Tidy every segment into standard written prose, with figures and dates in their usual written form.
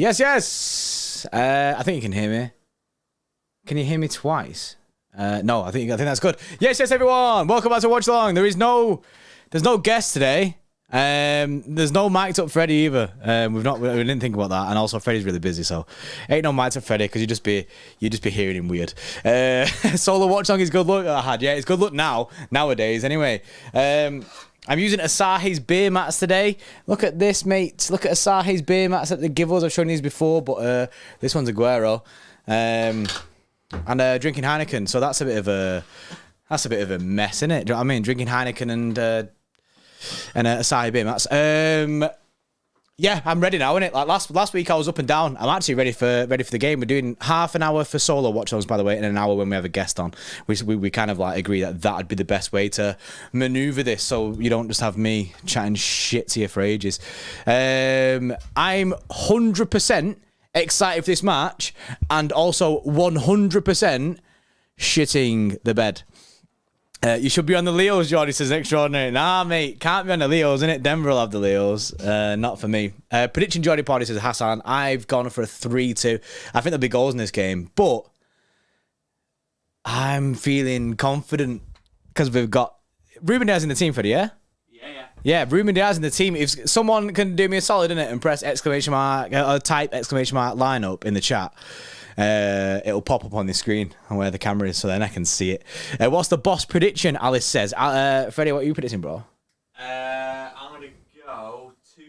Yes, yes. I think you can hear me. Can you hear me twice? No, I think that's good. Yes, yes, everyone. Welcome back to Watchalong. There's no guest today. There's no mic'd up Freddy either. We didn't think about that, and also Freddy's really busy, so ain't no mic'd up Freddy because you just be hearing him weird. Solo Watchalong is good luck. It's good luck nowadays. Anyway, I'm using Asahi's beer mats today. Look at this, mate. Look at Asahi's beer mats that they give us. I've shown these before, but this one's Aguero. And drinking Heineken. So that's a bit of a mess, isn't it? Do you know what I mean? Drinking Heineken and Asahi beer mats. Yeah, I'm ready now, innit? Like last week I was up and down. I'm actually ready for the game. We're doing half an hour for solo watch-alongs, by the way, and an hour when we have a guest on. We kind of like agree that'd be the best way to maneuver this, so you don't just have me chatting shit to you for ages. I'm 100% excited for this match, and also 100% shitting the bed. You should be on the Leos, Jordy says extraordinary. Nah, mate, can't be on the Leos, innit? Denver will have the Leos. Not for me. Prediction Jordy Party says Hassan. I've gone for a 3-2. I think there'll be goals in this game, but I'm feeling confident because we've got Ruben Diaz in the team, Freddie, yeah? Yeah, Ruben Diaz in the team. If someone can do me a solid, innit, and press exclamation mark, or type exclamation mark lineup in the chat, it'll pop up on the screen and where the camera is, so then I can see it. What's the boss prediction? Alice says. Freddie, what are you predicting, bro? I'm gonna go 2-1.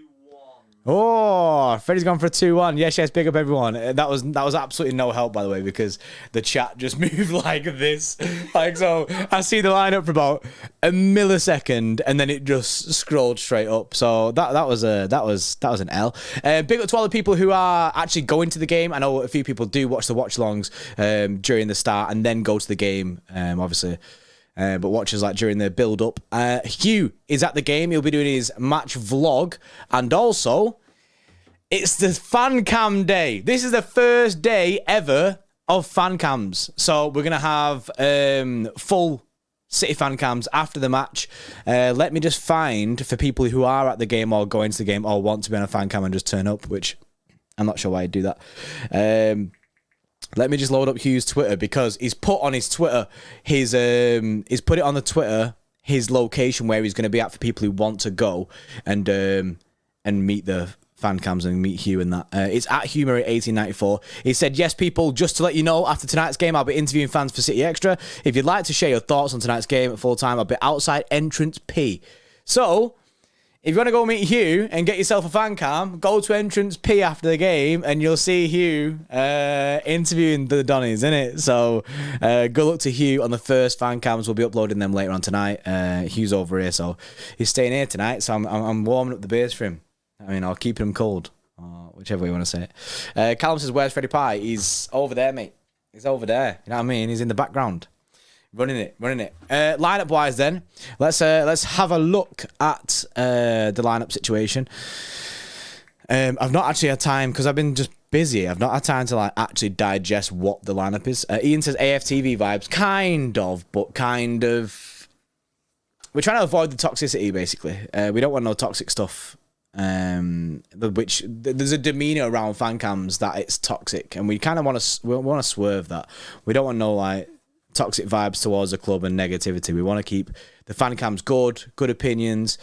Oh, Freddie's gone for a 2-1. Yes, big up everyone. That was absolutely no help, by the way, because the chat just moved like this. Like, so I see the lineup for about a millisecond, and then it just scrolled straight up. So that was an L. Big up to all the people who are actually going to the game. I know a few people do watch the watch-alongs during the start and then go to the game, obviously. But watch us like during the build-up. Hugh is at the game. He'll be doing his match vlog. And also, it's the fan cam day. This is the first day ever of fan cams. So we're going to have full City fan cams after the match. Let me just find, for people who are at the game or going to the game or want to be on a fan cam and just turn up, which I'm not sure why I'd do that. Let me just load up Hugh's Twitter, because he's put on his Twitter he's put it on the Twitter his location where he's going to be at for people who want to go and meet the fan cams and meet Hugh and that. It's at Humor1894. He said, yes, people, just to let you know, after tonight's game, I'll be interviewing fans for City Extra. If you'd like to share your thoughts on tonight's game at full time, I'll be outside entrance P. So, if you want to go meet Hugh and get yourself a fan cam, go to entrance P after the game and you'll see Hugh interviewing the Donnies, innit? So, good luck to Hugh on the first fan cams. We'll be uploading them later on tonight. Hugh's over here, so he's staying here tonight. So I'm warming up the beers for him. I mean, I'll keep him cold, or whichever way you want to say it. Callum says, where's Freddie Pie? He's over there, mate. He's over there. You know what I mean? He's in the background. Running it. Lineup wise, then let's have a look at the lineup situation. I've not actually had time because I've been just busy. I've not had time to like actually digest what the lineup is. Ian says AFTV vibes, kind of, but kind of. We're trying to avoid the toxicity, basically. We don't want no toxic stuff. Which there's a demeanor around fan cams that it's toxic, and we kind of want to swerve that. We don't want no like toxic vibes towards the club and negativity. We want to keep the fan cams good opinions,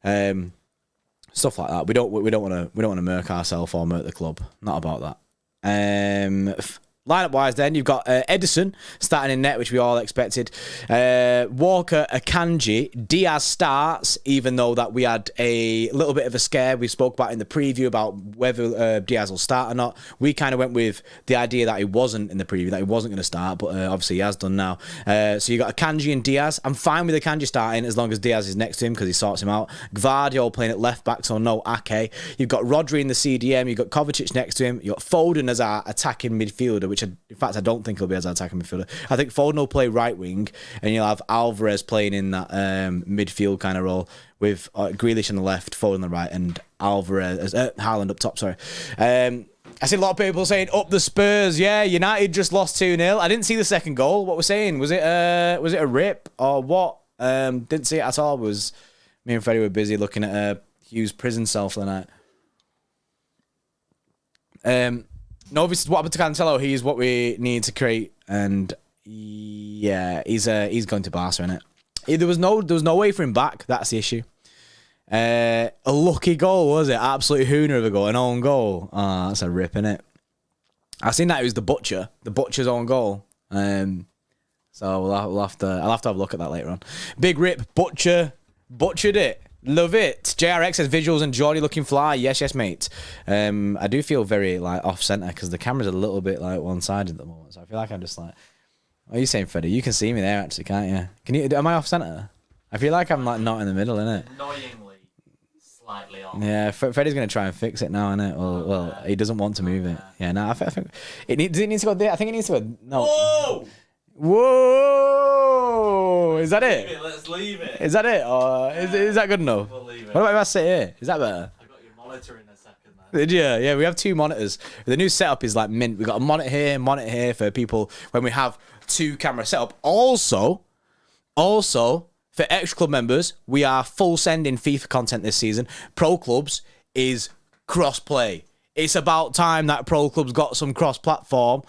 stuff like that. We don't want to murk ourselves or murk the club. Not about that. Lineup wise, then you've got Edison starting in net, which we all expected. Walker, Akanji, Diaz starts, even though that we had a little bit of a scare. We spoke about in the preview about whether Diaz will start or not. We kind of went with the idea that he wasn't in the preview, that he wasn't going to start, but obviously he has done now. So you got Akanji and Diaz. I'm fine with Akanji starting as long as Diaz is next to him because he sorts him out. Gvardiol playing at left back, so no Ake. You've got Rodri in the CDM. You've got Kovacic next to him. You've got Foden as our attacking midfielder, which in fact I don't think he'll be as an attacking midfielder. I think Foden will play right wing, and you'll have Alvarez playing in that midfield kind of role with Grealish on the left, Foden on the right, and Alvarez, Haaland up top. Sorry. I see a lot of people saying up the Spurs. Yeah, United just lost 2-0. I didn't see the second goal. What we're saying, was it a rip or what? Didn't see it at all. Was me and Freddie were busy looking at Hugh's prison cell for the night. Novice, what happened to Cancelo? He's what we need to create, and yeah, he's going to Barca, innit? There was no way for him back. That's the issue. A lucky goal, was it? Absolute hooner of a goal, an own goal. Oh, that's a rip, innit? I seen that it was the Butcher's own goal. So I'll have to have a look at that later on. Big rip, butchered it. Love it. JRX says visuals and Geordie looking fly. Yes, mate. I do feel very like off center because the camera's a little bit like one sided at the moment. So I feel like I'm just like. What are you saying, Freddie? You can see me there actually, can't you? Can you? Am I off center? I feel like I'm like not in the middle, innit? Annoyingly, slightly off. Yeah, Freddie's gonna try and fix it now, innit? Well, he doesn't want to move it. Yeah, no, I think does it need to go there? I think it needs to go. No. Whoa! Is that it? Let's leave it. Is that it? Or is that good enough? We'll leave it. What about if I sit here? Is that better? I got your monitor in a second there. Did you? Yeah, we have 2 monitors. The new setup is like mint. We've got a monitor here for people when we have 2 camera setup. Also, for Xtra Club members, we are full sending FIFA content this season. Pro Clubs is cross-play. It's about time that Pro Clubs got some cross-platform.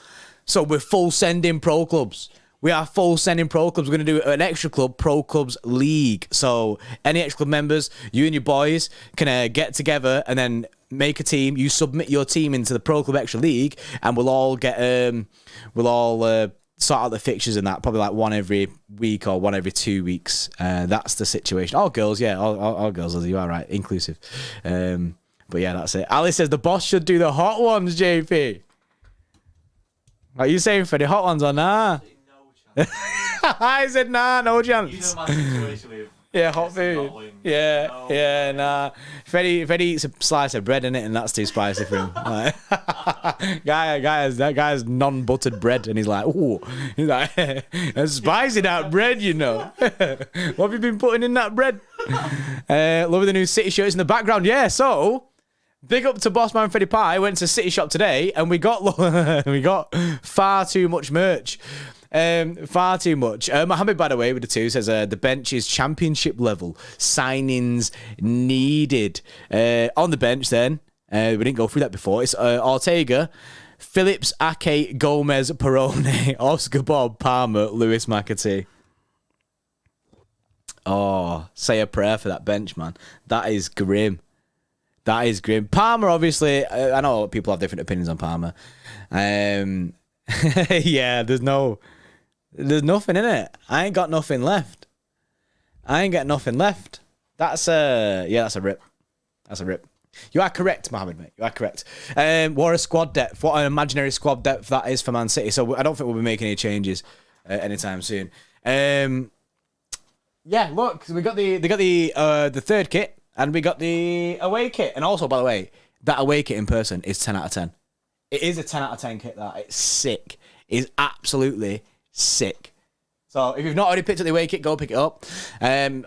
So we're full sending Pro Clubs. We are full sending Pro Clubs. We're going to do an Xtra Club Pro Clubs League. So any Xtra Club members, you and your boys can get together and then make a team. You submit your team into the Pro Club Extra League, and we'll all get sort out the fixtures and that. Probably like one every week or one every 2 weeks. That's the situation. All girls, yeah, all girls. You are right, inclusive. But yeah, that's it. Ali says the boss should do the hot ones. JP, are you saying for the hot ones or nah? No chance. I said nah, no You chance. know my situation with Yeah, hot food. Yeah, nah. If Eddie eats a slice of bread in it, and that's too spicy for him. Like, that guy's non-buttered bread, and he's like, ooh, he's like, that's spicy that bread, you know. What have you been putting in that bread? Loving the new City shirts in the background. Yeah, so big up to Bossman Freddie Pie. Went to City Shop today, and we got far too much merch. Far too much. Mohammed, by the way, with the 2 says the bench is championship level. Signings needed. On the bench, then we didn't go through that before. It's Ortega, Phillips, Ake, Gomez, Perone, Oscar Bob, Palmer, Lewis McAtee. Oh, say a prayer for that bench, man. That is grim. That is grim. Palmer, obviously, I know people have different opinions on Palmer. Yeah, there's nothing in it. I ain't got nothing left. That's a rip. That's a rip. You are correct, Mohammed, mate. You are correct. What a squad depth. What an imaginary squad depth that is for Man City. So I don't think we'll be making any changes anytime soon. Yeah, look, we got the third kit and we got the away kit. And also, by the way, that away kit in person is 10 out of 10. It is a 10 out of 10 kit, that. It's sick. It's absolutely sick. So if you've not already picked up the away kit, go pick it up.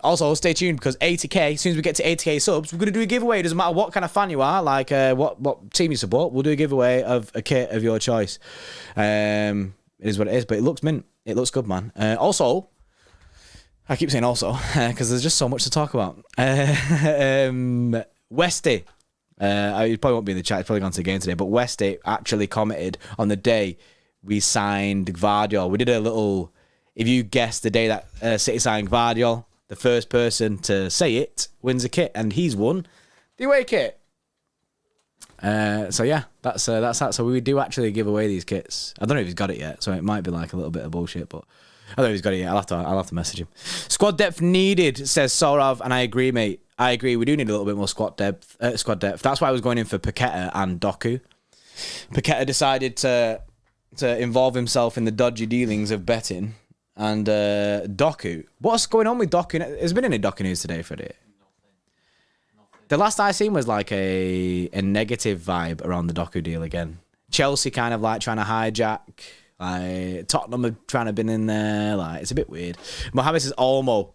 Also, stay tuned because 80k, as soon as we get to 80k subs, we're going to do a giveaway. It doesn't matter what kind of fan you are, like what team you support, we'll do a giveaway of a kit of your choice. It is what it is, but it looks mint. It looks good, man. Also, I keep saying also because there's just so much to talk about. Westy. He probably won't be in the chat. He's probably gone to the game today. But Westy actually commented on the day we signed Gvardiol. We did a little... If you guess the day that City signed Gvardiol, the first person to say it wins a kit. And he's won the away kit. So yeah, that's that. So we do actually give away these kits. I don't know if he's got it yet. So it might be like a little bit of bullshit. But I don't know if he's got it yet. I'll have to message him. Squad depth needed, says Sorav. And I agree, mate. I agree. We do need a little bit more squad depth. That's why I was going in for Paqueta and Doku. Paqueta decided to involve himself in the dodgy dealings of betting. And Doku. What's going on with Doku? Has been any Doku news today, Freddie? Nothing. The last I seen was like a negative vibe around the Doku deal again. Chelsea kind of like trying to hijack. Like Tottenham are trying to been in there. Like it's a bit weird. Mohamed says Olmo.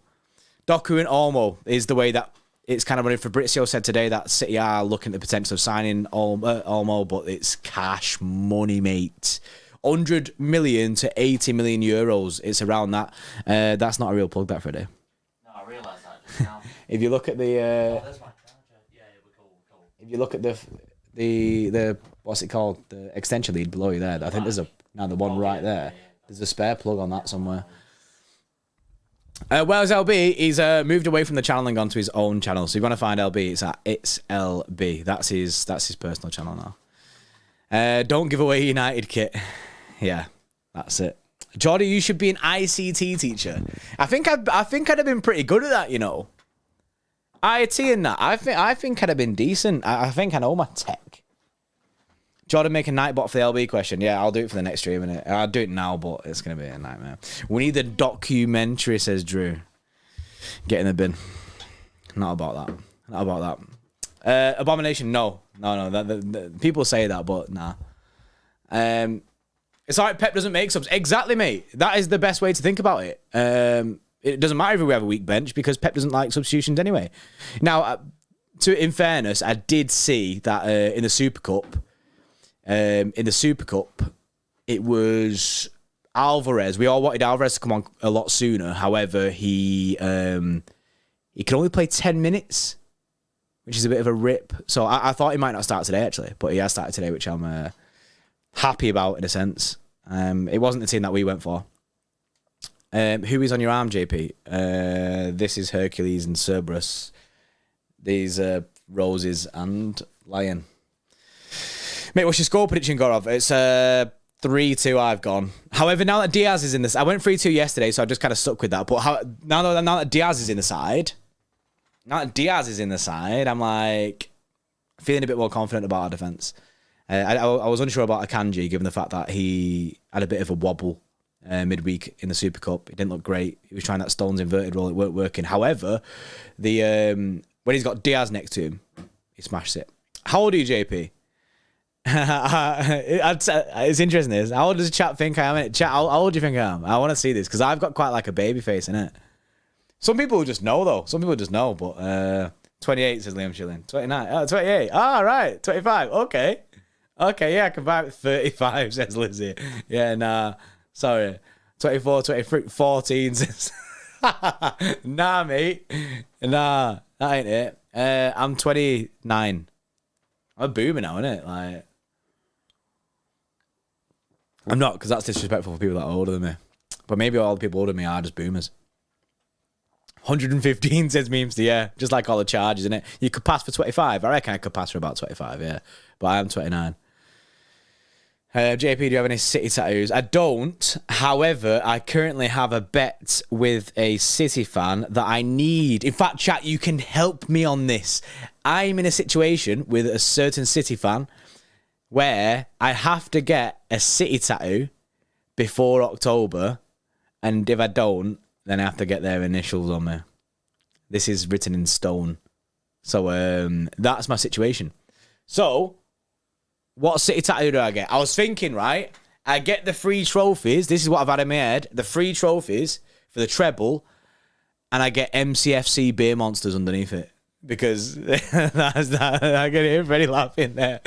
Doku and Olmo is the way that it's kind of running. Fabrizio said today that City are looking at the potential of signing Olmo, but it's cash money, mate. 100 million to 80 million euros. It's around that. That's not a real plug, that, Freddie. No, I realised that just now. If you look at the... oh, there's my charger. Yeah, we're cool. If you look at the the what's it called? The extension lead below you there. I think there's the one right there. There's a spare plug on that somewhere. Whereas LB, he's moved away from the channel and gone to his own channel. So if you want to find LB, it's at It's LB. That's his personal channel now. Don't give away United kit. Yeah, that's it. Jordy, you should be an ICT teacher. I think I'd have been pretty good at that, you know. IT and that. I think I'd have been decent. I think I know my tech. Jordan, make a Nightbot for the LB question. Yeah, I'll do it for the next stream, innit? I'll do it now, but it's going to be a nightmare. We need the documentary, says Drew. Get in the bin. Not about that. Not about that. Abomination, no. No. People say that, but nah. It's alright, Pep doesn't make subs. Exactly, mate. That is the best way to think about it. It doesn't matter if we have a weak bench because Pep doesn't like substitutions anyway. Now, in fairness, I did see that in the Super Cup, it was Alvarez. We all wanted Alvarez to come on a lot sooner. However, he can only play 10 minutes, which is a bit of a rip. So I thought he might not start today, actually. But he has started today, which I'm happy about in a sense. It wasn't the team that we went for. Who is on your arm, JP? This is Hercules and Cerberus. These are Roses and Lion. Mate, what's your score prediction, Gorov? It's 3-2 I've gone. However, now that Diaz is in this... I went 3-2 yesterday, so I just kind of stuck with that. But now that Diaz is in the side... I'm like... feeling a bit more confident about our defence. I was unsure about Akanji, given the fact that he had a bit of a wobble midweek in the Super Cup. It didn't look great. He was trying that Stones inverted role. It weren't working. However, when he's got Diaz next to him, he smashes it. How old are you, JP? It's interesting, this. How old does the chat think I am? Chat, how old do you think I am? I want to see this, because I've got quite like a baby face, innit? Some people just know, though. Some people just know, but 28, says Liam Schilling. 29. Oh, 28. Ah, right. 25. Okay. Okay, yeah, I can buy it at 35, says Lizzie. Yeah, nah. Sorry. 24, 23, 14 says... Nah, mate. Nah, that ain't it. I'm 29. I'm a boomer now, innit? Like... I'm not, because that's disrespectful for people that are older than me. But maybe all the people older than me are just boomers. 115 says Memester, yeah. Just like all the charges, innit? You could pass for 25. I reckon I could pass for about 25, yeah. But I am 29. JP, do you have any City tattoos? I don't. However, I currently have a bet with a City fan that I need. In fact, chat, you can help me on this. I'm in a situation with a certain City fan where I have to get a City tattoo before October. And if I don't, then I have to get their initials on me. This is written in stone. So that's my situation. So... what City tattoo do I get? I was thinking, right? I get the free trophies. This is what I've had in my head. The free trophies for the treble. And I get MCFC beer monsters underneath it. Because that's that. I get everybody laughing there.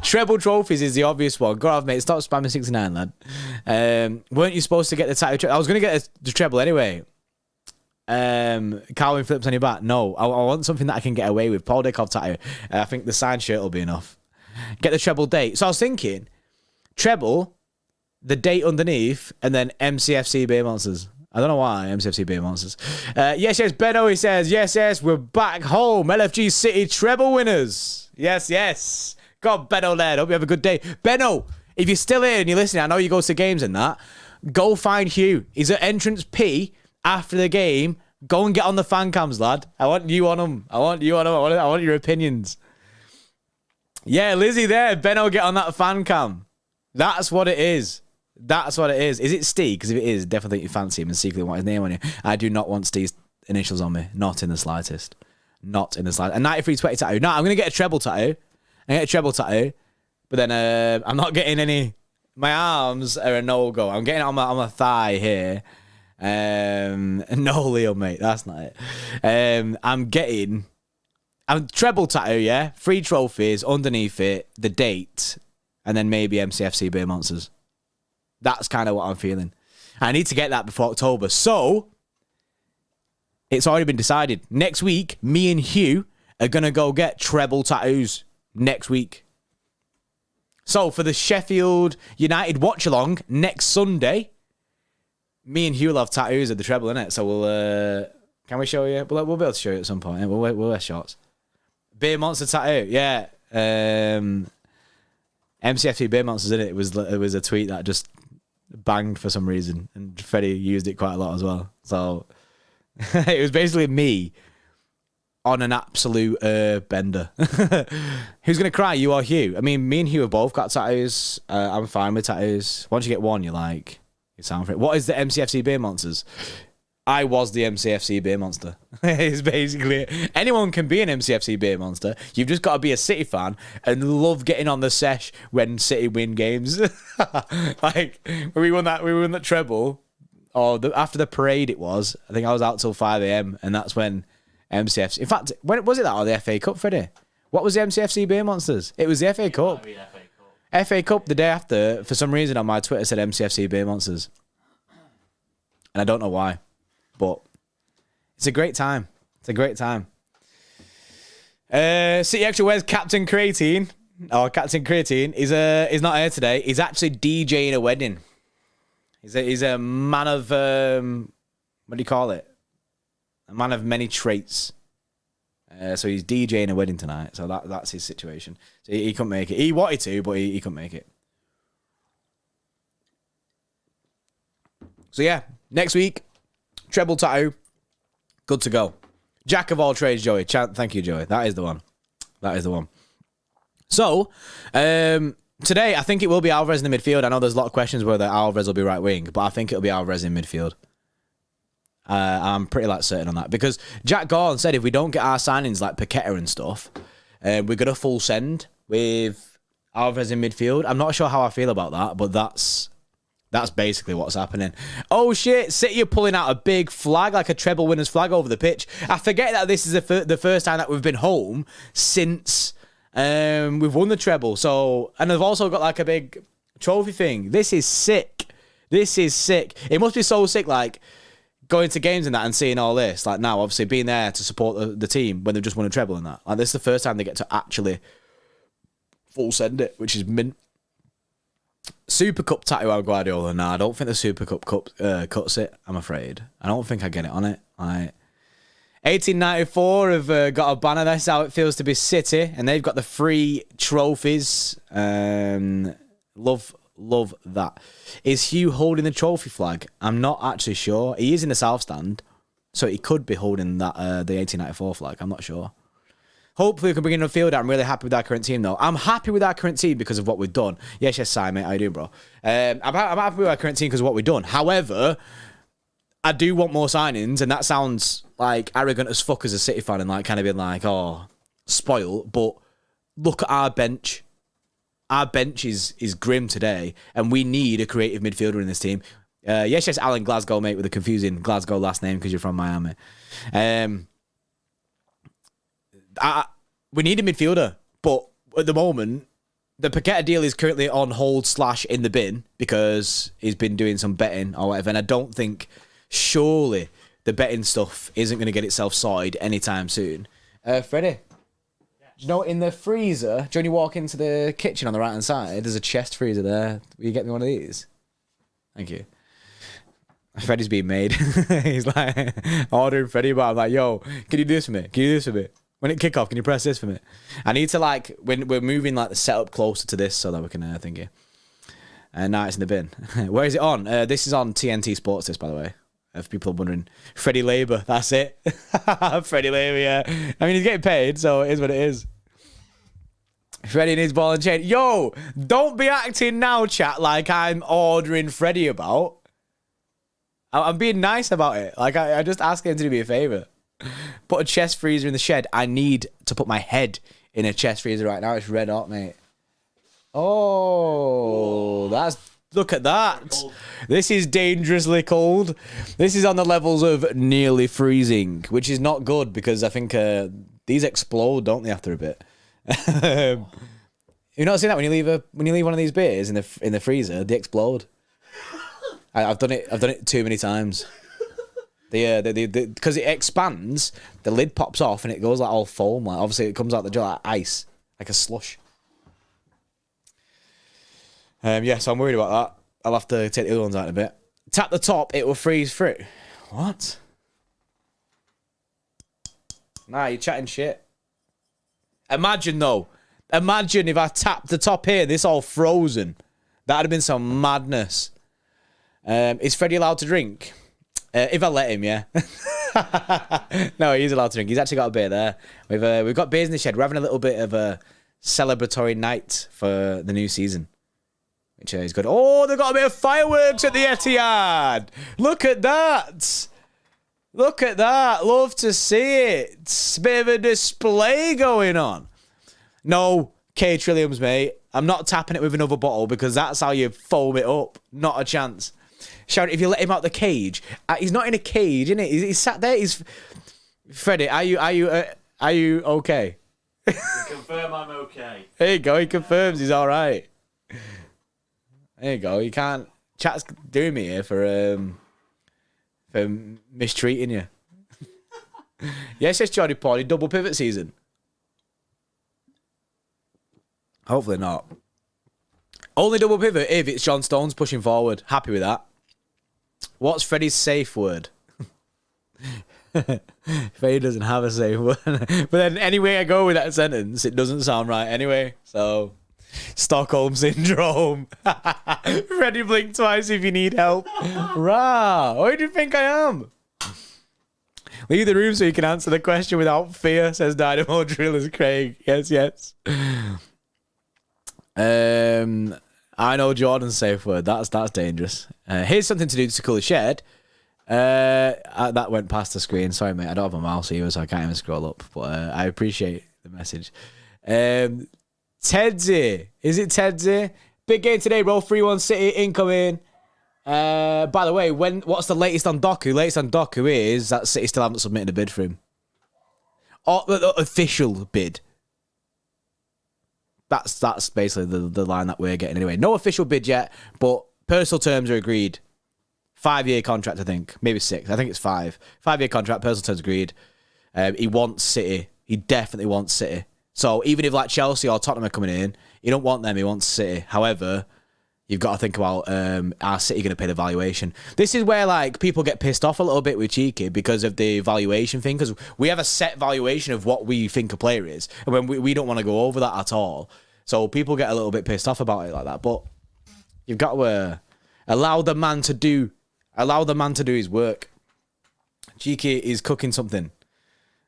Treble trophies is the obvious one. Go off, mate. Stop spamming 69, lad. Weren't you supposed to get the tattoo? I was going to get the treble anyway. Carwin flips on your back. No. I want something that I can get away with. Paul Dickov tattoo. I think the signed shirt will be enough. Get the treble date. So I was thinking, treble, the date underneath, and then MCFC Beer Monsters. I don't know why, MCFC Beer Monsters. Yes, Benno, he says, yes, we're back home. LFG City treble winners. Yes. God, Benno, lad. Hope you have a good day. Benno, if you're still here and you're listening, I know you go to games and that, go find Hugh. He's at entrance P after the game. Go and get on the fan cams, lad. I want you on them. I want your opinions. Yeah, Lizzie there. Benno, get on that fan cam. That's what it is. Is it Steve? Because if it is, definitely you fancy him and secretly want his name on you. I do not want Steve's initials on me. Not in the slightest. Not in the slightest. A 9320 tattoo. No, I'm going to get a treble tattoo. But then I'm not getting any... My arms are a no-go. I'm getting it on my thigh here. No, Leo, mate. That's not it. I'm treble tattoo, yeah? 3 trophies, underneath it, the date, and then maybe MCFC Beer Monsters. That's kind of what I'm feeling. I need to get that before October. So, it's already been decided. Next week, me and Hugh are going to go get treble tattoos. Next week. So for the Sheffield United watch-along next Sunday, me and Hugh will have tattoos at the Treble, innit? So we'll... can we show you? We'll be able to show you at some point. We'll wear shorts. Beer Monster tattoo, yeah. MCFC Beer Monsters, innit? It was a tweet that just banged for some reason, and Freddie used it quite a lot as well. So it was basically me on an absolute bender. Who's gonna cry, you or Hugh? I mean, me and Hugh have both got tattoos. I'm fine with tattoos. Once you get one, you sound for it. What is the MCFC Beer Monsters? I was the MCFC Beer Monster. It's basically it. Anyone can be an MCFC Beer Monster. You've just got to be a City fan and love getting on the sesh when City win games. Like when we won that treble, or after the parade it was. I think I was out till 5 a.m. and that's when MCFC. In fact, when was it that or the FA Cup, Freddie? What was the MCFC Beer Monsters? It was the FA Cup. FA Cup the day after. For some reason on my Twitter said MCFC Beer Monsters, and I don't know why. But it's a great time. It's a great time. City Extra, where's Captain Creatine? Oh, Captain Creatine is not here today. He's actually DJing a wedding. He's a man of what do you call it? A man of many traits. So he's DJing a wedding tonight. So that's his situation. So he couldn't make it. He wanted to, but he couldn't make it. So yeah, next week. Treble tattoo, good to go. Jack of all trades, Joey. Thank you, Joey. That is the one. That is the one. So, today, I think it will be Alvarez in the midfield. I know there's a lot of questions whether Alvarez will be right wing, but I think it'll be Alvarez in midfield. I'm pretty certain on that. Because Jack Gordon said if we don't get our signings like Paqueta and stuff, we're going to full send with Alvarez in midfield. I'm not sure how I feel about that, but that's basically what's happening. Oh shit, City are pulling out a big flag, like a treble winner's flag over the pitch. I forget that this is the first time that we've been home since we've won the treble. So, and they've also got like a big trophy thing. This is sick. This is sick. It must be so sick, like going to games and that and seeing all this. Like now, obviously being there to support the team when they've just won a treble and that. Like this is the first time they get to actually full send it, which is mint. Super Cup tattoo on Guardiola. Nah, I don't think the Super Cup cuts it, I'm afraid. I don't think I get it on it. 1894 have got a banner. That's how it feels to be City. And they've got the free trophies. Love that. Is Hugh holding the trophy flag? I'm not actually sure. He is in the south stand. So he could be holding that the 1894 flag. I'm not sure. Hopefully we can bring in a fielder. I'm really happy with our current team, though. I'm happy with our current team because of what we've done. Yes, Simon. How you doing, bro? I'm happy with our current team because of what we've done. However, I do want more signings, and that sounds like arrogant as fuck as a City fan and like kind of being like, oh, spoiled. But look at our bench. Our bench is grim today, and we need a creative midfielder in this team. Yes, Alan Glasgow, mate, with a confusing Glasgow last name because you're from Miami. We need a midfielder, but at the moment, the Paqueta deal is currently on hold / in the bin because he's been doing some betting or whatever. And I don't think, surely, the betting stuff isn't going to get itself sorted anytime soon. Freddie, do you know in the freezer, do you walk into the kitchen on the right-hand side, there's a chest freezer there. Will you get me one of these? Thank you. Freddie's being made. He's like ordering Freddie, but I'm like, yo, can you do this for me? Can you do this for me? When it kick off, can you press this for me? I need to when we're moving the setup closer to this so that we can think it. Now it's in the bin. Where is it on? This is on TNT Sports. This, by the way, if people are wondering. Freddie Labour, that's it. Freddie Labour, yeah. I mean, he's getting paid, so it is what it is. Freddie needs ball and chain. Yo, don't be acting now, chat, like I'm ordering Freddie about. I'm being nice about it. Like I just ask him to do me a favour. Put a chest freezer in the shed. I need to put my head in a chest freezer right now. It's red hot, mate. Oh, look at that. This is dangerously cold. This is on the levels of nearly freezing, which is not good because I think these explode, don't they, after a bit? You've not seen that when you leave one of these beers in the freezer, they explode. I've done it too many times. Because it expands, the lid pops off and it goes like all foam. Like obviously it comes out the jar like ice, like a slush. Yeah, so I'm worried about that. I'll have to take the other ones out in a bit. Tap the top, it will freeze through. What? Nah, you're chatting shit. Imagine, though. Imagine if I tapped the top here, this all frozen. That'd have been some madness. Is Freddie allowed to drink? If I let him, yeah. No, he's allowed to drink. He's actually got a beer there. We've got beers in the shed. We're having a little bit of a celebratory night for the new season. Which is good. Oh, they've got a bit of fireworks at the Etihad. Look at that. Look at that. Love to see it. It's a bit of a display going on. No, K Trilliums, mate. I'm not tapping it with another bottle because that's how you foam it up. Not a chance. Shout, if you let him out the cage. He's not in a cage, innit? He's sat there. Freddie, are you okay? You confirm I'm okay. There you go. He confirms he's all right. There you go. You can't. Chat's doing me here for mistreating you. Yes, it's Johnny Poddy. Double pivot season. Hopefully not. Only double pivot if it's John Stones pushing forward. Happy with that. What's Freddie's safe word? Freddie doesn't have a safe word. But then anyway I go with that sentence, it doesn't sound right anyway. So, Stockholm Syndrome. Freddie, blink twice if you need help. Rah, who do you think I am? Leave the room so you can answer the question without fear, says Dynamo Drillers Craig. Yes, yes. I know Jordan's safe word. That's dangerous. Here's something to do to cool the shed. That went past the screen. Sorry, mate. I don't have a mouse here, so I can't even scroll up. But I appreciate the message. Tedsy. Is it Tedsy? Big game today, bro. 3-1 City incoming. By the way, what's the latest on Doku? Latest on Doku is that City still haven't submitted a bid for him. Oh, the official bid. That's basically the line that we're getting anyway. No official bid yet, but personal terms are agreed. 5-year contract, I think. Maybe 6. I think it's 5. 5-year contract, personal terms agreed. He wants City. He definitely wants City. So even if like Chelsea or Tottenham are coming in, he don't want them, he wants City. However, you've got to think about are City going to pay the valuation? This is where like people get pissed off a little bit with Cheeky because of the valuation thing, because we have a set valuation of what we think a player is, and when we don't want to go over that at all. So people get a little bit pissed off about it like that. But you've got to allow the man to do his work. Cheeky is cooking something.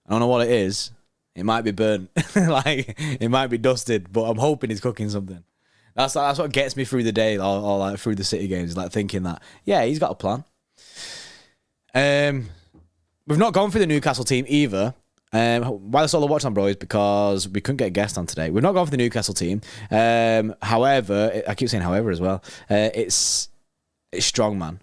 I don't know what it is. It might be burnt, like it might be dusted, but I'm hoping he's cooking something. That's what gets me through the day or like through the City games, like thinking that, yeah, he's got a plan. We've not gone for the Newcastle team either. Why the solo watch on, bro, is because we couldn't get a guest on today. We've not gone for the Newcastle team. However, I keep saying however as well. It's strong, man.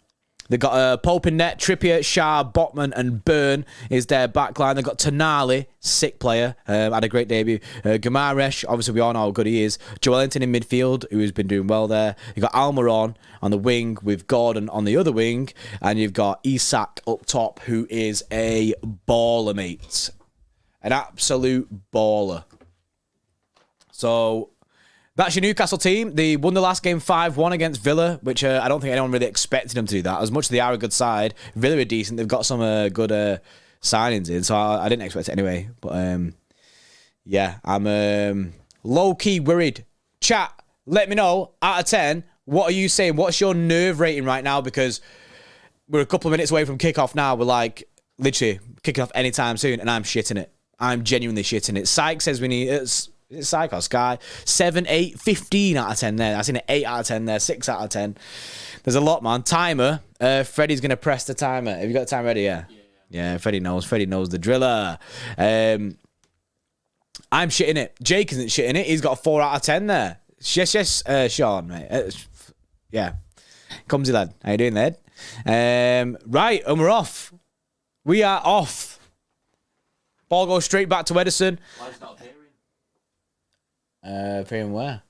They've got Pope in net, Trippier, Shah, Botman, and Byrne is their backline. They've got Tonali, sick player, had a great debut. Guimaraes, obviously we all know how good he is. Joelinton in midfield, who's been doing well there. You've got Almiron on the wing with Gordon on the other wing. And you've got Isak up top, who is a baller, mate. An absolute baller. So that's your Newcastle team. They won the last game 5-1 against Villa, which I don't think anyone really expected them to do that. As much as they are a good side, Villa are decent. They've got some good signings in, so I didn't expect it anyway. But yeah, I'm low-key worried. Chat, let me know, out of 10, what are you saying? What's your nerve rating right now? Because we're a couple of minutes away from kickoff now. We're like, literally, kicking off anytime soon, and I'm shitting it. I'm genuinely shitting it. Psych says we need... Is it Psych or Sky? 7, 8, 15 out of 10 there. I've seen an 8 out of 10 there, 6 out of 10. There's a lot, man. Timer. Freddie's going to press the timer. Have you got the time ready? Yeah. Yeah, Freddie knows. Freddie knows the driller. I'm shitting it. Jake isn't shitting it. He's got a 4 out of 10 there. Yes, Sean, mate. Yeah. Comesy lad. How you doing, lad? Right, and we're off. We are off. Ball goes straight back to Edison. Why is not appearing? Appearing where?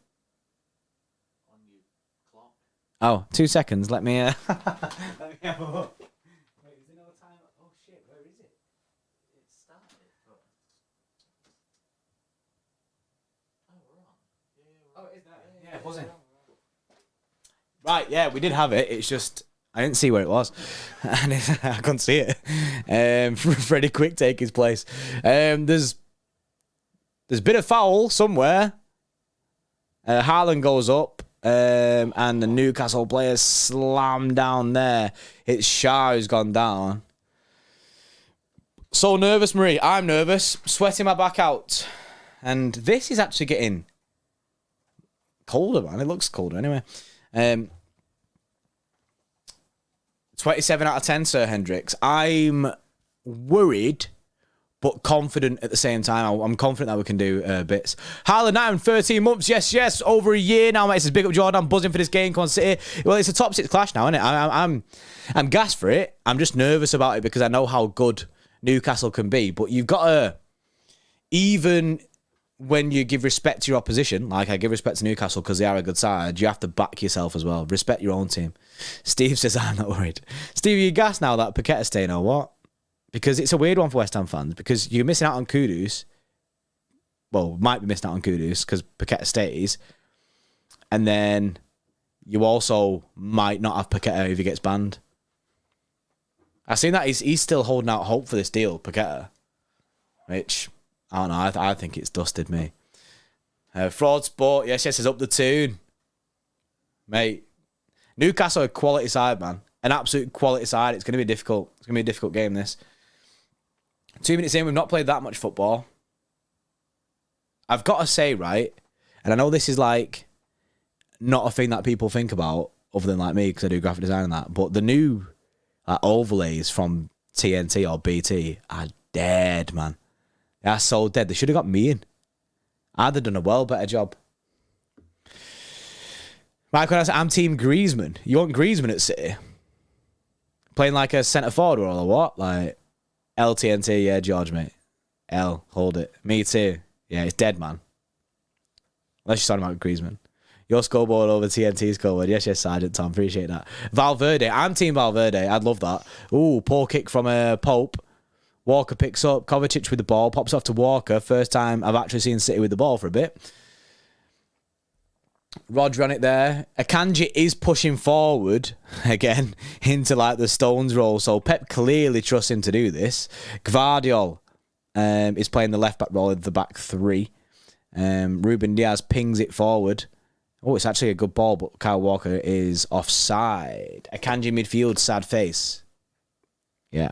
On your clock. Oh, 2 seconds. Let me let me have a look. Wait, is there no time? Oh shit, where is it? It started, but... Oh, we're on. Yeah, Oh, it is there. Yeah, it wasn't. Right, yeah, we did have it. It's just I didn't see where it was, and I couldn't see it. Freddie Quick take his place. There's been a foul somewhere. Haaland goes up, and the Newcastle player slammed down there. It's Shah who's gone down. So nervous, Marie. I'm nervous, sweating my back out, and this is actually getting colder, man. It looks colder anyway. 27 out of 10, Sir Hendricks. I'm worried, but confident at the same time. I'm confident that we can do bits. Haaland now in 13 months. Yes. Over a year now, mate. It says, big up Jordan. I'm buzzing for this game. Come on, City. Well, it's a top 6 clash now, isn't it? I'm gassed for it. I'm just nervous about it because I know how good Newcastle can be. But you've got to, even when you give respect to your opposition, like I give respect to Newcastle because they are a good side, you have to back yourself as well. Respect your own team. Steve says, I'm not worried. Steve, are you gassed now that Paqueta's staying or what? Because it's a weird one for West Ham fans because you're missing out on Kudus. Well, might be missing out on Kudus because Paqueta stays. And then you also might not have Paqueta if he gets banned. I've seen that he's still holding out hope for this deal, Paqueta. Which, I don't know, I think it's dusted me. Fraud Sport, yes, is up the tune. Mate, Newcastle are a quality side, man. An absolute quality side. It's going to be difficult. It's going to be a difficult game, this. 2 minutes in, we've not played that much football. I've got to say, right, and I know this is like not a thing that people think about other than like me because I do graphic design and that, but the new overlays from TNT or BT are dead, man. They are so dead. They should have got me in. I'd have done a well better job. Michael, I'm Team Griezmann. You want Griezmann at City? Playing like a centre forward or what? Like LTNT, yeah, George, mate. L, hold it. Me too. Yeah, it's dead, man. Unless you're talking about Griezmann. Your scoreboard over TNT scoreboard. Yes, Sergeant Tom. Appreciate that. Valverde. I'm Team Valverde. I'd love that. Ooh, poor kick from Pope. Walker picks up. Kovacic with the ball. Pops off to Walker. First time I've actually seen City with the ball for a bit. Rodri on it there. Akanji is pushing forward again into like the Stones role. So Pep clearly trusts him to do this. Gvardiol is playing the left back role in the back three. Ruben Diaz pings it forward. Oh, it's actually a good ball, but Kyle Walker is offside. Akanji midfield, sad face. Yeah.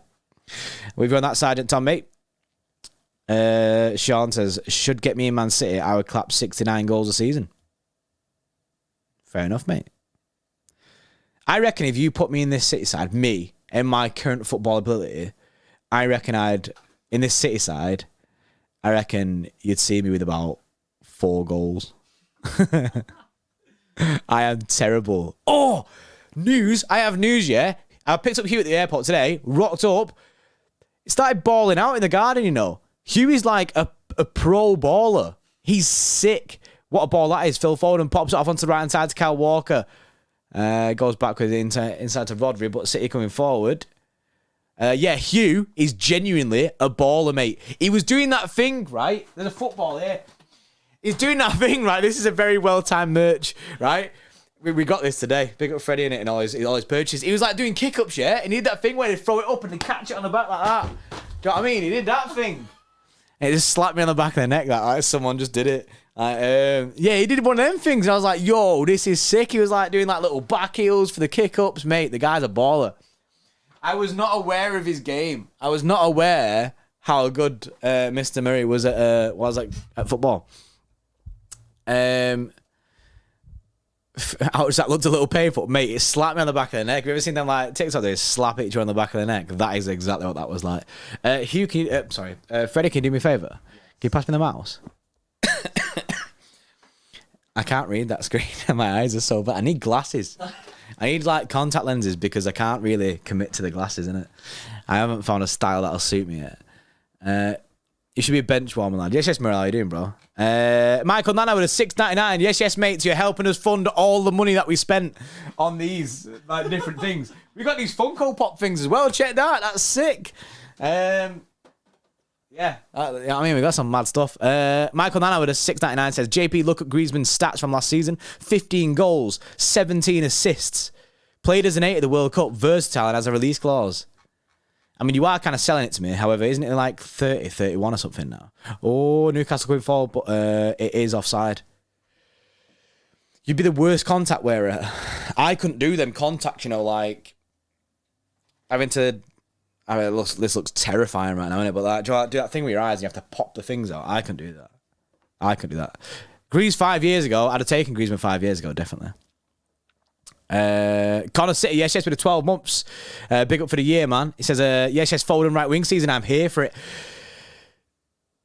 We've on that side, Tom, mate. Sean says, should get me in Man City. I would clap 69 goals a season. Fair enough, mate. I reckon if you put me in this City side, me, and my current football ability, I reckon in this City side, I reckon you'd see me with about 4 goals. I am terrible. Oh, news. I have news, yeah. I picked up Hugh at the airport today, rocked up, started balling out in the garden, you know. Hughie's like a pro baller. He's sick. What a ball that is. Phil Foden pops it off onto the right-hand side to Kyle Walker. Goes back with inside to Rodri, but City coming forward. Yeah, Hugh is genuinely a baller, mate. He was doing that thing, right? There's a football here. He's doing that thing, right? This is a very well-timed merch, right? We got this today. Big up Freddie in it and all his purchases. He was like doing kick-ups, yeah? And he did that thing where he'd throw it up and he'd catch it on the back like that. Do you know what I mean? He did that thing. And it just slapped me on the back of the neck like someone just did it. Yeah, he did one of them things. And I was like, yo, this is sick. He was like doing like little back heels for the kick-ups. Mate, the guy's a baller. I was not aware of his game. I was not aware how good Mr. Murray was at football. Ouch, that looked a little painful. Mate, it slapped me on the back of the neck. Have you ever seen them like TikTok? They slap each other on the back of the neck. That is exactly what that was like. Hugh, can you, Freddie, can you do me a favour? Can you pass me the mouse? I can't read that screen. My eyes are so bad. I need glasses. I need like contact lenses because I can't really commit to the glasses, innit? I haven't found a style that'll suit me yet. You should be a bench warmer, lad. Yes, Murray, how you doing, bro? Michael Nana with a $6.99. Yes, mates, you're helping us fund all the money that we spent on these like different things. We got these Funko Pop things as well. Check that. That's sick. Yeah, I mean, we got some mad stuff. Michael Nana with a 6.99 says, JP, look at Griezmann's stats from last season. 15 goals, 17 assists. Played as an 8 at the World Cup, versatile and has a release clause. I mean, you are kind of selling it to me. However, isn't it like 30, 31 or something now? Oh, Newcastle going forward, but it is offside. You'd be the worst contact wearer. I couldn't do them contacts, you know, like having to... I mean, this looks terrifying right now, innit? But like, do that thing with your eyes and you have to pop the things out. I couldn't do that. I couldn't do that. Grease 5 years ago. I'd have taken Griezmann 5 years ago, definitely. Connor City, yes, with the 12 months. Big up for the year, man. He says, yes, Foden right wing season. I'm here for it.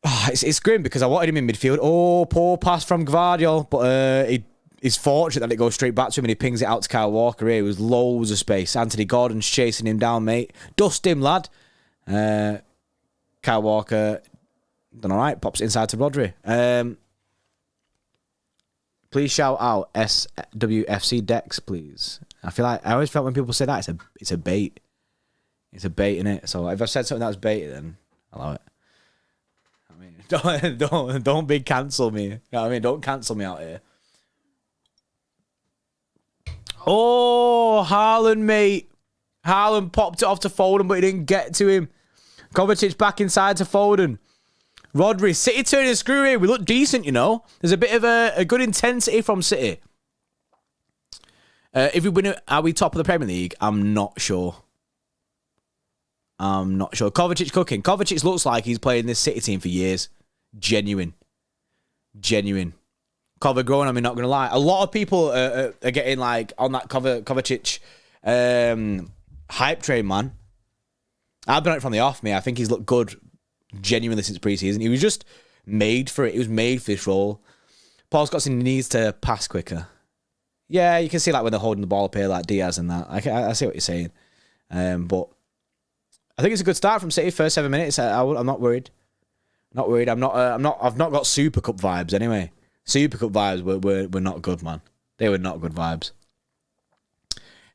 Oh, it's grim because I wanted him in midfield. Oh, poor pass from Gvardiol. But he's fortunate that it goes straight back to him and he pings it out to Kyle Walker here. It was loads of space. Anthony Gordon's chasing him down, mate. Dust him, lad. Kyle Walker done all right. Pops it inside to Rodri. Please shout out SWFC Dex, please. I always felt when people say that it's a bait. It's a bait, innit? So if I've said something that was bait, then I love it. I mean, don't big cancel me. You know what I mean? Don't cancel me out here. Oh, Haaland, mate. Haaland popped it off to Foden, but he didn't get to him. Kovacic back inside to Foden. Rodri, City turning a screw here. We look decent, you know. There's a bit of a good intensity from City. If we win it, are we top of the Premier League? I'm not sure. Kovacic cooking. Kovacic looks like he's playing this City team for years. Genuine. Cover growing, I mean, not going to lie. A lot of people are getting like on that Kovacic hype train, man. I've been on it from the off, me. I think he's looked good genuinely since pre-season. He was just made for it. He was made for this role. Paul Scottson needs to pass quicker. Yeah, you can see like when they're holding the ball up here, like Diaz and that. I see what you're saying. But I think it's a good start from City. First 7 minutes. I'm not worried. I've not got Super Cup vibes anyway. Super Cup vibes were not good, man. They were not good vibes.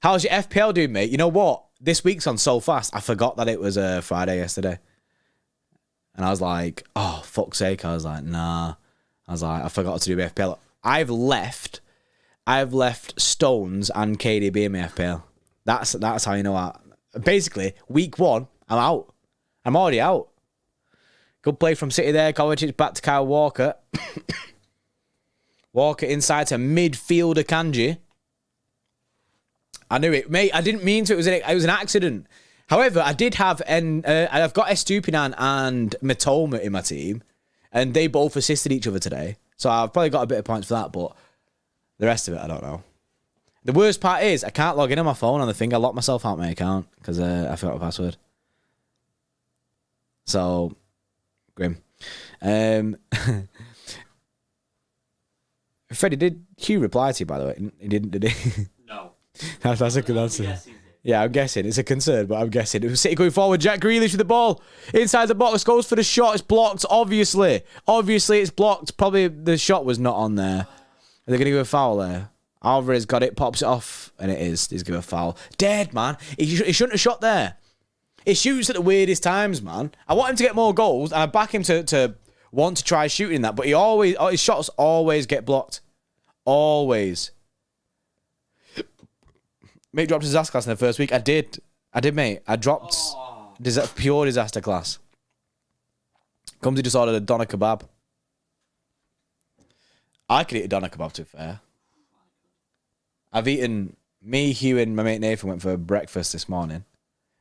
How's your FPL doing, mate? You know what? This week's on so fast. I forgot that it was Friday yesterday. And I was like, oh, fuck's sake. I was like, nah. I was like, I forgot to do FPL. I've left Stones and KDB in my FPL. That's how you know basically, week 1, I'm out. I'm already out. Good play from City there. Kovacic back to Kyle Walker. Walker inside to midfielder Kanji. I knew it, mate. I didn't mean to. It was an accident. However, I did have I've got Estupinan and Matoma in my team, and they both assisted each other today. So I've probably got a bit of points for that, but the rest of it, I don't know. The worst part is I can't log in on my phone on the thing. I locked myself out of my account because I forgot my password. So, grim. Freddie, did Hugh reply to you, by the way? He didn't, did he? No. That's a good answer. Yeah, I'm guessing. It's a concern, but I'm guessing. It was City going forward. Jack Grealish with the ball. Inside the box. Goes for the shot. It's blocked, obviously. Obviously, it's blocked. Probably the shot was not on there. Are they going to give a foul there? Alvarez got it. Pops it off. And it is. He's going to give a foul. Dead, man. He shouldn't have shot there. He shoots at the weirdest times, man. I want him to get more goals, and I back him to want to try shooting that, but his shots always get blocked. Always. Mate dropped disaster class in the first week. I did, mate. I dropped pure disaster class. Comes just ordered a doner kebab. I could eat a doner kebab, to be fair. I've eaten... Me, Hugh, and my mate Nathan went for breakfast this morning.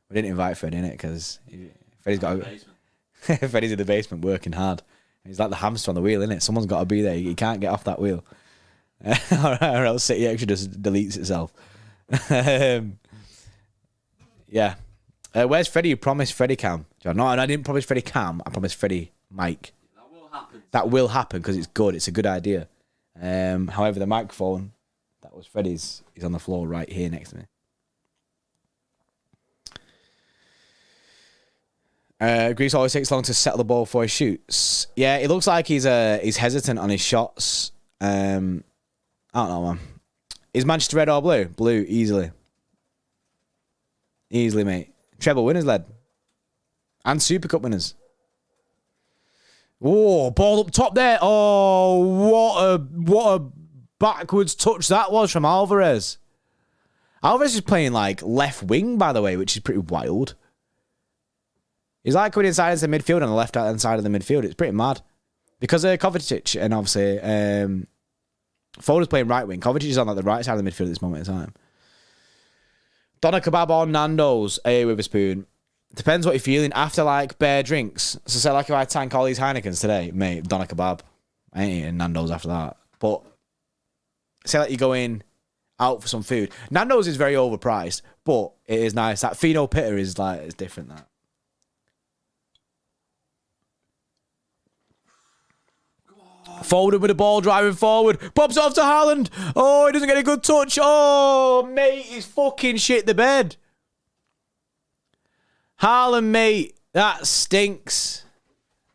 We didn't invite Freddie in it because Freddie's got Freddie's in the basement working hard. He's like the hamster on the wheel, isn't it? Someone's got to be there. He can't get off that wheel. Or else City Extra just deletes itself. Yeah. Where's Freddie? You promised Freddie Cam. No, I didn't promise Freddie Cam. I promised Freddie Mike. That will happen. That will happen because it's good. It's a good idea. However, the microphone, that was Freddie's, is on the floor right here next to me. Greece always takes long to settle the ball before he shoots. Yeah, it looks like he's hesitant on his shots. I don't know, man. Is Manchester red or blue? Blue, easily. Easily, mate. Treble winners, lad. And Super Cup winners. Oh, ball up top there. Oh, what a backwards touch that was from Alvarez. Alvarez is playing like left wing, by the way, which is pretty wild. He's like coming inside into the midfield on the left-hand side of the midfield. It's pretty mad. Because Kovacic and obviously Foden's playing right wing. Kovacic is on like the right side of the midfield at this moment in time. Doner kebab or Nando's, A with a spoon. Depends what you're feeling after like bare drinks. So say like if I tank all these Heinekens today, mate, doner kebab. I ain't eating Nando's after that. But say like you go in out for some food. Nando's is very overpriced, but it is nice. That Fino Pitta is like, it's different that. Foden with the ball driving forward. Pops off to Haaland. Oh, he doesn't get a good touch. Oh, mate, he's fucking shit the bed. Haaland, mate. That stinks.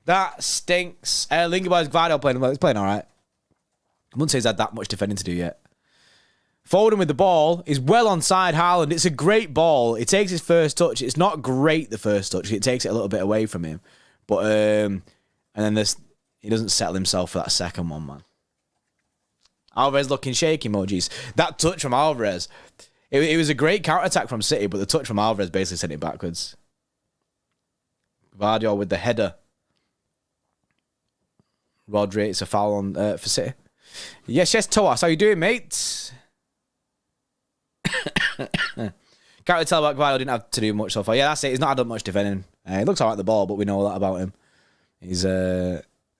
That stinks. Lingerberg's Gvardiol playing. He's playing all right. I wouldn't say he's had that much defending to do yet. Foden with the ball is well onside Haaland. It's a great ball. It takes his first touch. It's not great, the first touch. It takes it a little bit away from him. But, and then this... He doesn't settle himself for that second one, man. Alvarez looking shaky emojis. That touch from Alvarez, it was a great counter-attack from City, but the touch from Alvarez basically sent it backwards. Gvardiol with the header. Rodri, it's a foul on for City. Yes, Toas, how you doing, mate? Can't really tell about Gvardiol, didn't have to do much so far. Yeah, that's it. He's not had much defending. He looks all right at the ball, but we know that about him. He's...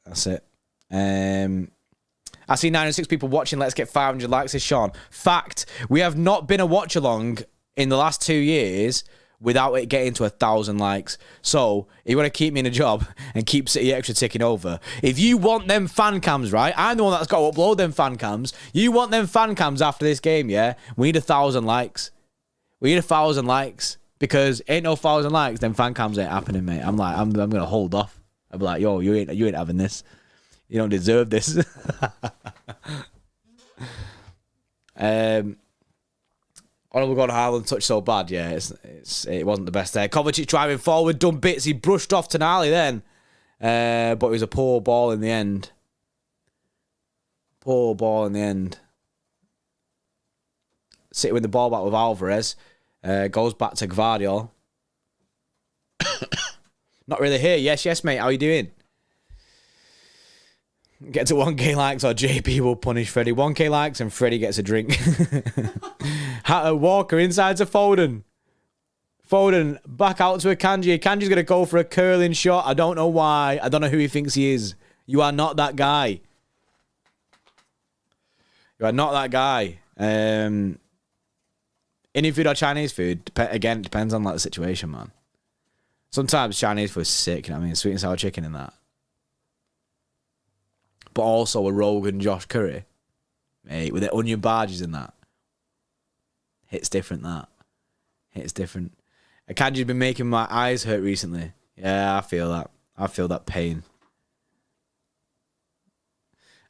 That's it. I see 906 people watching. Let's get 500 likes, says Sean. Fact, we have not been a watch-along in the last 2 years without it getting to 1,000 likes. So, if you want to keep me in a job and keep City Extra ticking over, if you want them fan cams, right? I'm the one that's got to upload them fan cams. You want them fan cams after this game, yeah? We need 1,000 likes. We need 1,000 likes. Because ain't no 1,000 likes, then fan cams ain't happening, mate. I'm going to hold off. I'd be like, yo, you ain't having this. You don't deserve this. Honourable God, Haaland touched so bad. Yeah, it wasn't the best there. Kovacic driving forward, done bits. He brushed off Tonali then. But it was a poor ball in the end. Poor ball in the end. Sitting with the ball back with Alvarez. Goes back to Gvardiol. Not really here. Yes, mate. How you doing? Get to 1k likes or JP will punish Freddie. 1k likes and Freddie gets a drink. Walker inside to Foden. Foden back out to Akanji. Akanji's going to go for a curling shot. I don't know why. I don't know who he thinks he is. You are not that guy. You are not that guy. Indian food or Chinese food? Again, it depends on like the situation, man. Sometimes Chinese food's sick, you know what I mean? Sweet and sour chicken in that. But also a Rogan Josh Curry. Mate, with the onion barges in that. Hits different, that. Hits different. Akanji's been making my eyes hurt recently. Yeah, I feel that. I feel that pain.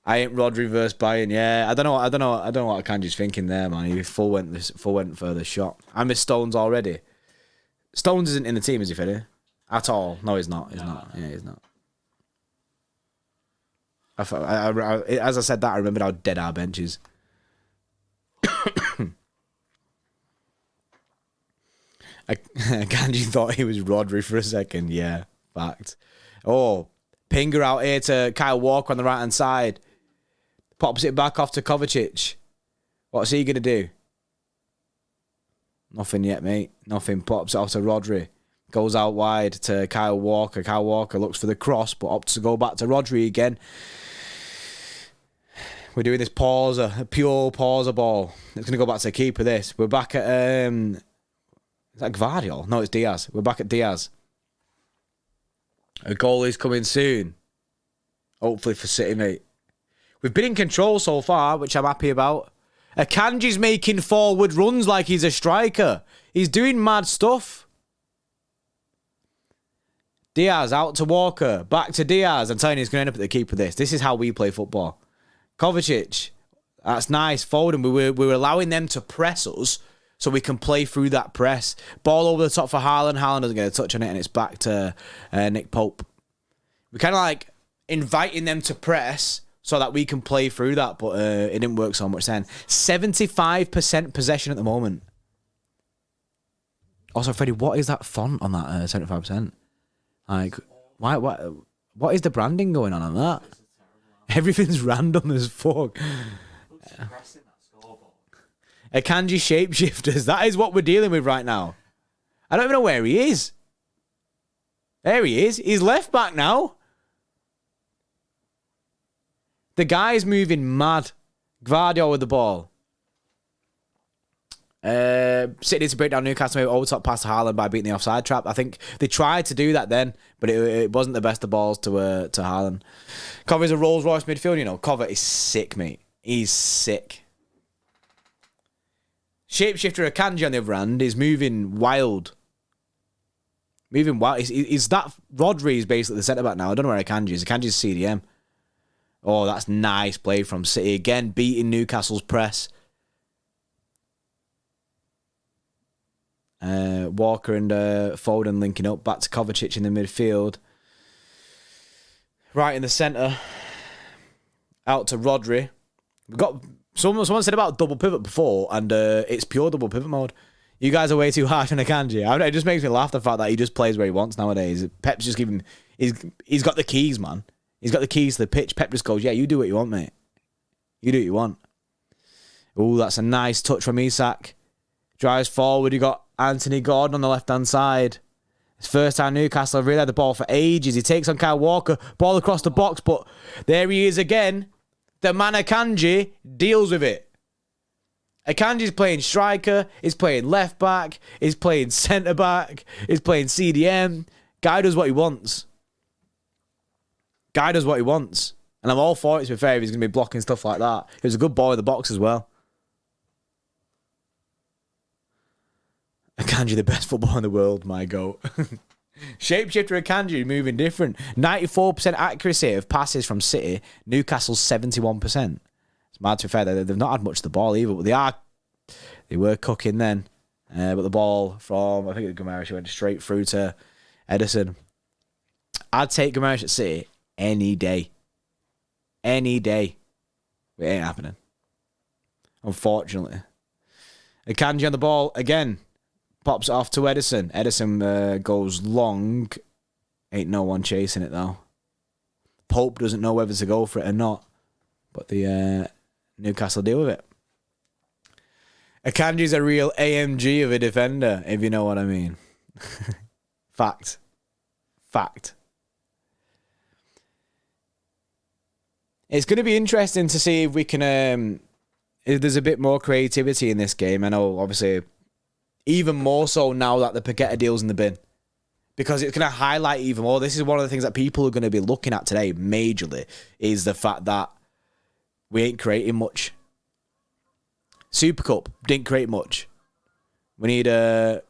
I ain't Rodri versus Bayern. Yeah, I don't know what Akanji's thinking there, man. He full went for the shot. I miss Stones already. Stones isn't in the team, is he, Freddie? At all? No, he's not. He's not. Yeah, he's not. As I said that, I remembered how dead our bench is. Kanji thought he was Rodri for a second. Yeah, fact. Oh, Pinger out here to Kyle Walker on the right-hand side. Pops it back off to Kovacic. What's he going to do? Nothing yet, mate. Nothing. Pops it off to Rodri. Goes out wide to Kyle Walker. Kyle Walker looks for the cross, but opts to go back to Rodri again. We're doing this pauser, a pure pauser ball. It's going to go back to the keeper, this. We're back at... is that Gvardiol? No, it's Diaz. We're back at Diaz. A goal is coming soon. Hopefully for City, mate. We've been in control so far, which I'm happy about. Akanji's making forward runs like he's a striker. He's doing mad stuff. Diaz out to Walker. Back to Diaz. I'm telling you, he's going to end up at the keeper this. This is how we play football. Kovacic. That's nice. Foden. We were allowing them to press us so we can play through that press. Ball over the top for Haaland. Haaland doesn't get a touch on it, and it's back to Nick Pope. We kind of like inviting them to press so that we can play through that, but it didn't work so much then. 75% possession at the moment. Also, Freddie, what is that font on that 75%? Like, what is the branding going on that? Everything's random as fuck. Akanji shapeshifters. That is what we're dealing with right now. I don't even know where he is. There he is. He's left back now. The guy's moving mad. Gvardiol with the ball. City needs to break down Newcastle over top past Haaland by beating the offside trap. I think they tried to do that then, but it wasn't the best of balls to Haaland. Cover's a Rolls Royce midfield, you know. Cover is sick, mate. He's sick. Shapeshifter Akanji on the other hand is moving wild. Moving wild. Is that Rodri is basically the centre back now. I don't know where Akanji is. Akanji's CDM. Oh, that's nice play from City. Again, beating Newcastle's press. Walker and Foden linking up. Back to Kovacic in the midfield. Right in the centre. Out to Rodri. We've got... Someone said about double pivot before, and it's pure double pivot mode. You guys are way too harsh on Akanji. It just makes me laugh, the fact that he just plays where he wants nowadays. Pep's just giving... He's got the keys, man. He's got the keys to the pitch. Pep just goes, yeah, you do what you want, mate. You do what you want. Oh, that's a nice touch from Isak. Drives forward. You got Anthony Gordon on the left-hand side. It's first time Newcastle have really had the ball for ages. He takes on Kyle Walker. Ball across the box, but there he is again. The man Akanji deals with it. Akanji's playing striker. He's playing left-back. He's playing centre-back. He's playing CDM. Guy does what he wants. Guy does what he wants. And I'm all for it, to be fair, if he's going to be blocking stuff like that. He was a good ball in the box as well. Akanji, the best footballer in the world, my goat. Shapeshifter Akanji moving different. 94% accuracy of passes from City. Newcastle's 71%. It's mad, to be fair. They've not had much of the ball either, but they were cooking then. But the ball from, I think it was Guimaraes, went straight through to Ederson. I'd take Guimaraes at City any day. Any day. It ain't happening. Unfortunately. Akanji on the ball again. Pops it off to Ederson. Ederson goes long. Ain't no one chasing it, though. Pope doesn't know whether to go for it or not. But the Newcastle deal with it. Akanji's a real AMG of a defender, if you know what I mean. Fact. Fact. It's going to be interesting to see if we can... if there's a bit more creativity in this game. I know, obviously... Even more so now that the Paqueta deal's in the bin. Because it's going to highlight even more. This is one of the things that people are going to be looking at today, majorly, is the fact that we ain't creating much. Super Cup didn't create much. We need to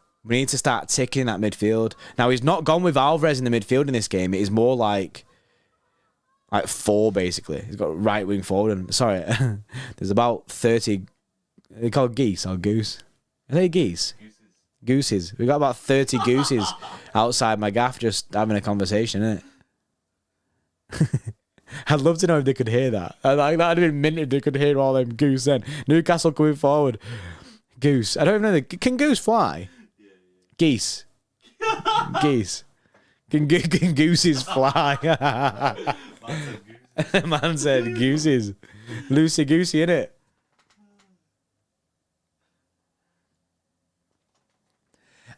start ticking that midfield. Now, he's not gone with Alvarez in the midfield in this game. It is more like 4, basically. He's got right wing forward. And sorry, there's about 30... Are they called geese or goose? Are they geese? Gooses. We got about 30 gooses outside my gaff just having a conversation, innit? I'd love to know if they could hear that. Like, that'd have been minted. They could hear all them goose then. Newcastle coming forward. Goose. I don't even know. Can goose fly? Geese. Geese. Can gooses fly? Man said gooses. Loosey goosey, innit?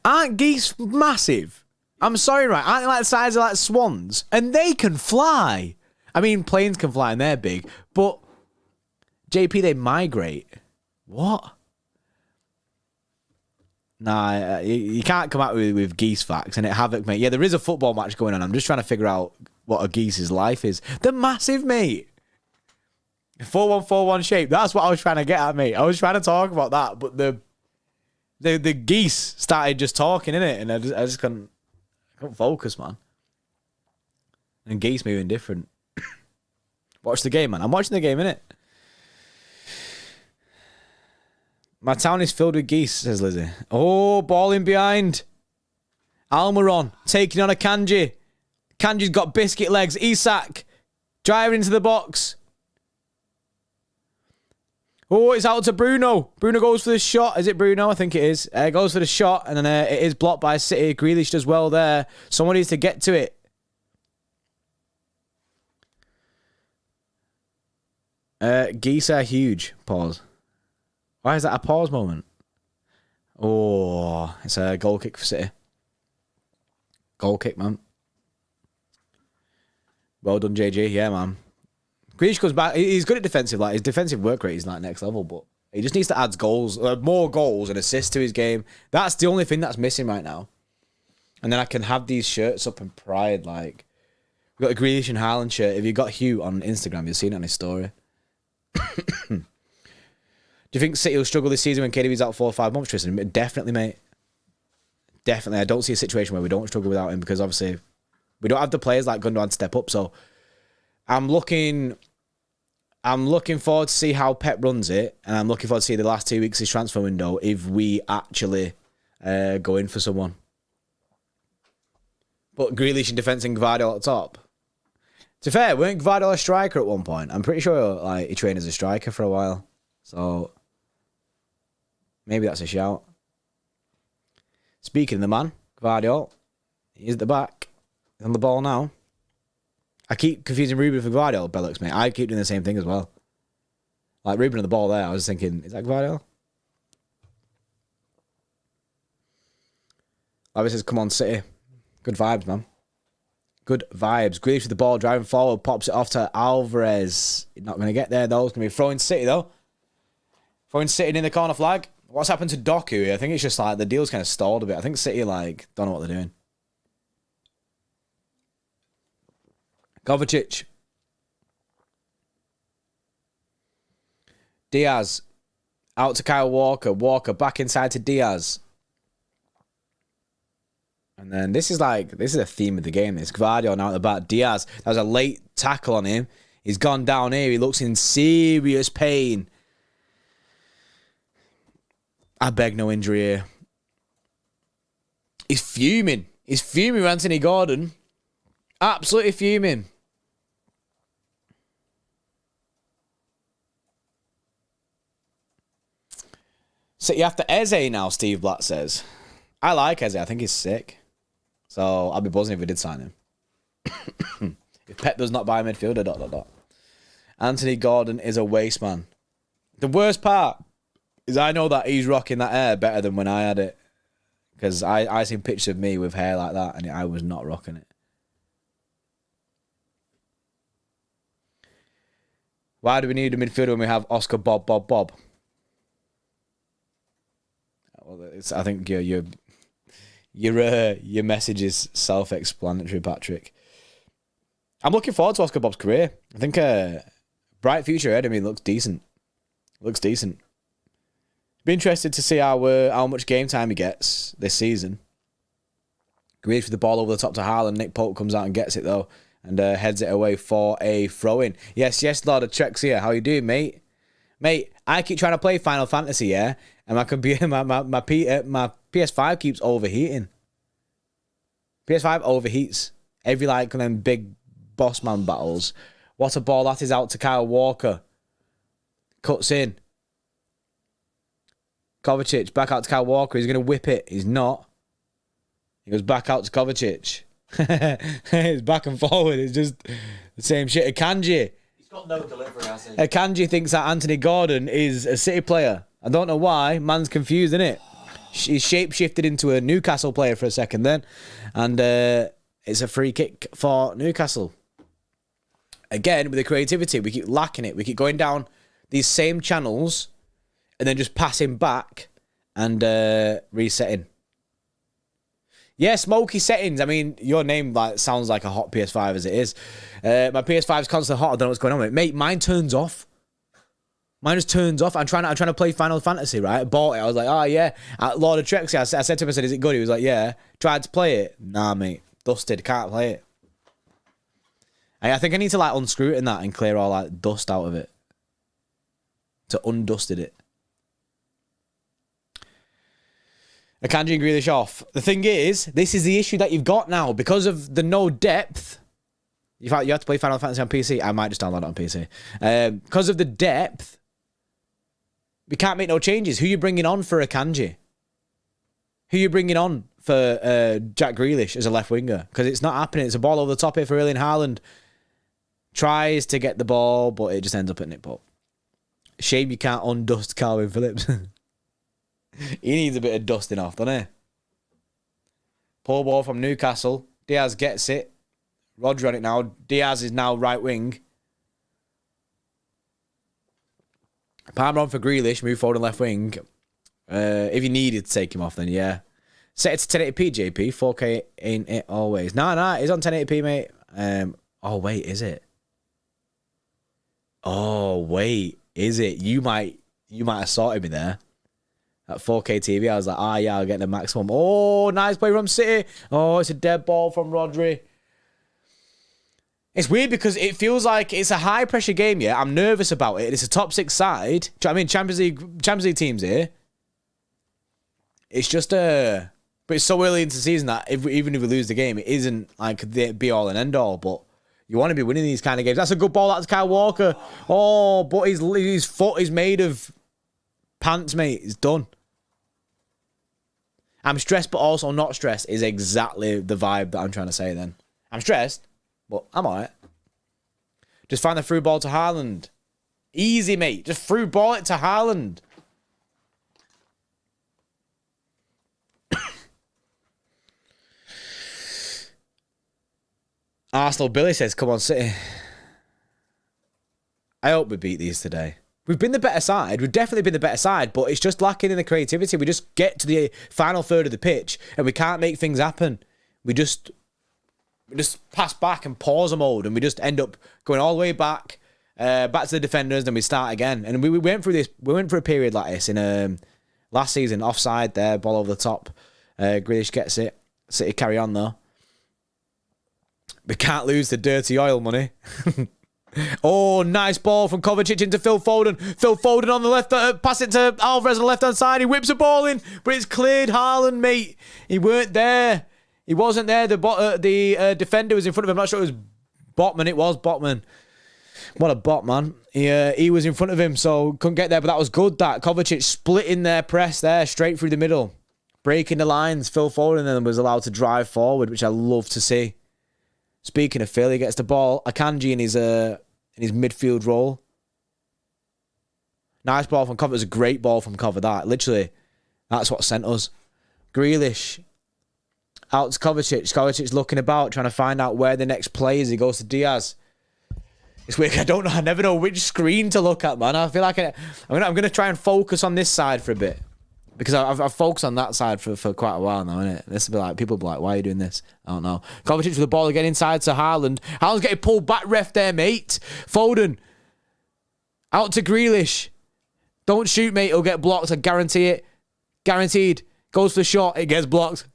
Aren't geese massive? I'm sorry, right? Aren't they like the size of like swans? And they can fly. I mean, planes can fly and they're big, but JP, they migrate. What? Nah, you can't come out with geese facts and it havoc, mate. Yeah, there is a football match going on. I'm just trying to figure out what a geese's life is. They're massive, mate. 4141 shape. That's what I was trying to get at, mate. I was trying to talk about that, but the geese started just talking, innit? And I just couldn't focus, man. And geese moving different. Watch the game, man. I'm watching the game, innit? My town is filled with geese, says Lizzie. Oh, ball in behind. Almiron taking on Akanji. Kanji's got biscuit legs. Isak Driving into the box. Oh, it's out to Bruno. Bruno goes for the shot. Is it Bruno? I think it is. Goes for the shot, and then it is blocked by City. Grealish does well there. Someone needs to get to it. Geese are huge. Pause. Why is that a pause moment? Oh, it's a goal kick for City. Goal kick, man. Well done, JG. Yeah, man. Grealish comes back. He's good at defensive. Like his defensive work rate is like next level, but he just needs to add goals, more goals and assists to his game. That's the only thing that's missing right now. And then I can have these shirts up in pride. Like we've got a Grealish and Haaland shirt. If you got Hugh on Instagram, you've seen it on his story. Do you think City will struggle this season when KDB's out 4 or 5 months, Tristan? Definitely, mate. Definitely. I don't see a situation where we don't struggle without him because obviously we don't have the players like Gundogan to step up. So I'm looking forward to see how Pep runs it, and I'm looking forward to see the last 2 weeks of his transfer window if we actually go in for someone. But Grealish in defence and Gvardiol at the top. To be fair, weren't Gvardiol a striker at one point? I'm pretty sure like he trained as a striker for a while. So maybe that's a shout. Speaking of the man, Gvardiol, he's at the back. He's on the ball now. I keep confusing Ruben for Gvardiol, Bellux, mate. I keep doing the same thing as well. Like Ruben on the ball there, I was thinking, is that Gvardiol? Alvarez says, come on, City. Good vibes, man. Good vibes. Grealish with the ball, driving forward, pops it off to Alvarez. He's not going to get there, though. It's going to be throwing City, though. Throwing City in the corner flag. What's happened to Doku here? I think it's just like the deal's kind of stalled a bit. I think City, like, don't know what they're doing. Kovacic. Diaz. Out to Kyle Walker. Walker back inside to Diaz. And then this is a theme of the game. This Gvardiol now at the back. Diaz. That was a late tackle on him. He's gone down here. He looks in serious pain. I beg no injury here. He's fuming. He's fuming with Anthony Gordon. Absolutely fuming. So you have to Eze now, Steve Blatt says. I like Eze. I think he's sick. So I'll be buzzing if we did sign him. If Pep does not buy a midfielder, ... Anthony Gordon is a waste man. The worst part is I know that he's rocking that hair better than when I had it. Because I seen pictures of me with hair like that and I was not rocking it. Why do we need a midfielder when we have Oscar Bob? Well, I think your message is self-explanatory, Patrick. I'm looking forward to Oscar Bob's career. I think bright future ahead of me. Looks decent. Be interested to see how much game time he gets this season. Grealish with the ball over the top to Haaland. Nick Pope comes out and gets it though, and heads it away for a throw-in. Yes, Lord of Treks here. How you doing, mate? Mate, I keep trying to play Final Fantasy, yeah, and my computer, my PS5 keeps overheating. PS5 overheats every like them big boss man battles. What a ball that is out to Kyle Walker. Cuts in. Kovacic back out to Kyle Walker. He's going to whip it. He's not. He goes back out to Kovacic. It's back and forward. It's just the same shit. Akanji. He's got no delivery, has he? Akanji thinks that Anthony Gordon is a City player. I don't know why. Man's confused, isn't it? He's shape-shifted into a Newcastle player for a second then. And it's a free kick for Newcastle. Again, with the creativity, we keep lacking it. We keep going down these same channels and then just passing back and resetting. Yeah, smoky settings. I mean, your name sounds like a hot PS5 as it is. My PS5 is constantly hot. I don't know what's going on with it. Mate, mine turns off. Mine just turns off. I'm trying to play Final Fantasy, right? I bought it. I was like, oh, yeah. Lord of Trexie, I said to him, I said, is it good? He was like, yeah. Tried to play it. Nah, mate. Dusted. Can't play it. I think I need to unscrew it in that and clear all dust out of it. To undusted it. Akanji and Grealish off. The thing is, this is the issue that you've got now. Because of the no depth, You have to play Final Fantasy on PC. I might just download it on PC. Because of the depth, we can't make no changes. Who are you bringing on for Akanji? Who are you bringing on for Jack Grealish as a left winger? Because it's not happening. It's a ball over the top here for Erling Haaland. Tries to get the ball, but it just ends up at Nick Pope. Shame you can't undust Calvin Phillips. He needs a bit of dusting off, doesn't he? Pull ball from Newcastle. Diaz gets it. Rodri on it now. Diaz is now right wing. Palmer on for Grealish. Move forward and left wing. If you needed to take him off, then yeah. Set it to 1080p, JP. 4K ain't it always. Nah, it's on 1080p, mate. Oh, wait, is it? Oh, wait, is it? You might have sorted me there. At 4K TV, I was like, yeah, I'll get the maximum. Oh, nice play from City. Oh, it's a dead ball from Rodri. It's weird because it feels like it's a high-pressure game, yeah? I'm nervous about it. It's a top 6 side. Do you know what I mean? Champions League teams here. It's just but it's so early into the season that even if we lose the game, it isn't like the be-all and end-all, but you want to be winning these kind of games. That's a good ball. That's Kyle Walker. Oh, but his foot is made of pants, mate. It's done. I'm stressed, but also not stressed is exactly the vibe that I'm trying to say then. I'm stressed, but I'm all right. Just find the through ball to Haaland. Easy, mate. Just through ball it to Haaland. Arsenal Billy says, come on, City. I hope we beat these today. We've been the better side. We've definitely been the better side, but it's just lacking in the creativity. We just get to the final third of the pitch and we can't make things happen. We just pass back and pause a mode and we just end up going all the way back to the defenders, then we start again. And we went through this. We went through a period like this in last season. Offside there, ball over the top. Grealish gets it. City carry on though. We can't lose the dirty oil money. Oh, nice ball from Kovacic into Phil Foden. Phil Foden on the left, pass it to Alvarez on the left-hand side. He whips a ball in, but it's cleared Haaland, mate. He weren't there. He wasn't there. The defender was in front of him. I'm not sure it was Botman. It was Botman. What a bot, man. He was in front of him, so couldn't get there, but that was good, that. Kovacic splitting their press there, straight through the middle. Breaking the lines. Phil Foden then was allowed to drive forward, which I love to see. Speaking of Phil, he gets the ball. Akanji in his midfield role. Nice ball from Cover. It was a great ball from Cover, that. Literally, that's what sent us. Grealish. Out to Kovacic. Kovacic's looking about, trying to find out where the next play is. He goes to Diaz. It's weird. I don't know. I never know which screen to look at, man. I feel like I'm gonna try and focus on this side for a bit. Because I've focused on that side for quite a while now, innit? This will be like, people will be like, why are you doing this? I don't know. Kovacic with the ball again inside to Haaland. Haaland's getting pulled back, ref there, mate. Foden. Out to Grealish. Don't shoot, mate. He'll get blocked. I guarantee it. Guaranteed. Goes for the shot. It gets blocked.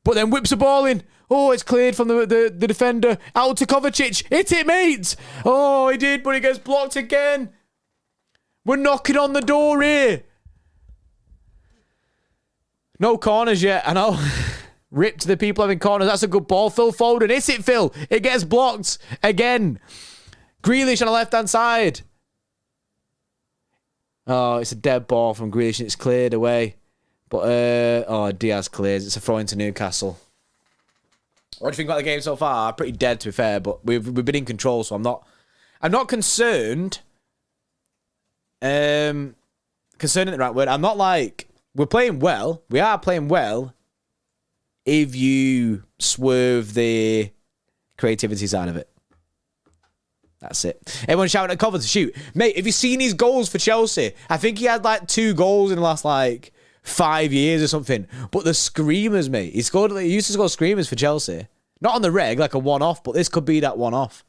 But then whips the ball in. Oh, it's cleared from the defender. Out to Kovacic. Hit it, mate. Oh, he did, but it gets blocked again. We're knocking on the door here. No corners yet, I know. Rip to the people having corners. That's a good ball. Phil Foden. Is it, Phil? It gets blocked again. Grealish on the left-hand side. Oh, it's a dead ball from Grealish and it's cleared away. But, Diaz clears. It's a throw into Newcastle. What do you think about the game so far? Pretty dead, to be fair, but we've been in control, so I'm not concerned. Concerned isn't the right word. I'm not like... We're playing well. We are playing well if you swerve the creativity side of it. That's it. Everyone shouting at Cover to shoot. Mate, have you seen his goals for Chelsea? I think he had like 2 goals in the last 5 years or something. But the screamers, mate. He used to score screamers for Chelsea. Not on the reg, like a one-off, but this could be that one-off.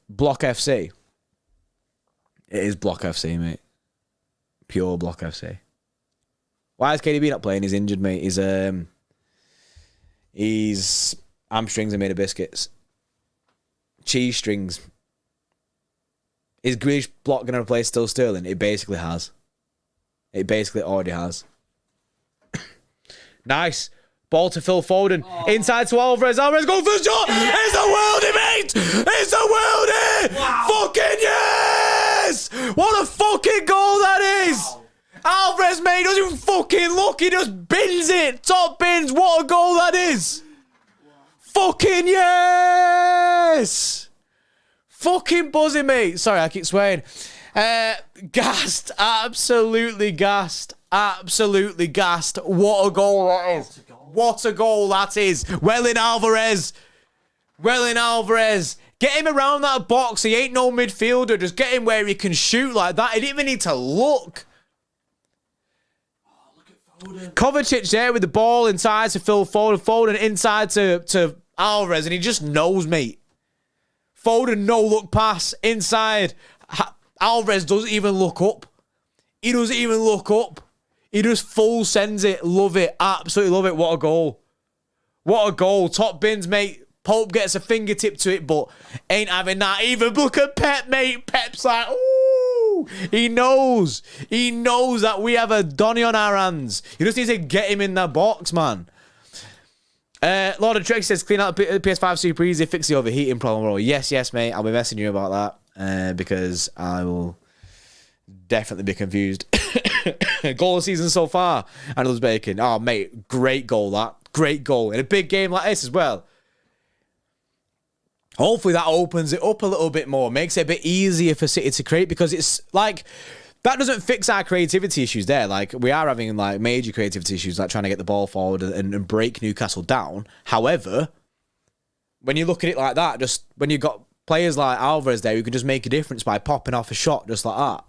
Block FC. It is Block FC, mate. Pure Block FC. Why is KDB not playing? He's injured, mate. His hamstrings are made of biscuits. Cheese strings. Is Grealish Block going to replace still Sterling? It basically has. It basically already has. Nice Ball to Phil Foden. Inside to Alvarez. Alvarez going for the shot. It's a worldie, mate. It's a worldie. Wow. Fucking yes. What a fucking goal that is. Wow. Alvarez, mate, doesn't even fucking look. He just bins it. Top bins. What a goal that is. Wow. Fucking yes. Fucking buzzing, mate. Sorry, I keep swearing. Gassed. Absolutely gassed. Absolutely gassed. What a goal that is. What a goal that is. Well in Alvarez. Well in Alvarez. Get him around that box. He ain't no midfielder. Just get him where he can shoot like that. He didn't even need to look. Kovacic there with the ball inside to Phil Foden. Foden inside to Alvarez. And he just knows, mate. Foden no-look pass inside. Alvarez doesn't even look up. He doesn't even look up. He just full sends it. Love it. Absolutely love it. What a goal. What a goal. Top bins, mate. Pope gets a fingertip to it, but ain't having that even. Look at Pep, mate. Pep's like, ooh. He knows. He knows that we have a Donny on our hands. You just need to get him in that box, man. Lord of Tricks says, clean out the PS5 super easy. Fix the overheating problem. Bro. Yes, mate. I'll be messaging you about that because I will definitely be confused. Goal of the season so far. And Uzbekistan. Oh, mate. Great goal, that. Great goal. In a big game like this as well. Hopefully that opens it up a little bit more. Makes it a bit easier for City to create because it's like... That doesn't fix our creativity issues there. Like, we are having, like, major creativity issues, like trying to get the ball forward and break Newcastle down. However, when you look at it like that, just when you've got players like Alvarez there who can just make a difference by popping off a shot just like that.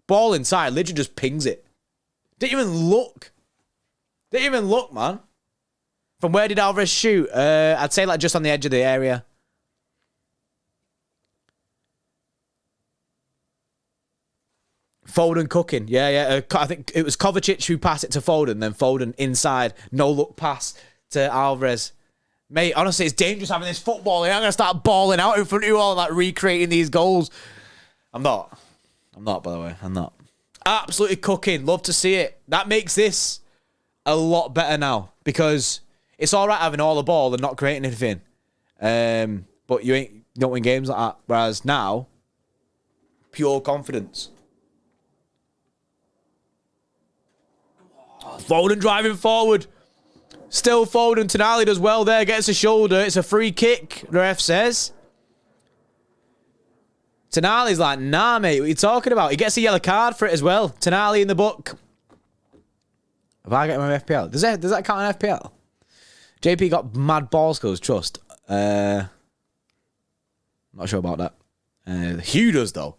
Ball inside, literally just pings it. Didn't even look. Didn't even look, man. From where did Alvarez shoot? I'd say, like, just on the edge of the area. Foden cooking. Yeah. I think it was Kovacic who passed it to Foden, then Foden inside. No-look pass to Alvarez. Mate, honestly, it's dangerous having this football. I'm going to start balling out in front of you all and like recreating these goals. I'm not, by the way. I'm not. Absolutely cooking. Love to see it. That makes this a lot better now because it's all right having all the ball and not creating anything. But you don't win games like that. Whereas now, pure confidence. Foden driving forward. Still Foden. Tonali does well there. Gets a shoulder. It's a free kick, the ref says. Tonali's like, nah, mate. What are you talking about? He gets a yellow card for it as well. Tonali in the book. Have I got him on FPL? Does that count on FPL? JP got mad ball skills, trust. Not sure about that. Hugh does, though.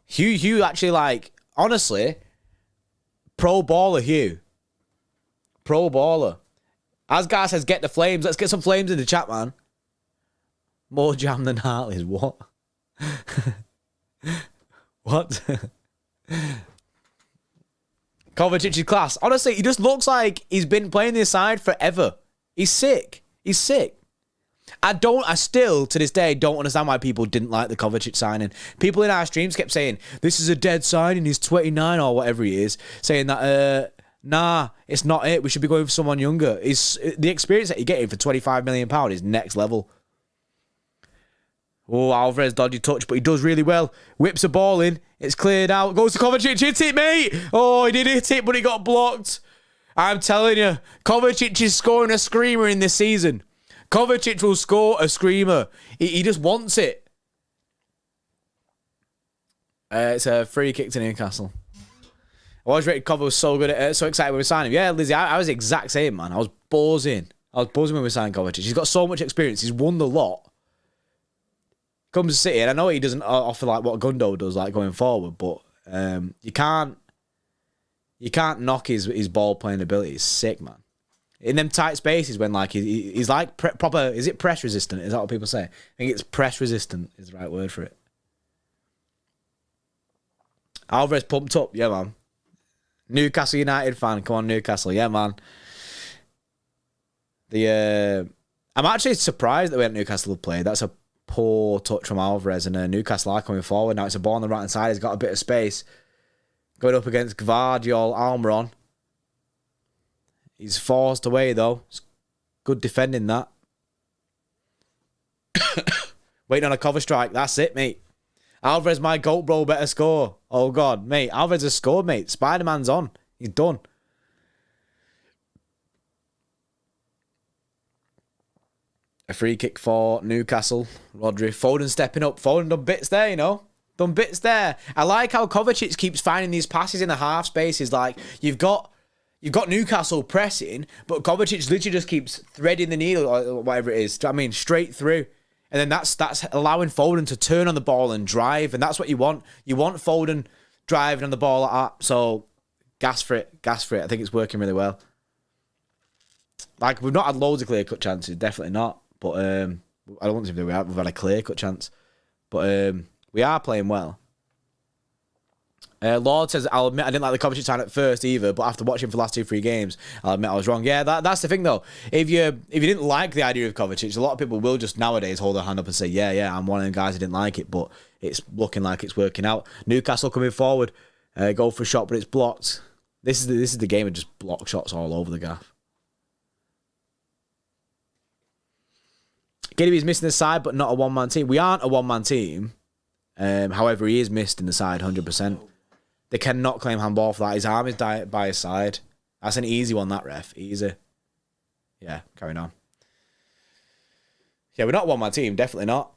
Hugh actually, like, honestly... Pro baller, Hugh. Pro baller. Asgar says, get the flames. Let's get some flames in the chat, man. More jam than Hartley's. What? What? Kovacic's class. Honestly, he just looks like he's been playing this side forever. He's sick. He's sick. I still, to this day, don't understand why people didn't like the Kovacic signing. People in our streams kept saying, this is a dead signing, he's 29 or whatever he is, saying that, nah, it's not it, we should be going for someone younger. The experience that you're getting for £25 million is next level. Oh, Alvarez, dodgy touch, but he does really well. Whips a ball in, it's cleared out, goes to Kovacic, hit it, mate! Oh, he did hit it, but he got blocked. I'm telling you, Kovacic is scoring a screamer in this season. Kovacic will score a screamer. He just wants it. It's a free kick to Newcastle. I was rated Kovacic was so good at so excited when we signed him. Yeah, Lizzie, I was the exact same, man. I was buzzing when we signed Kovacic. He's got so much experience. He's won the lot. Comes to City, and I know he doesn't offer like what Gundo does, like going forward, but you can't knock his ball playing ability. He's sick, man. In them tight spaces when like he's like proper, is it press resistant? Is that what people say? I think it's press resistant is the right word for it. Alvarez pumped up, yeah, man. Newcastle United fan, come on, Newcastle, yeah, man. I'm actually surprised that we had Newcastle play. That's a poor touch from Alvarez, and Newcastle are coming forward now. It's a ball on the right hand side. He's got a bit of space going up against Gvardiol Almiron. He's forced away, though. It's good defending that. Waiting on a cover strike. That's it, mate. Alvarez, my goat, bro, better score. Oh, God, mate. Alvarez has scored, mate. Spider-Man's on. He's done. A free kick for Newcastle. Rodri. Foden stepping up. Foden done bits there, you know. Done bits there. I like how Kovacic keeps finding these passes in the half spaces. Like, you've got Newcastle pressing, but Kovacic literally just keeps threading the needle or whatever it is. Do you know what I mean? Straight through. And then that's allowing Foden to turn on the ball and drive. And that's what you want. You want Foden driving on the ball like that. So, gas for it. Gas for it. I think it's working really well. Like, we've not had loads of clear-cut chances. Definitely not. But I don't want to say we've had a clear-cut chance. But we are playing well. Lord says, I'll admit I didn't like the Kovacic sign at first either, but after watching for the last 2-3 games, I'll admit I was wrong. Yeah, that's the thing though. If you didn't like the idea of Kovacic, a lot of people will just nowadays hold their hand up and say, yeah, I'm one of the guys who didn't like it, but it's looking like it's working out. Newcastle coming forward, go for a shot, but it's blocked. This is the game of just block shots all over the gaff. Giddy's missing the side, but not a one-man team. We aren't a one-man team. However, he is missed in the side 100%. They cannot claim handball for that. His arm is by his side. That's an easy one, that ref. Easy. Yeah, carrying on. Yeah, we're not a one-man team. Definitely not.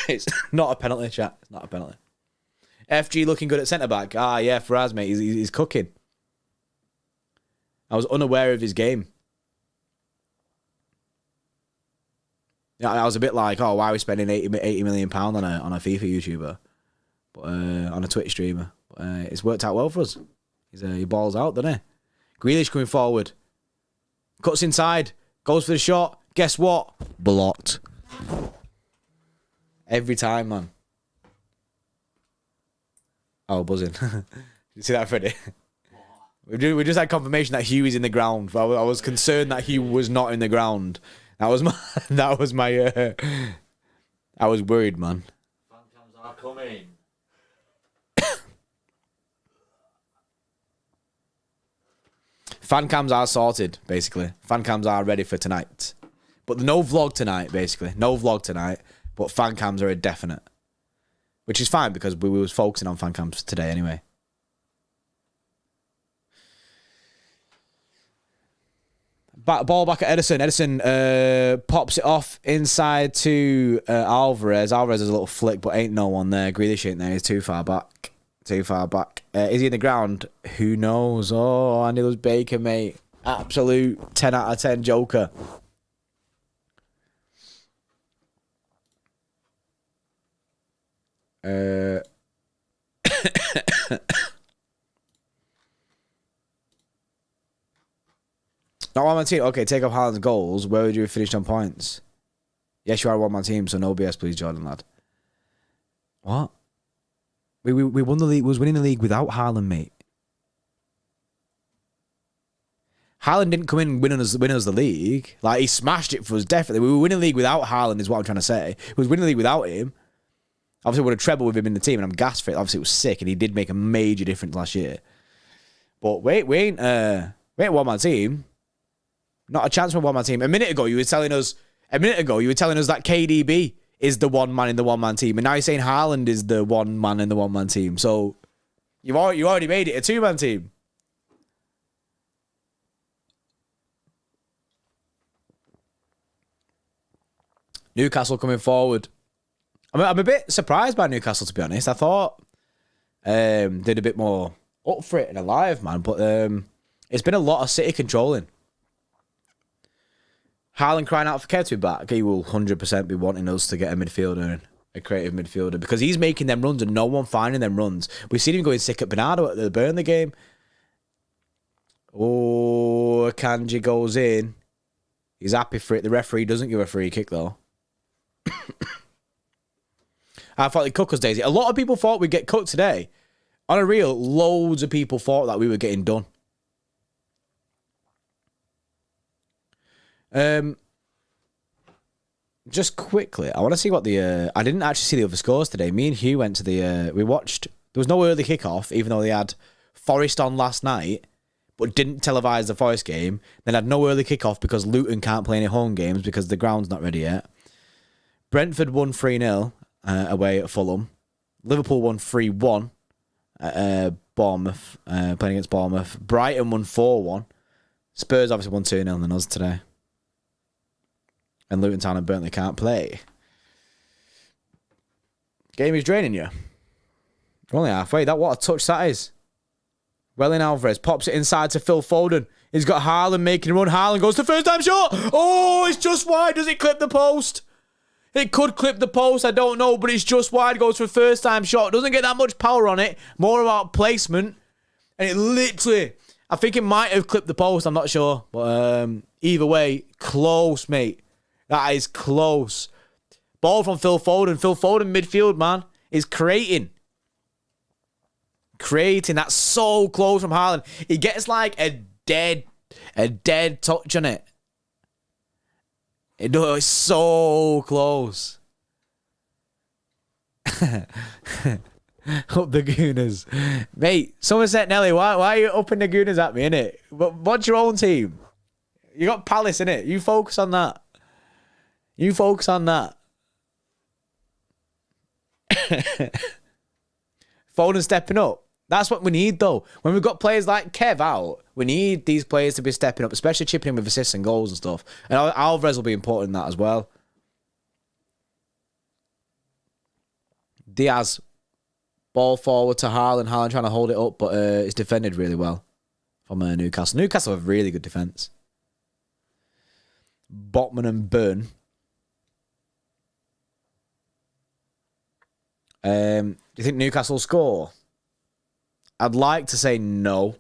It's not a penalty, chat. It's not a penalty. FG looking good at centre-back. Ah, yeah, Faraz, mate. He's cooking. I was unaware of his game. Yeah, I was a bit like, oh, why are we spending £80 million on a FIFA YouTuber, but on a Twitch streamer? But, it's worked out well for us. He balls out, doesn't he? Grealish coming forward, cuts inside, goes for the shot. Guess what? Blocked. Every time, man. Oh, buzzing! You see that, Freddie? We just had confirmation that Hughie's in the ground. I was concerned that he was not in the ground. That was my. I was worried, man. Phantoms are coming. Fan cams are sorted, basically. Fan cams are ready for tonight. But no vlog tonight, basically. No vlog tonight. But fan cams are a definite. Which is fine because we was focusing on fan cams today anyway. Ball back at Ederson. Ederson pops it off inside to Alvarez. Alvarez has a little flick, but ain't no one there. Grealish ain't there. He's too far back. Too far back. Is he in the ground? Who knows? Oh, Andy loves Baker, mate. Absolute 10 out of 10 joker. Not one-man team. Okay, take off Haaland's goals. Where would you have finished on points? Yes, you are a one-man team, so no BS, please, Jordan, lad. What? We won the league. Was winning the league without Haaland, mate. Haaland didn't come in and win us the league. Like, he smashed it for us, definitely. We were winning the league without Haaland, is what I'm trying to say. We was winning the league without him. Obviously, we would have treble with him in the team, and I'm gassed for it. Obviously, it was sick, and he did make a major difference last year. But we ain't a one-man team. Not a chance for one-man team. A minute ago, you were telling us that KDB is the one man in the one-man team, and now you're saying Haaland is the one man in the one-man team. So you already made it a two-man team. Newcastle coming forward. I'm a bit surprised by Newcastle, to be honest. I thought did a bit more up for it and alive, man. But it's been a lot of City controlling. Haaland crying out for Kev to be back. He will 100% be wanting us to get a midfielder, a creative midfielder, because he's making them runs and no one finding them runs. We've seen him going sick at Bernardo at the Burnley game. Oh, Kanji goes in. He's happy for it. The referee doesn't give a free kick, though. I thought they'd cook us, Daisy. A lot of people thought we'd get cooked today. On a real, loads of people thought that we were getting done. Just quickly, I want to see what the... I didn't actually see the other scores today. Me and Hugh went to the... we watched... There was no early kickoff, even though they had Forest on last night. but didn't televise the Forest game. Then had no early kickoff because Luton can't play any home games because the ground's not ready yet. Brentford won 3-0 away at Fulham. Liverpool won 3-1 at Bournemouth, playing against Bournemouth. Brighton won 4-1. Spurs obviously won 2-0 than us today. And Luton Town and Burnley can't play. Game is draining you. We're only halfway. What a touch that is. Well in Alvarez. Pops it inside to Phil Foden. He's got Haaland making a run. Haaland goes to first time shot. Oh, it's just wide. Does it clip the post? It could clip the post. I don't know. But it's just wide. Goes for a first time shot. Doesn't get that much power on it. More about placement. And it literally... I think it might have clipped the post. I'm not sure. But either way, close, mate. That is close. Ball from Phil Foden. Phil Foden, midfield, man, is creating. That's so close from Haaland. He gets like a dead touch on it. It's so close. Up the Gooners. Mate, Somerset Nelly, why are you upping the Gooners at me, innit? What's your own team? You got Palace, innit? You focus on that. Foden stepping up. That's what we need, though. When we've got players like Kev out, we need these players to be stepping up, especially chipping in with assists and goals and stuff. And Alvarez will be important in that as well. Diaz, ball forward to Haaland. Haaland trying to hold it up, but it's defended really well from Newcastle. Newcastle have really good defence. Botman and Burn. Do you think Newcastle will score? I'd like to say no.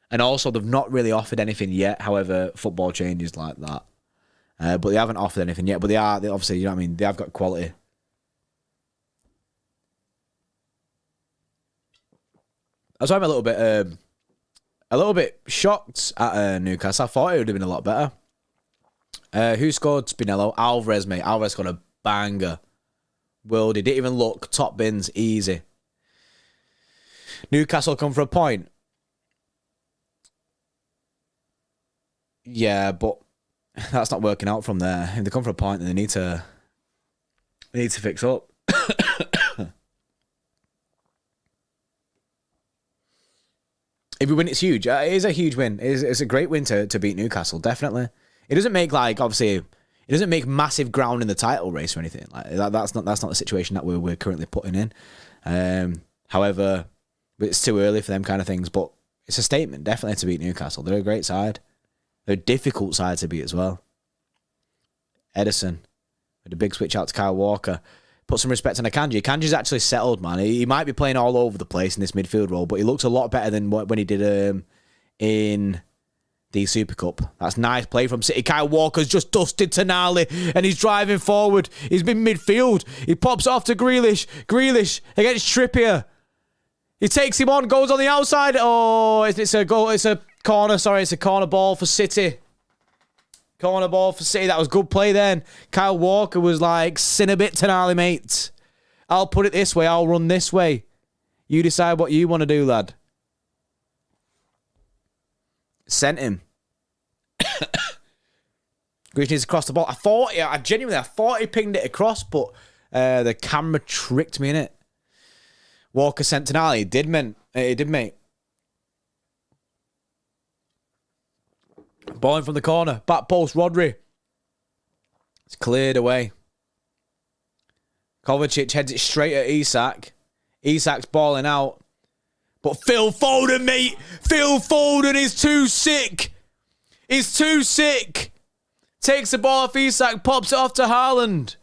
And also, they've not really offered anything yet. However, football changes like that. But they haven't offered anything yet. But they obviously, you know what I mean? They have got quality. That's why I'm a little bit shocked at Newcastle. I thought it would have been a lot better. Who scored? Spinello. Alvarez, mate. Alvarez got a banger. World, he didn't even look. Top bins, easy. Newcastle come for a point. Yeah, but that's not working out from there. If they come for a point, then they need to fix up. If we win, it's huge. It is a huge win. It's a great win to beat Newcastle, definitely. It doesn't make, like, obviously, it doesn't make massive ground in the title race or anything. Like that's not the situation that we're currently putting in. However, it's too early for them kind of things. But it's a statement, definitely, to beat Newcastle. They're a great side. They're a difficult side to beat as well. Edison with a big switch out to Kyle Walker. Put some respect on Akanji. Akanji's actually settled, man. He might be playing all over the place in this midfield role, but he looks a lot better than when he did in the Super Cup. That's nice play from City. Kyle Walker's just dusted Tonali, and he's driving forward. He's been midfield. He pops off to Grealish. Grealish against Trippier. He takes him on, goes on the outside. Oh, it's a goal. It's a corner. Sorry, it's a corner ball for City. Corner ball for City. That was good play then. Kyle Walker was like, sin a bit, Tonali, mate. I'll put it this way. I'll run this way. You decide what you want to do, lad. Sent him. Grealish needs to cross the ball. I genuinely thought he pinged it across, but the camera tricked me in it. Walker sent Tonali. It did, mate. Ball in from the corner. Back post, Rodri. It's cleared away. Kovacic heads it straight at Isak. Isak's balling out. But Phil Foden, mate. Phil Foden is too sick. He's too sick. Takes the ball off Isak. Pops it off to Haaland.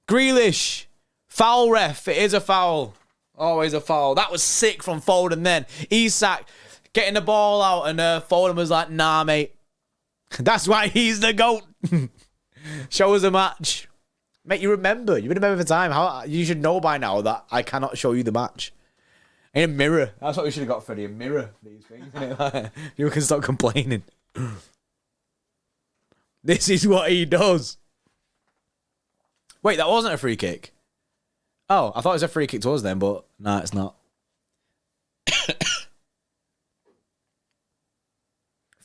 Grealish. Foul ref. It is a foul. Always a foul. That was sick from Foden then. Isak getting the ball out and Foden was like, nah, mate. That's why he's the GOAT. Show us a match. Mate, you remember the time. How you should know by now that I cannot show you the match. In a mirror. That's what we should have got, Freddie. A mirror. These things. You can stop complaining. This is what he does. Wait, that wasn't a free kick. Oh, I thought it was a free kick to us then, but no, it's not.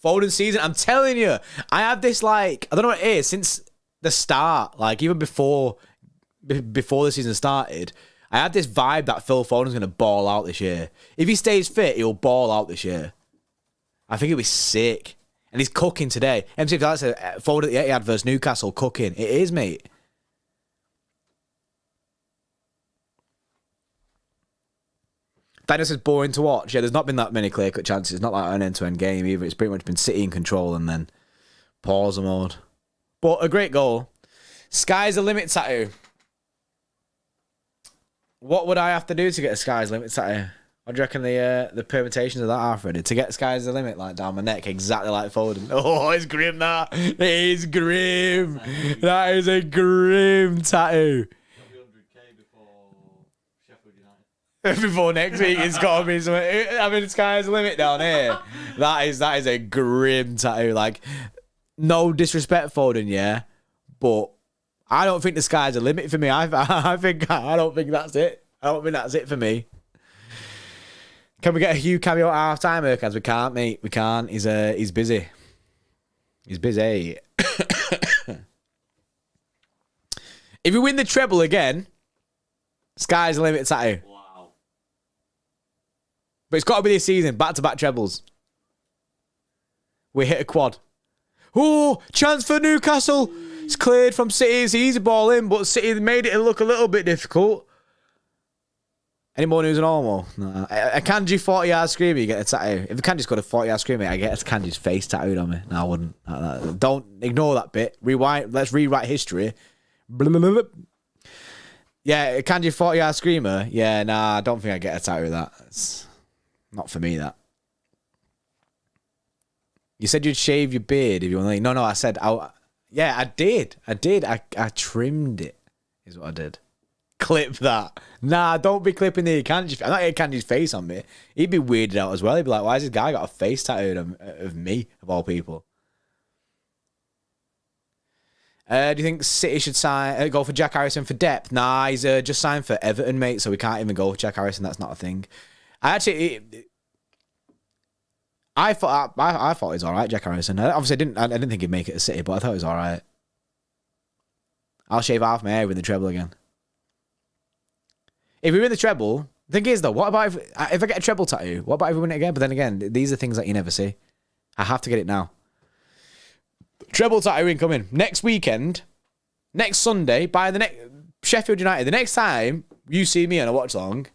Foden season. I'm telling you, I have this like, I don't know what it is, since the start, like even before the season started, I had this vibe that Phil Foden's going to ball out this year. If he stays fit, he'll ball out this year. I think he'll be sick. And he's cooking today. MC, that's a Foden at the Etihad versus Newcastle cooking. It is, mate. Dennis is boring to watch. Yeah, there's not been that many clear-cut chances. It's not like an end-to-end game either. It's pretty much been City in control and then pause mode. But a great goal. Sky's the limit tattoo. What would I have to do to get a Sky's limit tattoo? What do you reckon the permutations of that are, Freddie? To get Sky's the limit, like down my neck, exactly like Foden. Oh, it's grim, that. It is grim. That is a grim tattoo. Before next week, it's got to be something. I mean, Sky's the limit down here. That is a grim tattoo. Like, no disrespect, Foden, yeah, but I don't think the sky's the limit for me. I don't think that's it. I don't think that's it for me. Can we get a Hugh cameo at half time, Urkaz? We can't, mate. We can't. He's busy. He's busy. If we win the treble again, sky's the limit tattoo. Wow. But it's got to be this season. Back-to-back trebles. We hit a quad. Oh, chance for Newcastle. It's cleared from City. It's easy ball in, but City made it look a little bit difficult. Any more news on Olmo? No. A Kanji 40-yard screamer, you get a tattoo. If a Kanji's got a 40-yard screamer, I get a Kanji's face tattooed on me. No, I wouldn't. Don't ignore that bit. Rewind. Let's rewrite history. Yeah, a Kanji 40-yard screamer. Yeah, nah, I don't think I get a tattoo of that. It's not for me, that. You said you'd shave your beard if you want to. No, I said, yeah, I did. I trimmed it, is what I did. Clip that. Nah, don't be clipping the Kanji. I'm not getting Kanji's face on me. He'd be weirded out as well. He'd be like, why has this guy got a face tattooed of me, of all people? Do you think City should go for Jack Harrison for depth? Nah, he's just signed for Everton, mate, so we can't even go for Jack Harrison. That's not a thing. I thought he was all right, Jack Harrison. Obviously, I didn't think he'd make it to City, but I thought he was all right. I'll shave half my hair with the treble again. If we win the treble, the thing is though, what about if I get a treble tattoo? What about if we win it again? But then again, these are things that you never see. I have to get it now. Treble tattoo incoming next weekend, next Sunday. By the next Sheffield United. The next time you see me on a watch along.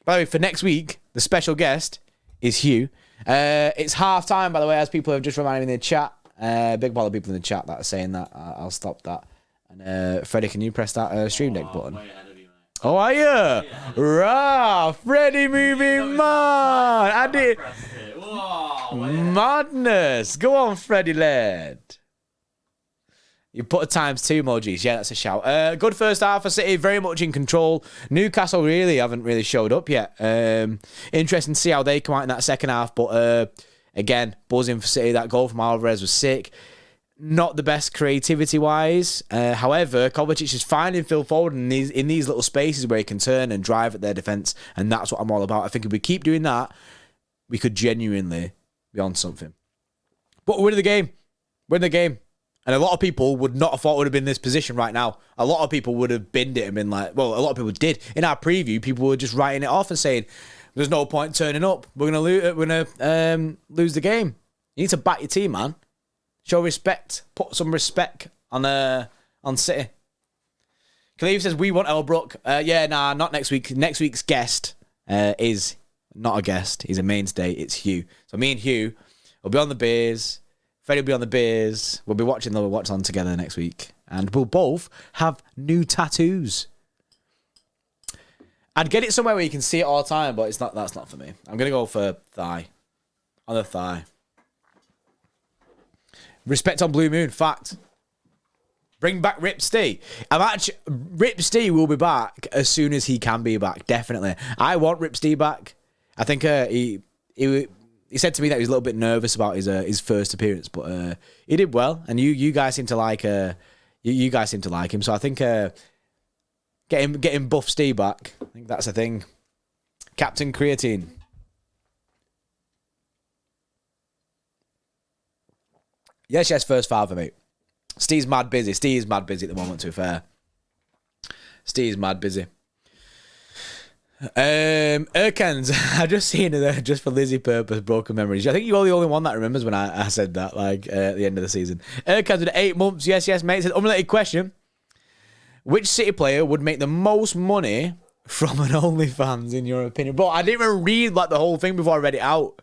By the way, for next week, the special guest is Hugh. It's half time, by the way, as people have just reminded me in the chat. Big pile of people in the chat that are saying that. I'll stop that. And Freddie, can you press that stream deck button? Oh, are you? Yeah. Rah, Freddie moving man. I did. Whoa, madness. Go on, Freddie lad. You put a ×2 emojis. Yeah, that's a shout. Good first half for City. Very much in control. Newcastle really haven't really showed up yet. Interesting to see how they come out in that second half. But again, buzzing for City. That goal from Alvarez was sick. Not the best creativity-wise. However, Kovacic is finding Phil Foden in these little spaces where he can turn and drive at their defence. And that's what I'm all about. I think if we keep doing that, we could genuinely be on something. But we're in the game. We're in the game. And a lot of people would not have thought would have been in this position right now. A lot of people would have binned it and been like, well, a lot of people did. In our preview, people were just writing it off and saying, there's no point turning up. We're gonna lose the game. You need to back your team, man. Show respect. Put some respect on City. Khalif says, we want Elbrook. Yeah, nah, not next week. Next week's guest is not a guest. He's a mainstay. It's Hugh. So me and Hugh will be on the beers. Freddie will be on the beers. We'll be watching the Watchalong together next week. And we'll both have new tattoos. I'd get it somewhere where you can see it all the time, but that's not for me. I'm going to go for thigh. On the thigh. Respect on Blue Moon, fact. Bring back Rip Stee. Rip Stee will be back as soon as he can be back, definitely. I want Rip Stee back. I think he said to me that he was a little bit nervous about his first appearance, but he did well, and you guys seem to like you guys seem to like him. So I think getting Buff Stee back, I think that's a thing. Captain Creatine. Yes, first five for me. Steve's mad busy. Steve's mad busy at the moment, to be fair. Steve's mad busy. Erkans, I just seen it there just for Lizzie purpose, broken memories. I think you're the only one that remembers when I said that, like, at the end of the season. Erkans with 8 months. Yes, mate. It says, unrelated question. Which City player would make the most money from an OnlyFans, in your opinion? Bro, I didn't even read, like, the whole thing before I read it out.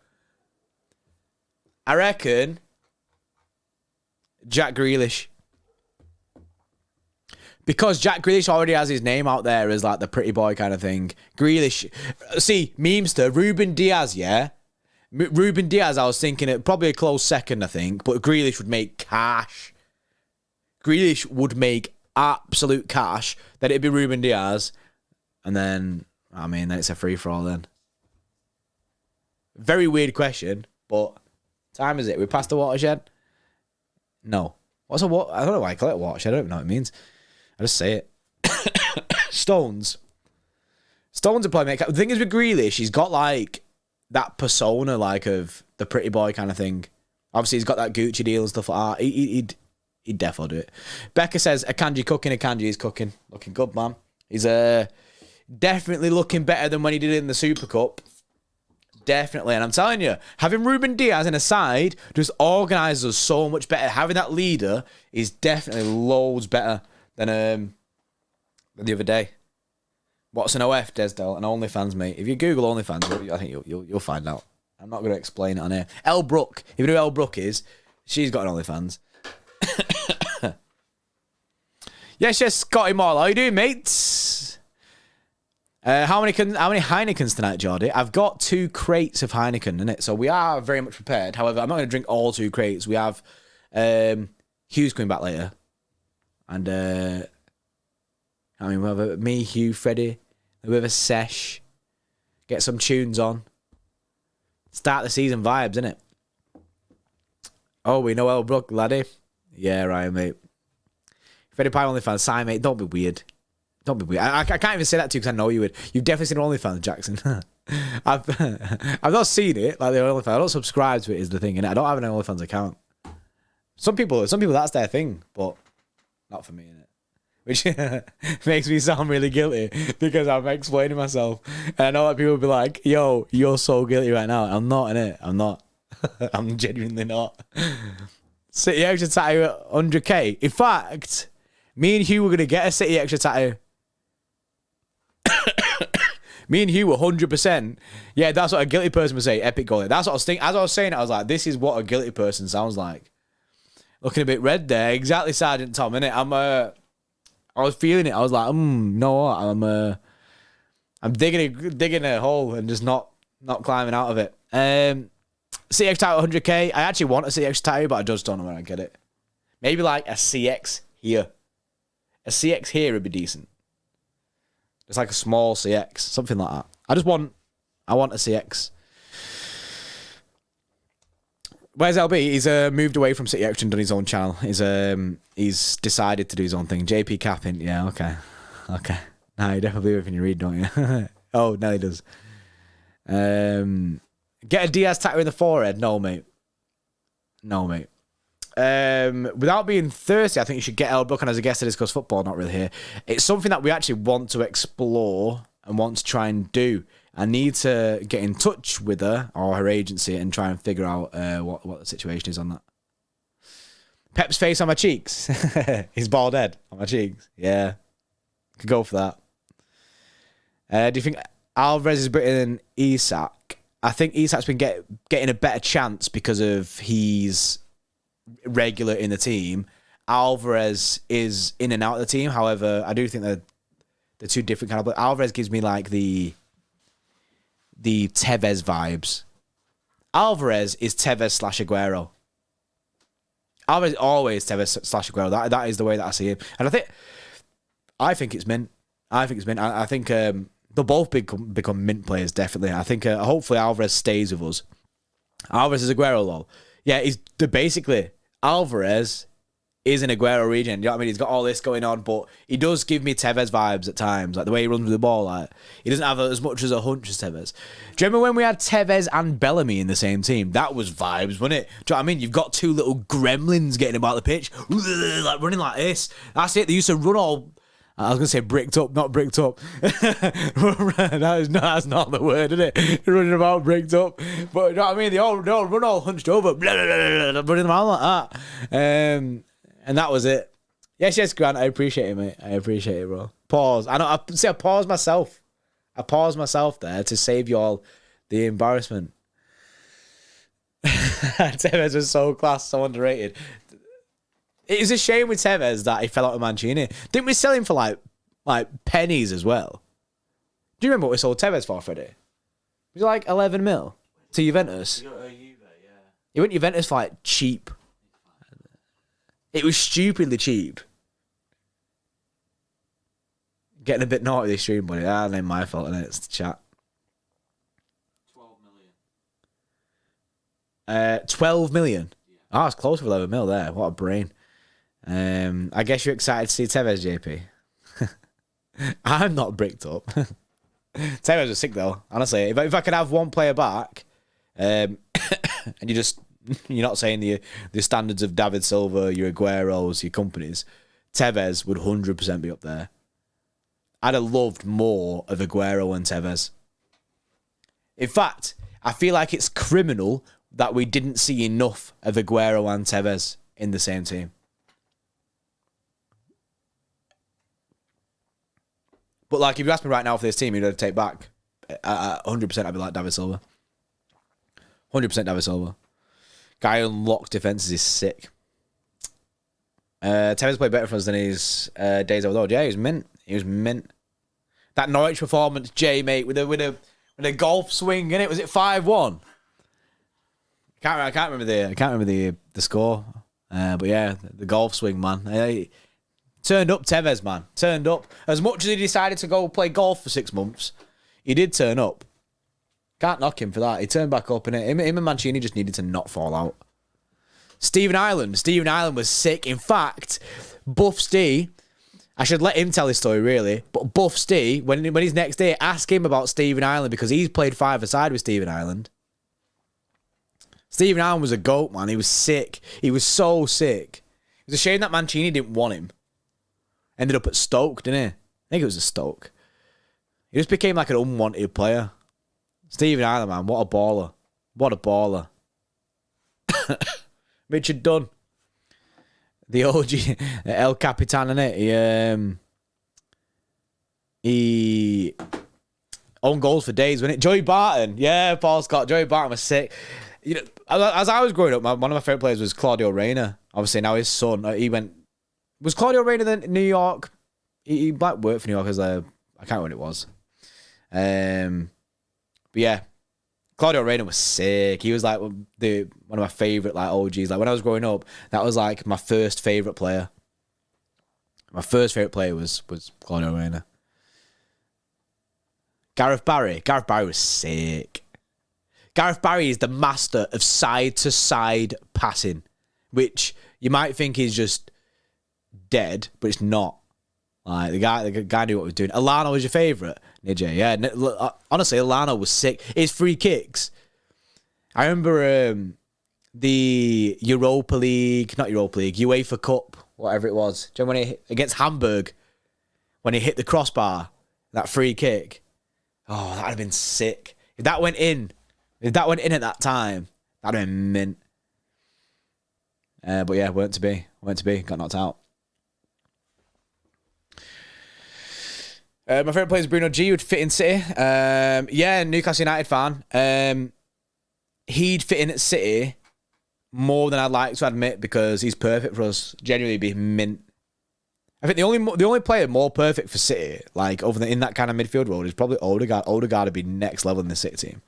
I reckon Jack Grealish. Because Jack Grealish already has his name out there as, like, the pretty boy kind of thing. Grealish. See, memester, Ruben Diaz, yeah? Ruben Diaz, I was thinking it probably a close second, I think. But Grealish would make cash. Grealish would make absolute cash. Then it'd be Ruben Diaz. And then, I mean, then it's a free-for-all then. Very weird question, but time is it? We passed the watershed? No. What's a what? I don't know why I call it watershed. I don't know what it means. I just say it. Stones are probably make. The thing is with Grealish, he's got like that persona, like of the pretty boy kind of thing. Obviously, he's got that Gucci deal and stuff like that. He'd defo do it. Becca says Akanji cooking. Akanji is cooking, looking good, man. He's definitely looking better than when he did it in the Super Cup. Definitely, and I'm telling you, having Ruben Diaz in a side just organises us so much better. Having that leader is definitely loads better than the other day. What's an OF, Desdell? An OnlyFans, mate. If you Google OnlyFans, I think you'll find out. I'm not going to explain it on here. Elle Brooke. If you know who Elle Brooke is, she's got an OnlyFans. yes, Scotty Marl. How you doing, mates? How many Heinekens tonight, Jordy? I've got 2 crates of Heineken in it, so we are very much prepared. However, I'm not going to drink all 2 crates. We have Hugh's coming back later. And, I mean, we have me, Hugh, Freddie. We have a sesh. Get some tunes on. Start the season vibes, innit? Oh, we know El Brook, laddie. Yeah, right, mate. Freddie Pie OnlyFans, sign, mate. Don't be weird. Don't be weird. I can't even say that to you because I know you would. You've definitely seen OnlyFans, Jackson. I've not seen it, like the OnlyFans. I don't subscribe to it, is the thing, innit? I don't have an OnlyFans account. Some people, that's their thing, but not for me, innit? Which makes me sound really guilty because I'm explaining myself. And I know that people will be like, yo, you're so guilty right now. I'm not, innit? I'm not. I'm genuinely not. City Extra tattoo at 100k. In fact, me and Hugh were going to get a City Extra tattoo. Me and Hugh were 100%. Yeah, that's what a guilty person would say. Epic goalie. That's what I was thinking. As I was saying it, I was like, this is what a guilty person sounds like. Looking a bit red there. Exactly, Sergeant Tom, innit? I was feeling it. I was like, no, I'm digging a hole and just not climbing out of it. CX tattoo 100k. I actually want a CX tattoo, but I just don't know where I get it. Maybe like a CX here. A CX here would be decent. It's like a small CX, something like that. I want a CX. Where's LB? He's moved away from City Extra and done his own channel. He's decided to do his own thing. JP Capping. Yeah, okay. Nah, you definitely believe everything you read, don't you? Oh, no, he does. Get a Diaz tattoo in the forehead? No, mate. Without being thirsty, I think you should get El Brook on as a guest to discuss football. Not really here. It's something that we actually want to explore and want to try and do. I need to get in touch with her or her agency and try and figure out what the situation is on that. Pep's face on my cheeks. His bald head on my cheeks. Yeah. Could go for that. Do you think Alvarez is better than Isak? I think Isak's been getting a better chance because of he's regular in the team. Alvarez is in and out of the team. However, I do think they're two different kind of. Alvarez gives me like the Tevez vibes. Alvarez is Tevez / Aguero. Alvarez is always Tevez / Aguero. That is the way that I see him. And I think it's mint. I think they'll both become mint players, definitely. I think hopefully Alvarez stays with us. Alvarez is Aguero, lol. Yeah, basically Alvarez is an Aguero regen. You know what I mean? He's got all this going on, but he does give me Tevez vibes at times, like the way he runs with the ball. Like he doesn't have as much as a hunch as Tevez. Do you remember when we had Tevez and Bellamy in the same team? That was vibes, wasn't it? Do you know what I mean? You've got two little gremlins getting about the pitch, like running like this. That's it. They used to run all. I was going to say bricked up, not bricked up. That's not the word, is it? Running about bricked up. But you know what I mean? They all run all hunched over, running around like that. And that was it. Yes, Grant, I appreciate it, mate. I appreciate it, bro. Pause. I paused myself. I paused myself there to save you all the embarrassment. Tevez was so class, so underrated. It was a shame with Tevez that he fell out of Mancini. Didn't we sell him for like pennies as well? Do you remember what we sold Tevez for, Freddie? Was it like 11 mil to Juventus? You got a Juve, yeah. He went to Juventus for like cheap. It was stupidly cheap. Getting a bit naughty this stream, buddy. That ain't my fault, innit? It's the chat. 12 million. 12 million? Yeah. Oh, it's close to 11 mil there. What a brain. I guess you're excited to see Tevez, JP. I'm not bricked up. Tevez was sick though. Honestly, if I could have one player back, and you're not saying the standards of David Silva, your Agueros, your companies, Tevez would 100% be up there. I'd have loved more of Aguero and Tevez. In fact, I feel like it's criminal that we didn't see enough of Aguero and Tevez in the same team. But like, if you ask me right now for this team, you'd have to take back 100%. I'd be like David Silva. 100% David Silva. Guy unlocked defenses is sick. Tevez played better for us than his days over there. Yeah, he was mint. He was mint. That Norwich performance, Jay, mate, with a golf swing in it. Was it 5-1? I can't remember the score. But yeah, the golf swing, man. Turned up, Tevez, man. Turned up. As much as he decided to go play golf for 6 months, he did turn up. Can't knock him for that. He turned back up, and him and Mancini just needed to not fall out. Stephen Ireland was sick. In fact, Buffs D, I should let him tell his story, really. But Buffs D, when he's next day, ask him about Stephen Ireland because he's played five-a-side with Stephen Ireland. Stephen Ireland was a goat, man. He was sick. He was so sick. It was a shame that Mancini didn't want him. Ended up at Stoke, didn't he? I think it was a Stoke. He just became like an unwanted player. Stephen Ireland, man, what a baller. What a baller. Richard Dunn. The OG, El Capitan, innit? He owned goals for days, wasn't it? Joey Barton. Yeah, Paul Scott. Joey Barton was sick. You know, as I was growing up, one of my favourite players was Claudio Reyna. Obviously, now his son, he went... Was Claudio Reyna then in New York? He worked for New York as I can't remember what it was. But yeah, Claudio Reyna was sick. He was like one of my favourite like OGs. Like when I was growing up, that was like my first favourite player. My first favourite player was Claudio Reyna. Gareth Barry was sick. Gareth Barry is the master of side-to-side passing, which you might think is just dead, but it's not. Like the guy knew what he was doing. Alano was your favourite, Nijay. Yeah, honestly, Alano was sick. His free kicks. I remember the UEFA Cup, whatever it was. Do you remember when he against Hamburg, when he hit the crossbar, that free kick? Oh, that'd have been sick. If that went in at that time, that'd have been mint. But yeah, weren't to be. Got knocked out. My favourite player is Bruno G. Would fit in City. Yeah, Newcastle United fan. He'd fit in at City more than I'd like to admit because he's perfect for us. Genuinely be mint. I think the only player more perfect for City, like in that kind of midfield role, is probably Odegaard. Odegaard would be next level in the City team.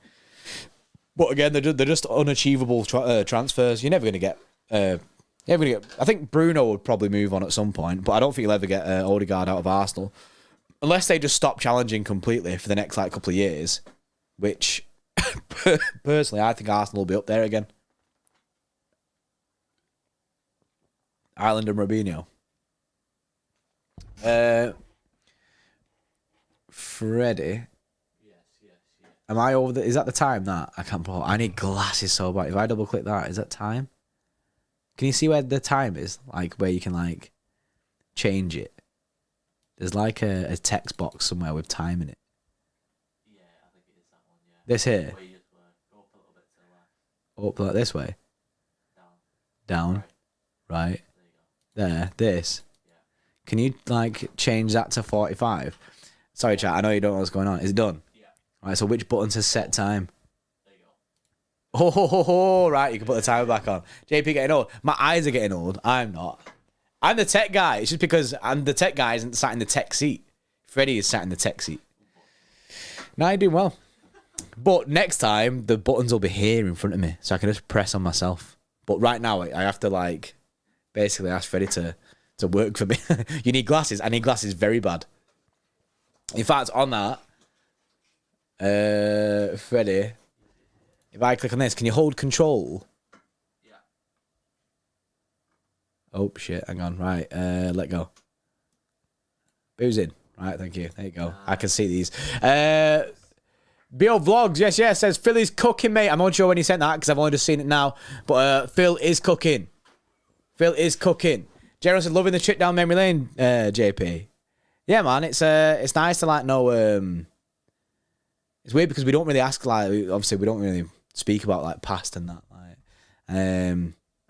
But again, they're just unachievable transfers. You're never going to get. I think Bruno would probably move on at some point, but I don't think you'll ever get Odegaard out of Arsenal. Unless they just stop challenging completely for the next couple of years, which personally I think Arsenal will be up there again. Ireland and Robinho. Freddie. Yes. Am I over the... Is that the time that? I can't pull... I need glasses so bad. If I double click that, is that time? Can you see where the time is? Like, where you can, like, change it. There's, like, a text box somewhere with time in it. Yeah, I think it is that one, yeah. This here? Where you just go up a little bit to the left. Up like this way? Down. Down. Right. There you go. There. This. Yeah. Can you, like, change that to 45? Sorry, chat. I know you don't know what's going on. Is it done? Yeah. Right, so which button says set time? There you go. Right, you can put the timer back on. JP getting old. My eyes are getting old. I'm not. I'm the tech guy. It's just because I'm the tech guy isn't sat in the tech seat. Freddie is sat in the tech seat. Now you're doing well. But next time, the buttons will be here in front of me, so I can just press on myself. But right now, I have to, like, basically ask Freddie to work for me. You need glasses. I need glasses very bad. In fact, on that, Freddie, if I click on this, can you hold control? Yeah. Oh, shit. Hang on. Right. Let go. Booze in. Right. Thank you. There you go. I can see these. BO Vlogs. Yes. Says, Phil is cooking, mate. I'm unsure when he sent that because I've only just seen it now. But Phil is cooking. Gerald said, loving the trip down memory lane, JP. Yeah, man. It's nice to, like, know... It's weird because we don't really ask, like, obviously we don't really speak about, like, past and that, like,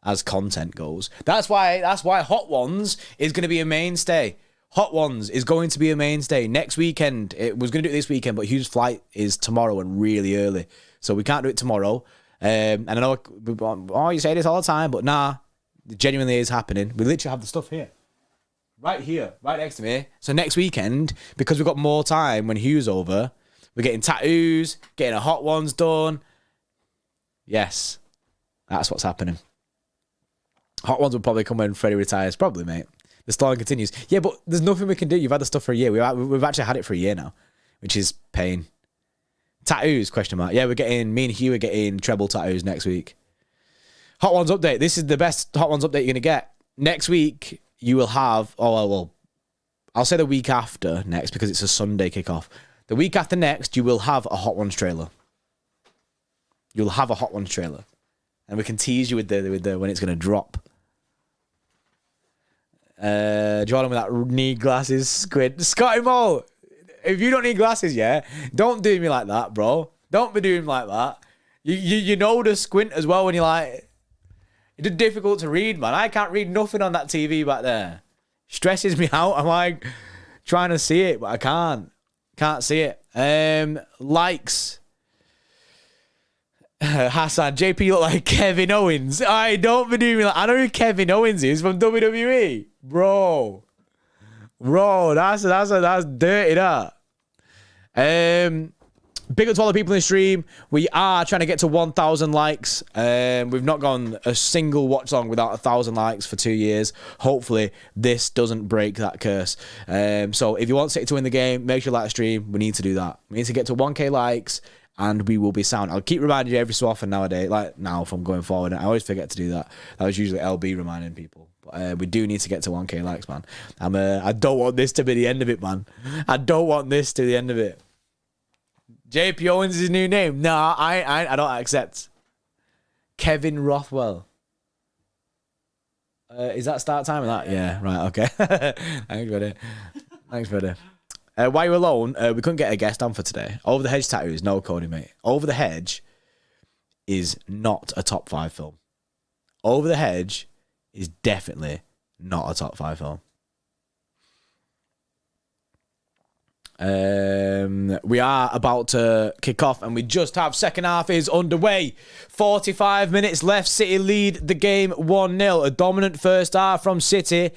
as content goes. That's why Hot Ones is going to be a mainstay. Hot Ones is going to be a mainstay next weekend. It was going to do it this weekend, but Hugh's flight is tomorrow and really early, so we can't do it tomorrow. And I know, you say this all the time, but nah, it genuinely is happening. We literally have the stuff here. Right here, right next to me. So next weekend, because we've got more time when Hugh's over, we're getting tattoos, getting a Hot Ones done. Yes, that's what's happening. Hot Ones will probably come when Freddie retires. Probably, mate. The story continues. Yeah, but there's nothing we can do. You've had the stuff for a year. We've actually had it for a year now, which is pain. Tattoos, question mark. Yeah, me and Hugh are getting treble tattoos next week. Hot Ones update. This is the best Hot Ones update you're going to get. Next week, you will have... well, I'll say the week after next because it's a Sunday kickoff. The week after next, you will have a Hot Ones trailer. You'll have a Hot Ones trailer. And we can tease you with the when it's going to drop. Jordan with that need glasses squid. Scotty Mo, if you don't need glasses, yeah, don't do me like that, bro. Don't be doing me like that. You know the squint as well when you're like... It's difficult to read, man. I can't read nothing on that TV back there. Stresses me out. I'm like trying to see it, but I can't. Can't see it. Likes. Hassan, JP look like Kevin Owens. I don't be doing me like... I know who Kevin Owens is from WWE. Bro, that's dirty, that. Big up to all the people in the stream. We are trying to get to 1,000 likes. We've not gone a single watch long without 1,000 likes for 2 years. Hopefully, this doesn't break that curse. So if you want City to win the game, make sure you like the stream. We need to do that. We need to get to 1K likes, and we will be sound. I'll keep reminding you every so often nowadays, like now from going forward. I always forget to do that. That was usually LB reminding people. But we do need to get to 1K likes, man. I don't want this to be the end of it, man. I don't want this to be the end of it. JP Owens is his new name. Nah, I don't accept. Kevin Rothwell. Is that start time of that? Yeah, right, okay. Thanks, brother. While you're alone, we couldn't get a guest on for today. Over the Hedge tattoos, no, Cody, mate. Over the Hedge is not a top 5 film. Over the Hedge is definitely not a top 5 film. We are about to kick off and we just have second half is underway. 45 minutes left. City lead the game 1-0. A dominant first half from City,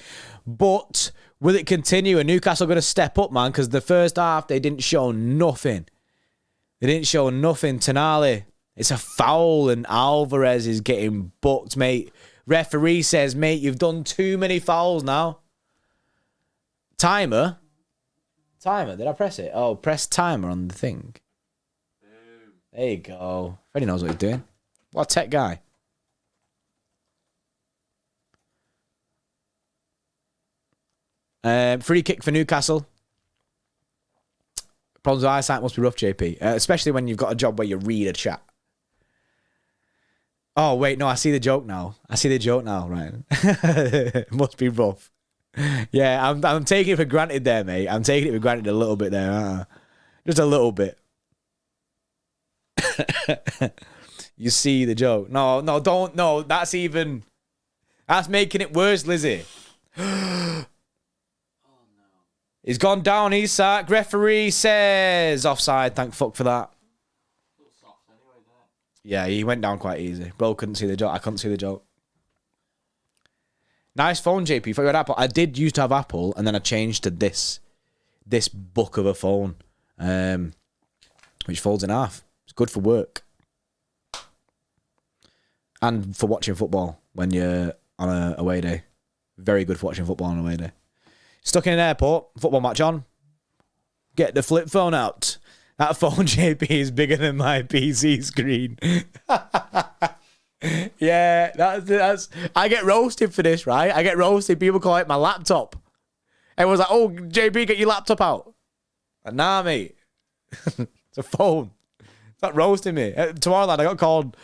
but will it continue? And Newcastle going to step up, man, because the first half they didn't show nothing. Tonali, it's a foul and Alvarez is getting booked, mate. Referee says, mate, you've done too many fouls now. Timer, did I press it? Oh, press timer on the thing. Boom. There you go. Freddie knows what he's doing. What a tech guy. Free kick for Newcastle. Problems with eyesight must be rough, JP. Especially when you've got a job where you read a chat. Oh, wait, no, I see the joke now. Right. Must be rough. Yeah, I'm taking it for granted there, mate. I'm taking it for granted a little bit there. Just a little bit. You see the joke. No, don't. No, that's making it worse, Lizzie. He's gone down, Isak. Referee says offside. Thank fuck for that. Yeah, he went down quite easy. Bro couldn't see the joke. I couldn't see the joke. Nice phone, JP. For your Apple. I did used to have Apple, and then I changed to this book of a phone, which folds in half. It's good for work and for watching football when you're on a away day. Very good for watching football on a away day. Stuck in an airport, football match on. Get the flip phone out. That phone, JP, is bigger than my PC screen. Yeah, that's. I get roasted for this, right? I get roasted. People call it my laptop. Everyone's like, "Oh, JP, get your laptop out." Like, nah, mate. It's a phone. It's not roasting me. Tomorrow, lad, I got called.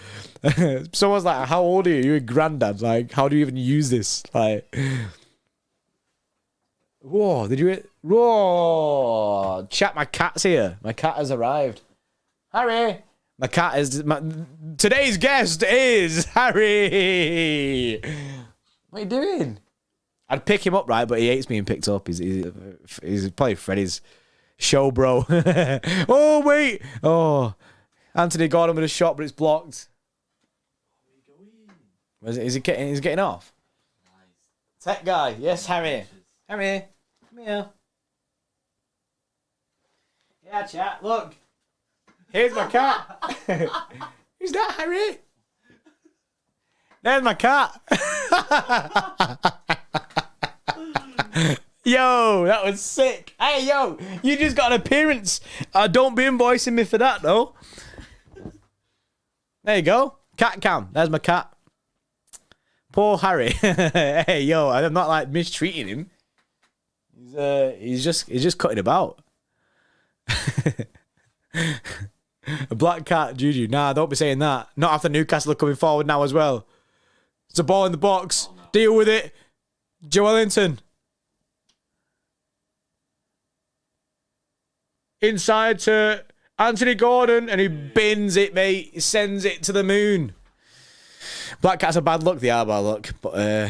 Someone's like, "How old are you? You're a granddad. Like, how do you even use this?" Like. Whoa, did you... Whoa! Chat, my cat's here. My cat has arrived. Harry! My cat is... Today's guest is Harry! What are you doing? I'd pick him up, right, but he hates being picked up. He's probably Freddy's show, bro. Oh, wait! Oh, Anthony Gordon with a shot, but it's blocked. Is he getting off? Nice. Tech guy. Yes, Harry. Harry, come here. Yeah, chat, look. Here's my cat. Who's that, Harry? There's my cat. Yo, that was sick. Hey, yo, you just got an appearance. Don't be invoicing me for that, though. There you go. Cat cam. There's my cat. Poor Harry. Hey, yo, I'm not, like, mistreating him. He's just cutting about. A black cat, Juju. Nah, don't be saying that. Not after Newcastle are coming forward now as well. It's a ball in the box. Oh, no. Deal with it. Joelinton. Inside to Anthony Gordon, and he bins it, mate. He sends it to the moon. Black cat's a bad look. They are bad luck, but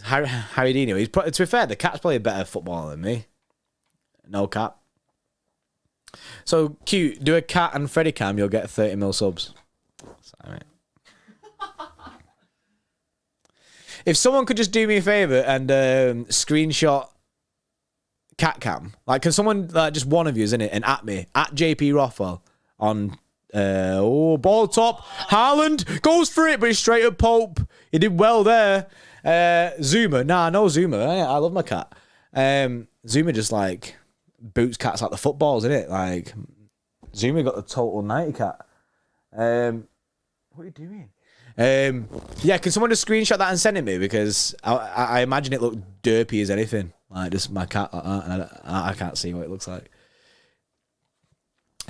Harry Dino. To be fair, the cat's probably a better footballer than me. No cap. So cute. Do a cat and Freddy cam, you'll get 30 mil subs. Sorry, mate. If someone could just do me a favour and screenshot cat cam, like, can someone, like, just one of you, isn't it, and at me at JP Rothwell on. Ball top. Haaland goes for it, but he's straight up Pope. He did well there. Zuma. Nah, no Zuma. I love my cat. Zuma just, like, boots cats like the footballs, isn't it? Like, Zuma got the total 90 cat. What are you doing? Yeah, can someone just screenshot that and send it me? Because I imagine it looked derpy as anything. Like, just my cat like that. And I can't see what it looks like.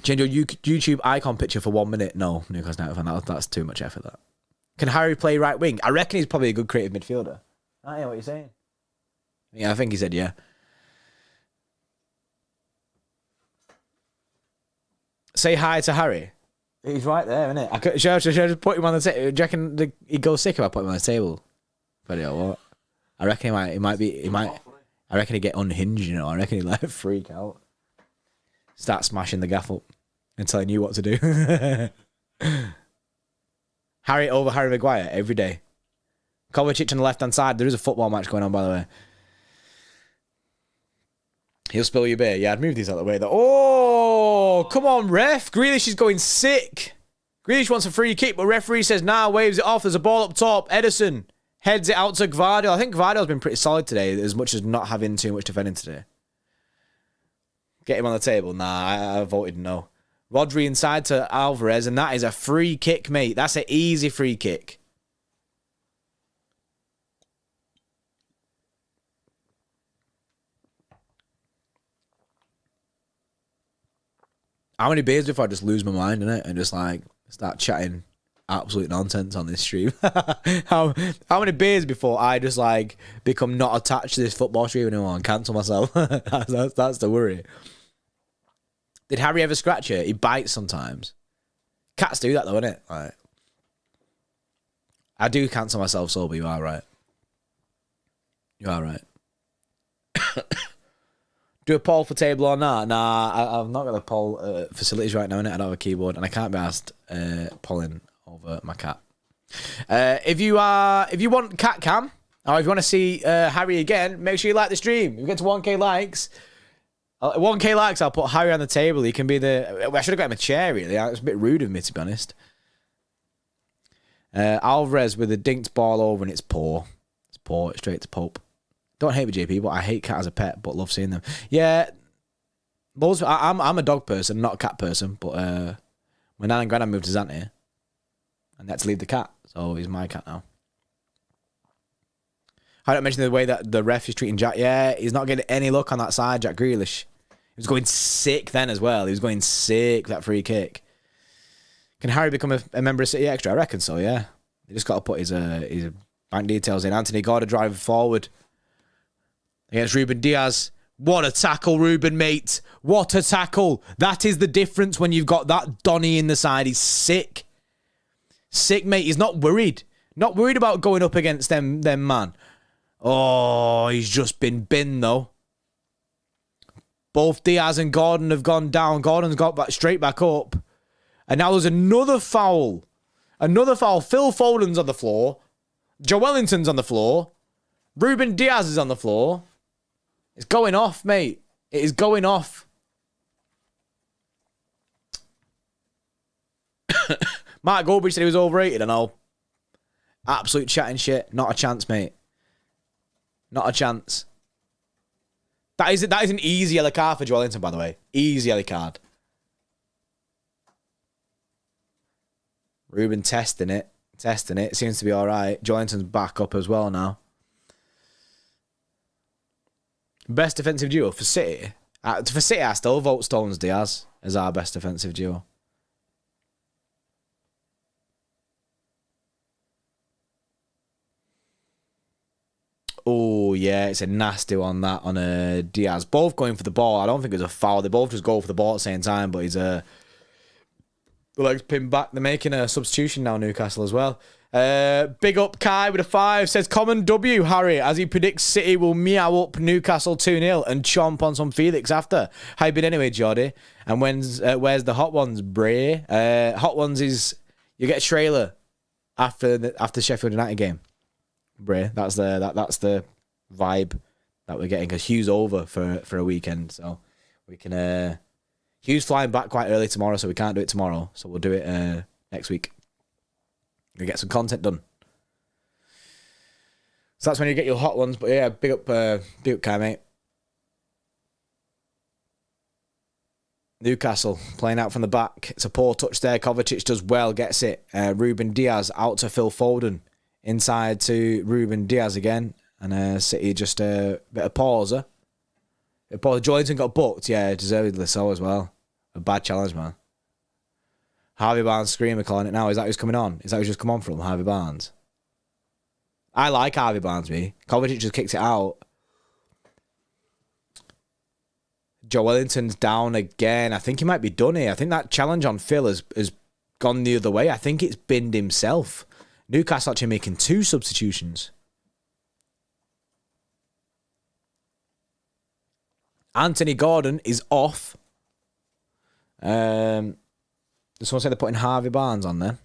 Change your YouTube icon picture for 1 minute. No, Newcastle United fan. That's too much effort, that. Can Harry play right wing? I reckon he's probably a good creative midfielder. I know what you're saying. Yeah, I think he said yeah. Say hi to Harry. He's right there, isn't it? Should I just put him on the table? Do you reckon he'd go sick if I put him on the table? Buddy, or what? I reckon he might. I reckon he'd get unhinged, you know. I reckon he'd like freak out. Start smashing the gaff up until I knew what to do. Harry over Harry Maguire every day. Kovacic on the left-hand side. There is a football match going on, by the way. He'll spill your beer. Yeah, I'd move these out of the way, though. Oh, come on, ref. Grealish is going sick. Grealish wants a free kick, but referee says, nah, waves it off. There's a ball up top. Edison heads it out to Gvardiol. I think Gvardiol's been pretty solid today, as much as not having too much defending today. Get him on the table. Nah, I voted no. Rodri inside to Alvarez, and that is a free kick, mate. That's an easy free kick. How many beers before I just lose my mind, innit? And just like start chatting absolute nonsense on this stream? how many beers before I just like become not attached to this football stream anymore and cancel myself? that's the worry. Did Harry ever scratch it? He bites sometimes. Cats do that though, innit? Like, I do cancel myself sober, you are right. You are right. Do a poll for table or not? Nah, I've not got the poll facilities right now, innit? I don't have a keyboard and I can't be asked polling over my cat. If you want cat cam, or if you want to see Harry again, make sure you like the stream. If we get to 1k likes, 1k likes, I'll put Harry on the table. He can be the... I should have got him a chair, really. It's a bit rude of me, to be honest. Alvarez with a dinked ball over and it's poor. It's poor. It's straight to Pope. Don't hate me, JP, but I hate cat as a pet, but love seeing them. Yeah, I'm a dog person, not a cat person, but my nan and granddad moved to Zante and they had to leave the cat, so he's my cat now. I don't mention the way that the ref is treating Jack. Yeah, he's not getting any luck on that side, Jack Grealish. He was going sick then as well. He was going sick, that free kick. Can Harry become a member of City Extra? I reckon so, yeah. He just got to put his bank details in. Anthony Gordon driving forward against Ruben Diaz. What a tackle, Ruben, mate. What a tackle. That is the difference when you've got that Donny in the side. He's sick. Sick, mate. He's not worried. Not worried about going up against them man. Oh, he's just been binned, though. Both Diaz and Gordon have gone down. Gordon's got back straight back up. And now there's another foul. Another foul. Phil Foden's on the floor. Joe Wellington's on the floor. Ruben Diaz is on the floor. It's going off, mate. It is going off. Mark Goldbridge said he was overrated, and all. Absolute chatting shit. Not a chance, mate. Not a chance. That is an easy yellow card for Joe Wellington, by the way. Easy yellow card. Ruben testing it. Testing it. Seems to be all right. Joe Wellington's back up as well now. Best defensive duo for City. For City, I still vote Stones Diaz as our best defensive duo. Oh, yeah, it's a nasty one, that, on Diaz. Both going for the ball. I don't think it was a foul. They both just go for the ball at the same time, but he's the legs pinned back. They're making a substitution now, Newcastle, as well. Big up Kai with a 5. Says, common W, Harry, as he predicts City will meow up Newcastle 2-0 and chomp on some Felix after. How you been anyway, Jordy? And where's the Hot Ones, Bray? Hot Ones is, you get a trailer after Sheffield United game. Bray, that's the vibe that we're getting, because Hugh's over for a weekend, so we can... Hugh's flying back quite early tomorrow, so we can't do it tomorrow, so we'll do it next week. We get some content done. So that's when you get your Hot Ones. But yeah, big up Kai, mate. Newcastle playing out from the back. It's a poor touch there. Kovacic does well, gets it. Ruben Diaz out to Phil Foden. Inside to Ruben Diaz again. And City just a bit of pauser. Joyington got booked. Yeah, deservedly so as well. A bad challenge, man. Harvey Barnes screamer calling it now. Is that who's coming on? Is that who's just come on from? Harvey Barnes? I like Harvey Barnes, me. Kovacic just kicked it out. Joe Wellington's down again. I think he might be done here. I think that challenge on Phil has gone the other way. I think it's binned himself. Newcastle actually making 2 substitutions. Anthony Gordon is off. Someone said they're putting Harvey Barnes on then.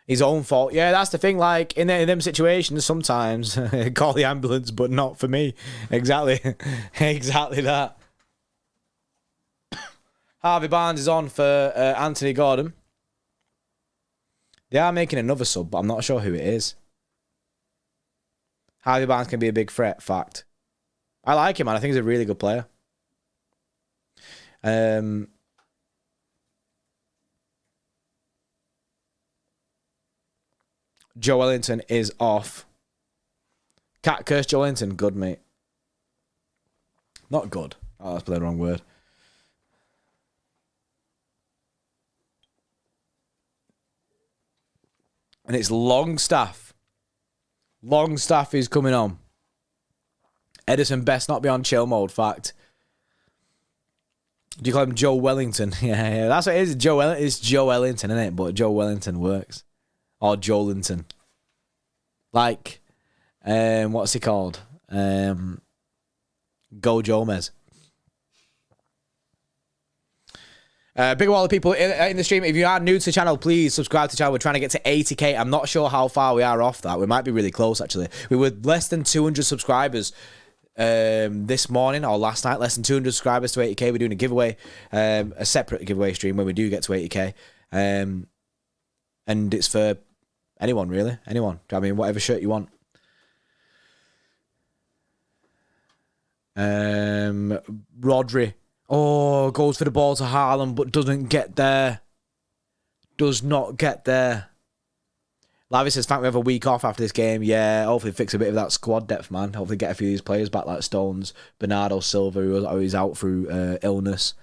His own fault. Yeah, that's the thing. Like, in them situations, sometimes call the ambulance, but not for me. Exactly. Exactly that. Harvey Barnes is on for Anthony Gordon. They are making another sub, but I'm not sure who it is. Harvey Barnes can be a big threat, fact. I like him, man. I think he's a really good player. Joe Wellington is off. Cat curse Joe Wellington. Good, mate. Not good. Oh, that's the wrong word. And it's Longstaff. Longstaff is coming on. Edison best not be on chill mode, fact. Do you call him Joe Wellington? Yeah, that's what it is. It's Joe Wellington, isn't it? But Joe Wellington works. Or Joelinton. Like, what's he called? Go Jomez. Big all the people in the stream. If you are new to the channel, please subscribe to the channel. We're trying to get to 80k. I'm not sure how far we are off that. We might be really close, actually. We were less than 200 subscribers this morning or last night. Less than 200 subscribers to 80k. We're doing a giveaway, a separate giveaway stream when we do get to 80k. And it's for anyone, really. Anyone. I mean, whatever shirt you want. Rodri. Oh, goes for the ball to Haaland, but doesn't get there. Does not get there. Lavi says, thank we have a week off after this game. Yeah, hopefully fix a bit of that squad depth, man. Hopefully get a few of these players back like Stones, Bernardo Silva, who is out through illness.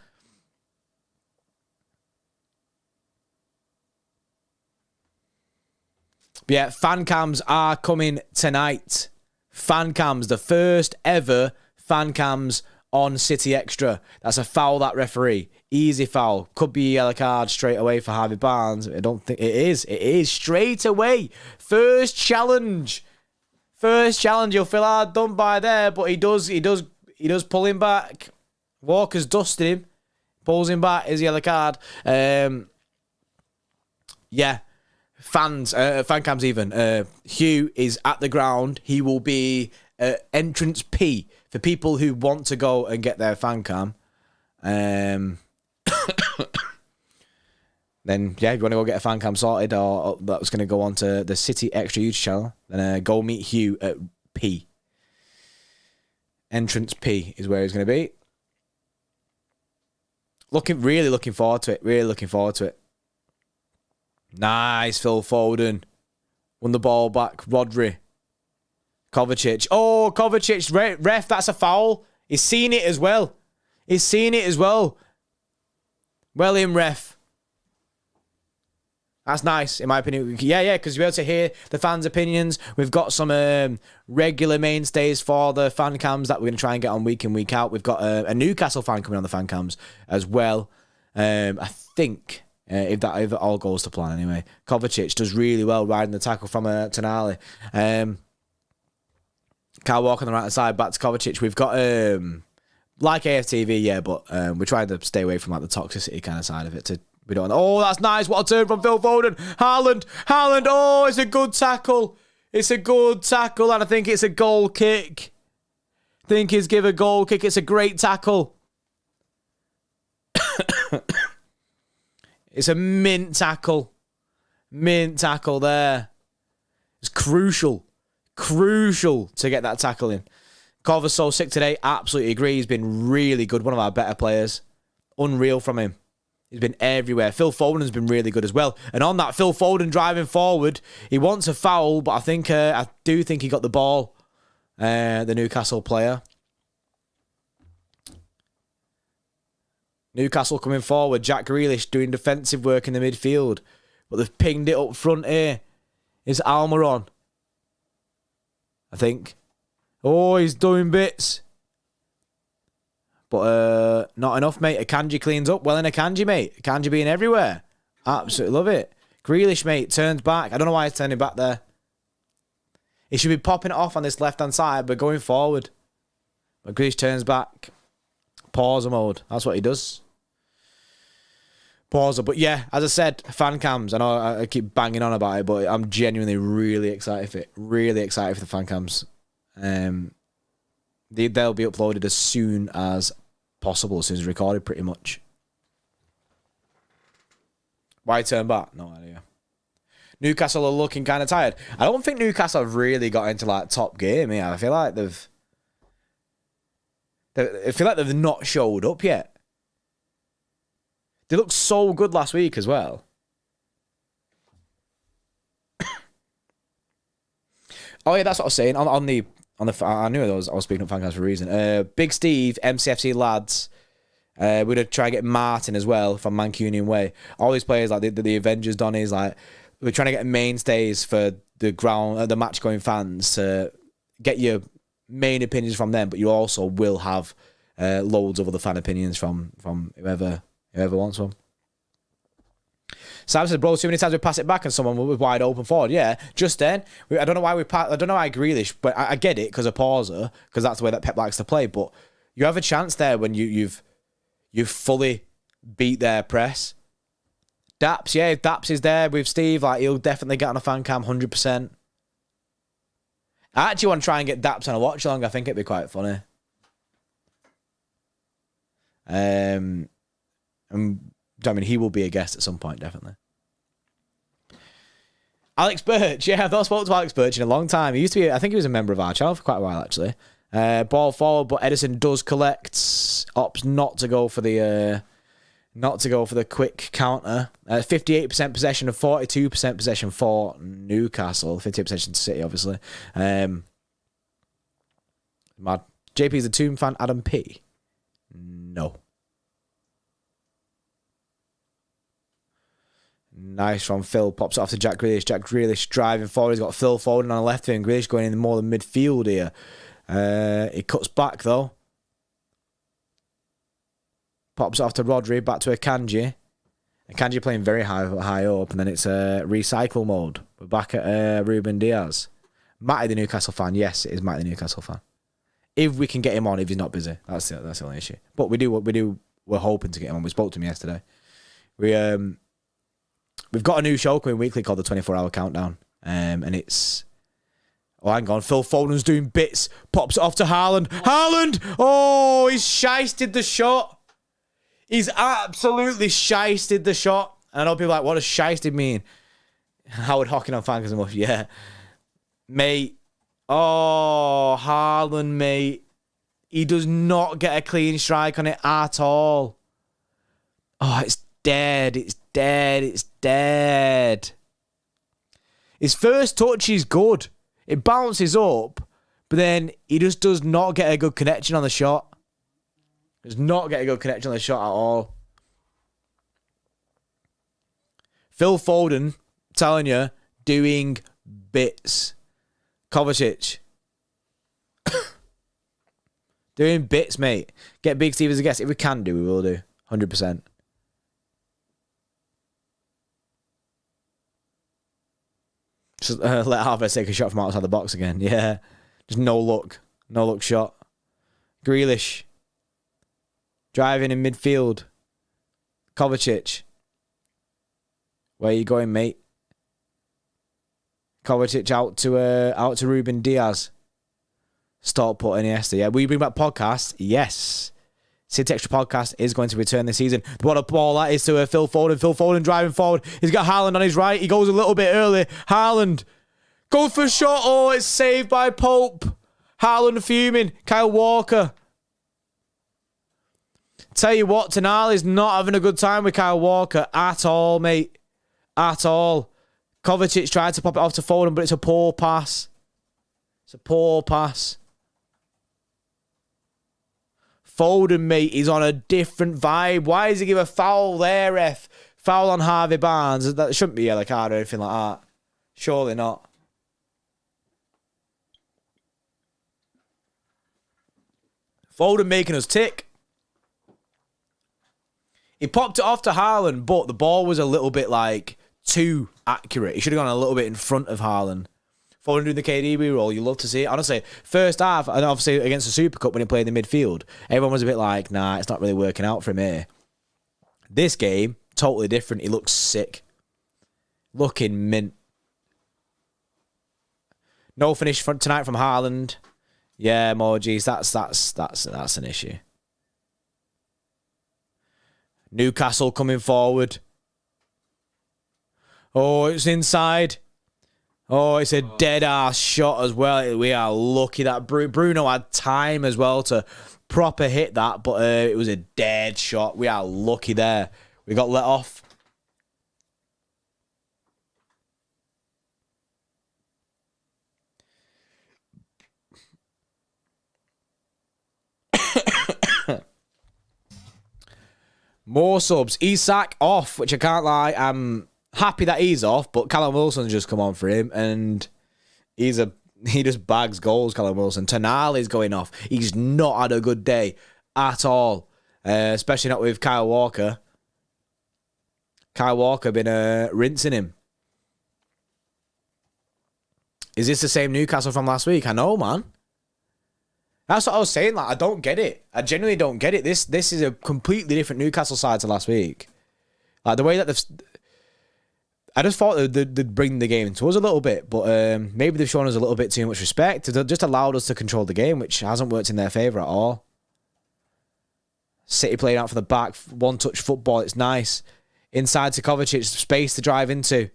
But yeah, fan cams are coming tonight. Fan cams, the first ever fan cams on City Xtra. That's a foul, that referee. Easy foul. Could be a yellow card straight away for Harvey Barnes. I don't think it is. It is straight away. First challenge. First challenge. You'll feel hard done by there, but he does pull him back. Walker's dusted him. Pulls him back. Is a yellow card. Yeah. Fan cams even. Hugh is at the ground. He will be entrance P for people who want to go and get their fan cam. Then, yeah, if you want to go get a fan cam sorted, or that's going to go on to the City Xtra YouTube channel, then go meet Hugh at P. Entrance P is where he's going to be. Really looking forward to it. Really looking forward to it. Nice, Phil Foden. Won the ball back. Rodri. Kovacic. Oh, Kovacic. Ref, that's a foul. He's seen it as well. He's seen it as well. Well in, ref. That's nice, in my opinion. Yeah, because you'll be able to hear the fans' opinions. We've got some regular mainstays for the fan cams that we're going to try and get on week in, week out. We've got a Newcastle fan coming on the fan cams as well. I think, if it all goes to plan anyway. Kovacic does really well riding the tackle from Tonali. Kyle Walker on the right side, back to Kovacic. We've got, like AFTV, yeah, but we're trying to stay away from like the toxicity kind of side of it. We don't. Oh, that's nice. What a turn from Phil Foden. Haaland. Oh, it's a good tackle. It's a good tackle, and I think it's a goal kick. Think he's give a goal kick. It's a great tackle. It's a mint tackle. Mint tackle there. It's crucial to get that tackle in. Corva's so sick today. Absolutely agree. He's been really good. One of our better players. Unreal from him. He's been everywhere. Phil Foden has been really good as well. And on that, Phil Foden driving forward. He wants a foul, but I do think he got the ball. The Newcastle player. Newcastle coming forward. Jack Grealish doing defensive work in the midfield. But they've pinged it up front here. Is Almiron, I think. Oh, he's doing bits. But not enough, mate. Akanji cleans up. Well in Akanji, mate. Akanji being everywhere. Absolutely love it. Grealish, mate, turns back. I don't know why he's turning back there. He should be popping it off on this left-hand side, but going forward. But Grealish turns back. Pause mode. That's what he does. Pause. But yeah, as I said, fan cams. I know I keep banging on about it, but I'm genuinely really excited for it. Really excited for the fan cams. They'll be uploaded as soon as possible, as soon as recorded, pretty much. Why turn back? No idea. Newcastle are looking kind of tired. I don't think Newcastle have really got into like top game here. I feel like they've not showed up yet. They looked so good last week as well. Oh yeah, that's what I was saying on the. I knew I was speaking up fan cams for a reason. Big Steve, MCFC lads. We're going to try and get Martin as well from Mancunian Way. All these players, like the Avengers, Donnies, like we're trying to get mainstays for the match going fans to get your main opinions from them, but you also will have loads of other fan opinions from whoever wants one. Sam said, bro, too many times we pass it back and someone was wide open forward. Yeah, just then. I don't know why I don't know why Grealish, but I get it because of pauser, because that's the way that Pep likes to play. But you have a chance there when you've fully beat their press. Daps, yeah, if Daps is there with Steve, like he'll definitely get on a fan cam 100%. I actually want to try and get Daps on a watch along. I think it'd be quite funny. I mean, he will be a guest at some point, definitely. Alex Birch, yeah, I've not spoken to Alex Birch in a long time. He used to be, I think he was a member of our channel for quite a while, actually. Ball forward, but Edison does collect. Opts not to go for the quick counter. 58% possession of 42% possession for Newcastle. 58% possession to City, obviously. Mad. JP's a Tomb fan. Adam P. No. Nice from Phil. Pops it off to Jack Grealish. Jack Grealish driving forward. He's got Phil Foden on the left wing. Grealish going in more than midfield here. He cuts back though. Pops off to Rodri. Back to Akanji. Akanji playing very high up. And then it's recycle mode. We're back at Ruben Diaz. Matty the Newcastle fan. Yes, it is Matty the Newcastle fan. If we can get him on, if he's not busy. That's the only issue. But we're hoping to get him on. We spoke to him yesterday. We've got a new show coming weekly called the 24-Hour Countdown. And it's... Oh, hang on. Phil Foden's doing bits. Pops it off to Haaland. Haaland! Oh, he's shysted the shot. He's absolutely shysted the shot. And I know people are like, what does shysted mean? Howard Hocking on Fankers and Muff. Yeah. Mate. Oh, Haaland, mate. He does not get a clean strike on it at all. Oh, it's dead. It's dead. It's dead. His first touch is good. It bounces up, but then he just does not get a good connection on the shot. Does not get a good connection on the shot at all. Phil Foden, telling you, doing bits. Kovacic. Doing bits, mate. Get Big Steve as a guest. If we can do, we will do. 100%. Just let Alvarez take a shot from outside the box again. Yeah. Just no look. No look shot. Grealish. Driving in midfield. Kovacic. Where are you going, mate? Kovacic out to Ruben Diaz. Stop putting Iniesta. Yeah, will you bring back podcast? Yes. City Extra Podcast is going to return this season. What a ball that is to Phil Foden. Phil Foden driving forward. He's got Haaland on his right. He goes a little bit early. Haaland goes for a shot. Oh, it's saved by Pope. Haaland fuming. Kyle Walker. Tell you what, Tonali's not having a good time with Kyle Walker at all, mate. At all. Kovacic tried to pop it off to Foden, but it's a poor pass. It's a poor pass. Foden, mate, is on a different vibe. Why does he give a foul there, ref? Foul on Harvey Barnes. That shouldn't be a yellow card or anything like that. Surely not. Foden making us tick. He popped it off to Haaland, but the ball was a little bit like too accurate. He should have gone a little bit in front of Haaland. Foden doing the KDB role, you love to see it. Honestly, first half, and obviously against the Super Cup when he played in the midfield, everyone was a bit like, nah, it's not really working out for him here. This game, totally different. He looks sick. Looking mint. No finish tonight from Haaland. Yeah, emojis. That's an issue. Newcastle coming forward. Oh, it's inside. Oh, it's a dead-ass shot as well. We are lucky that Bruno had time as well to proper hit that, but it was a dead shot. We are lucky there. We got let off. More subs. Isak off, which I can't lie. I'm happy that he's off, but Callum Wilson's just come on for him, and he just bags goals, Callum Wilson. Tonali's going off. He's not had a good day at all, especially not with Kyle Walker. Kyle Walker been rinsing him. Is this the same Newcastle from last week? I know, man. That's what I was saying. Like, I don't get it. I genuinely don't get it. This is a completely different Newcastle side to last week. Like, the way that I just thought they'd bring the game to us a little bit, but maybe they've shown us a little bit too much respect. They've just allowed us to control the game, which hasn't worked in their favour at all. City playing out for the back, one-touch football. It's nice. Inside to Kovacic, space to drive into.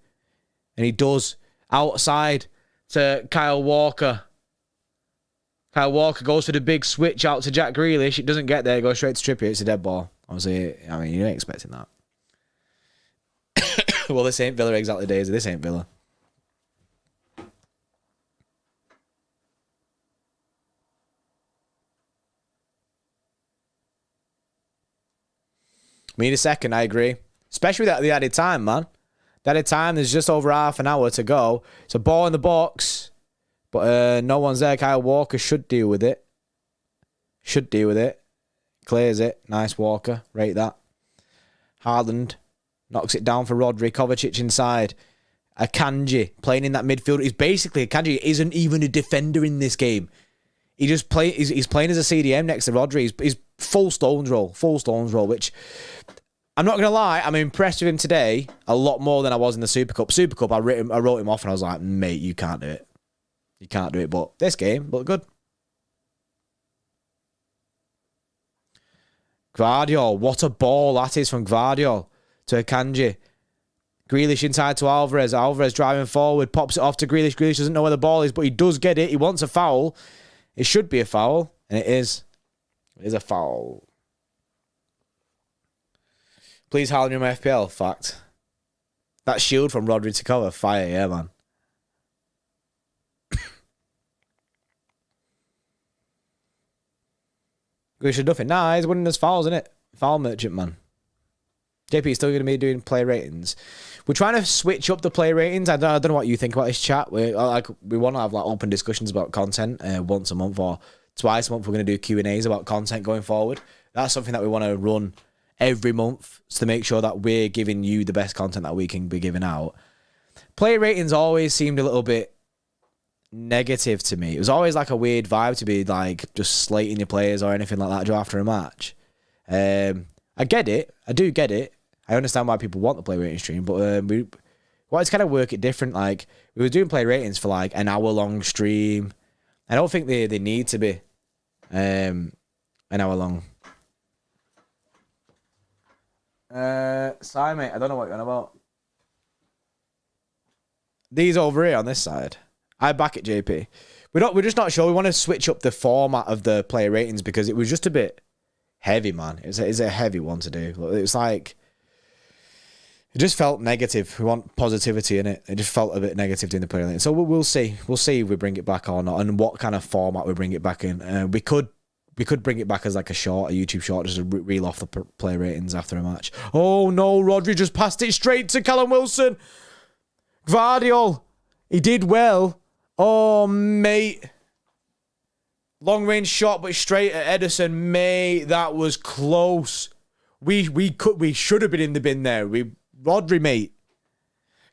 And he does. Outside to Kyle Walker. Kyle Walker goes for the big switch out to Jack Grealish. It doesn't get there. It goes straight to Trippier. It's a dead ball. Obviously, I mean, you ain't expecting that. Well, this ain't Villa exactly, Daisy. This ain't Villa. We need a second, I agree. Especially with the added time, man. The added time, there's just over half an hour to go. It's a ball in the box. But no one's there. Kyle Walker should deal with it. Should deal with it. Clears it. Nice Walker. Rate that. Haaland knocks it down for Rodri. Kovacic inside. Akanji playing in that midfield. He's basically, Akanji isn't even a defender in this game. He's playing as a CDM next to Rodri. He's full Stones roll. Full Stones roll, which I'm not going to lie, I'm impressed with him today a lot more than I was in the Super Cup. Super Cup, I wrote him off and I was like, mate, you can't do it. You can't do it, but this game looked good. Gvardiol, what a ball that is from Gvardiol to Akanji. Grealish inside to Alvarez. Alvarez driving forward, pops it off to Grealish. Grealish doesn't know where the ball is, but he does get it. He wants a foul. It should be a foul, and it is. It is a foul. Please, Haaland in my FPL. Fact. That shield from Rodri to cover. Fire, yeah, man. We should nothing. Nah, he's winning his fouls, isn't it? Foul merchant, man. JP still going to be doing play ratings. We're trying to switch up the play ratings. I don't know what you think about this chat. We want to have like open discussions about content once a month or twice a month. We're going to do Q&As about content going forward. That's something that we want to run every month to make sure that we're giving you the best content that we can be giving out. Play ratings always seemed a little bit negative to me. It was always like a weird vibe to be like just slating your players or anything like that after a match. I get it. I do get it. I understand why people want the play rating stream, but we wanted to kind of work it different. Like, we were doing play ratings for like an hour long stream. I don't think they need to be an hour long. Sorry, mate. I don't know what you're on about. These over here on this side. I back it, JP. We're just not sure. We want to switch up the format of the player ratings because it was just a bit heavy, man. It's a heavy one to do. It was like, it just felt negative. We want positivity in it. It just felt a bit negative doing the player rating. So we'll see. We'll see if we bring it back or not, and what kind of format we bring it back in. We could bring it back as like a YouTube short, just to reel off the player ratings after a match. Oh no, Rodri just passed it straight to Callum Wilson. Gvardiol, he did well. Oh, mate. Long range shot, but straight at Ederson. Mate, that was close. We should have been in the bin there. Rodri, mate.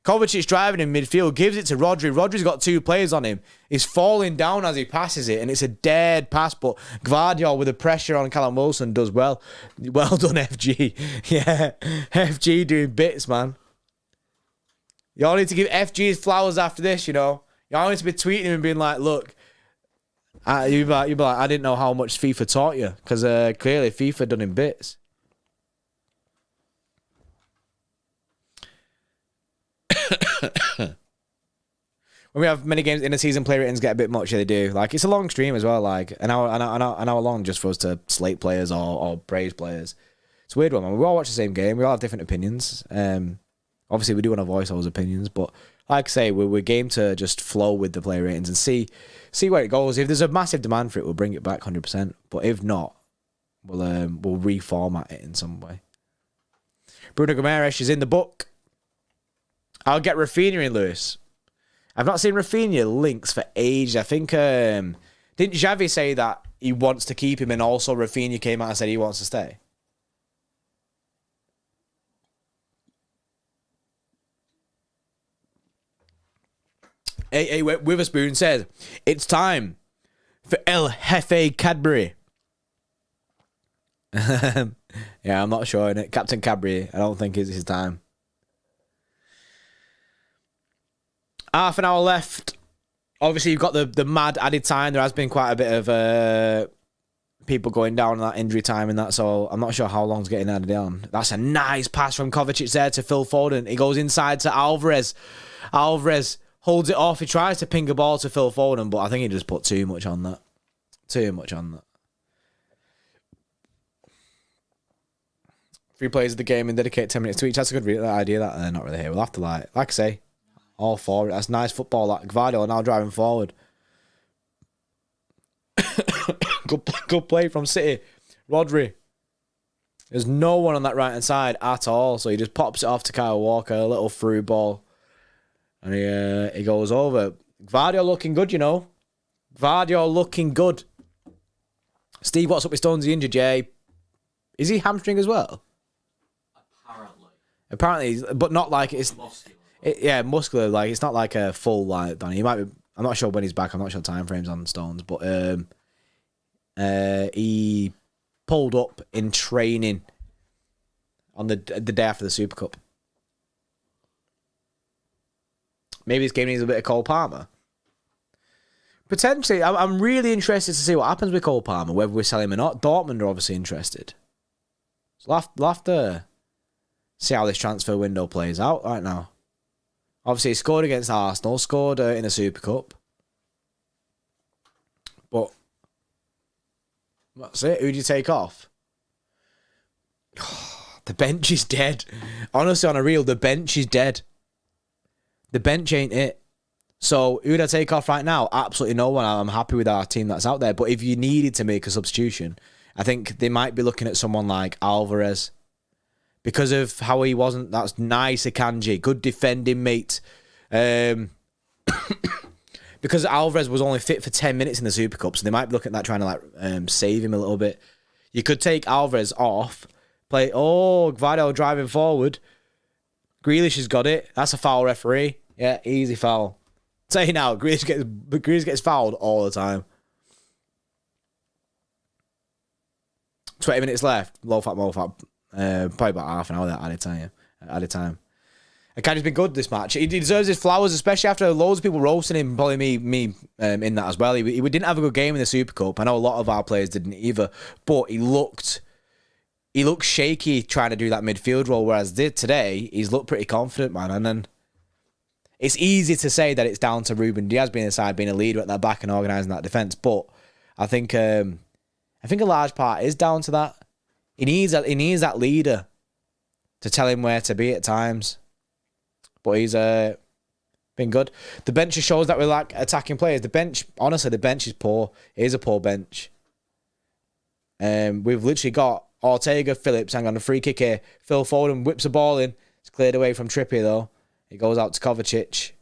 Kovacic's driving in midfield, gives it to Rodri. Rodri's got two players on him. He's falling down as he passes it, and it's a dead pass, but Gvardiol with the pressure on Callum Wilson does well. Well done, FG. Yeah, FG doing bits, man. Y'all need to give FG his flowers after this, you know. Y'all need to be tweeting him and being like, look, you'd be like, I didn't know how much FIFA taught you, because clearly FIFA done in bits. When we have many games in a season, play ratings get a bit much. Yeah, they do. Like, it's a long stream as well, like an hour long just for us to slate players or praise players. It's a weird one, man. We all watch the same game. We all have different opinions. Obviously, we do want to voice those opinions, but like I say, we're game to just flow with the play ratings and see where it goes. If there's a massive demand for it, we'll bring it back 100%. But if not, we'll reformat it in some way. Bruno Gomes is in the book. I'll get Rafinha in, Lewis. I've not seen Rafinha links for ages. I think, didn't Xavi say that he wants to keep him and also Rafinha came out and said he wants to stay? Hey, Witherspoon says, it's time for El Jefe Cadbury. Yeah, I'm not sure, innit? Captain Cadbury, I don't think it's his time. Half an hour left. Obviously, you've got the mad added time. There has been quite a bit of people going down on that injury time and that, so I'm not sure how long's getting added on. That's a nice pass from Kovacic there to Phil Foden. He goes inside to Alvarez. Alvarez holds it off. He tries to ping a ball to Phil Foden, but I think he just put too much on that. Too much on that. 3 players of the game and dedicate 10 minutes to each. That's a good idea. That they're not really here. We'll have to like I say, all for it. That's nice football. Like Gvardiol now driving forward. good play from City. Rodri. There's no one on that right hand side at all, so he just pops it off to Kyle Walker, a little through ball, and he goes over. Gvardiol looking good, you know. Gvardiol looking good. Steve, what's up with Stonesy injured? Jay, is he hamstring as well? Apparently, but not like it's muscular. Muscular. Like it's not like a full like. He might be. I'm not sure when he's back. I'm not sure time frames on Stones, but he pulled up in training on the day after the Super Cup. Maybe this game needs a bit of Cole Palmer. Potentially, I'm really interested to see what happens with Cole Palmer, whether we sell him or not. Dortmund are obviously interested. So we'll have to see how this transfer window plays out right now. Obviously, he scored against Arsenal, scored in a Super Cup. But that's it. Who do you take off? The bench is dead. Honestly, on a real, the bench is dead. The bench ain't it. So, who would I take off right now? Absolutely no one. I'm happy with our team that's out there. But if you needed to make a substitution, I think they might be looking at someone like Alvarez. Because of how he wasn't. That's nice, Akanji. Good defending, mate. Because Alvarez was only fit for 10 minutes in the Super Cup, so they might be looking at that, trying to like save him a little bit. You could take Alvarez off. Play. Oh, Gvardiol driving forward. Grealish has got it. That's a foul, referee. Yeah, easy foul. Say now, Grealish gets fouled all the time. 20 minutes left. Low fat, low fat. Probably about half an hour that added time. Akanji's been good this match. He deserves his flowers, especially after loads of people roasting him, probably me in that as well. He didn't have a good game in the Super Cup. I know a lot of our players didn't either, but he looked shaky trying to do that midfield role, whereas today he's looked pretty confident, man. And then it's easy to say that it's down to Ruben Diaz being inside, being a leader at that back and organising that defence, but I think a large part is down to that. He needs that leader to tell him where to be at times. But he's been good. The bench just shows that we lack attacking players. The bench is poor. It is a poor bench. We've literally got Ortega, Phillips, hang on, a free kick here. Phil Foden whips the ball in. It's cleared away from Trippier, though. It goes out to Kovacic.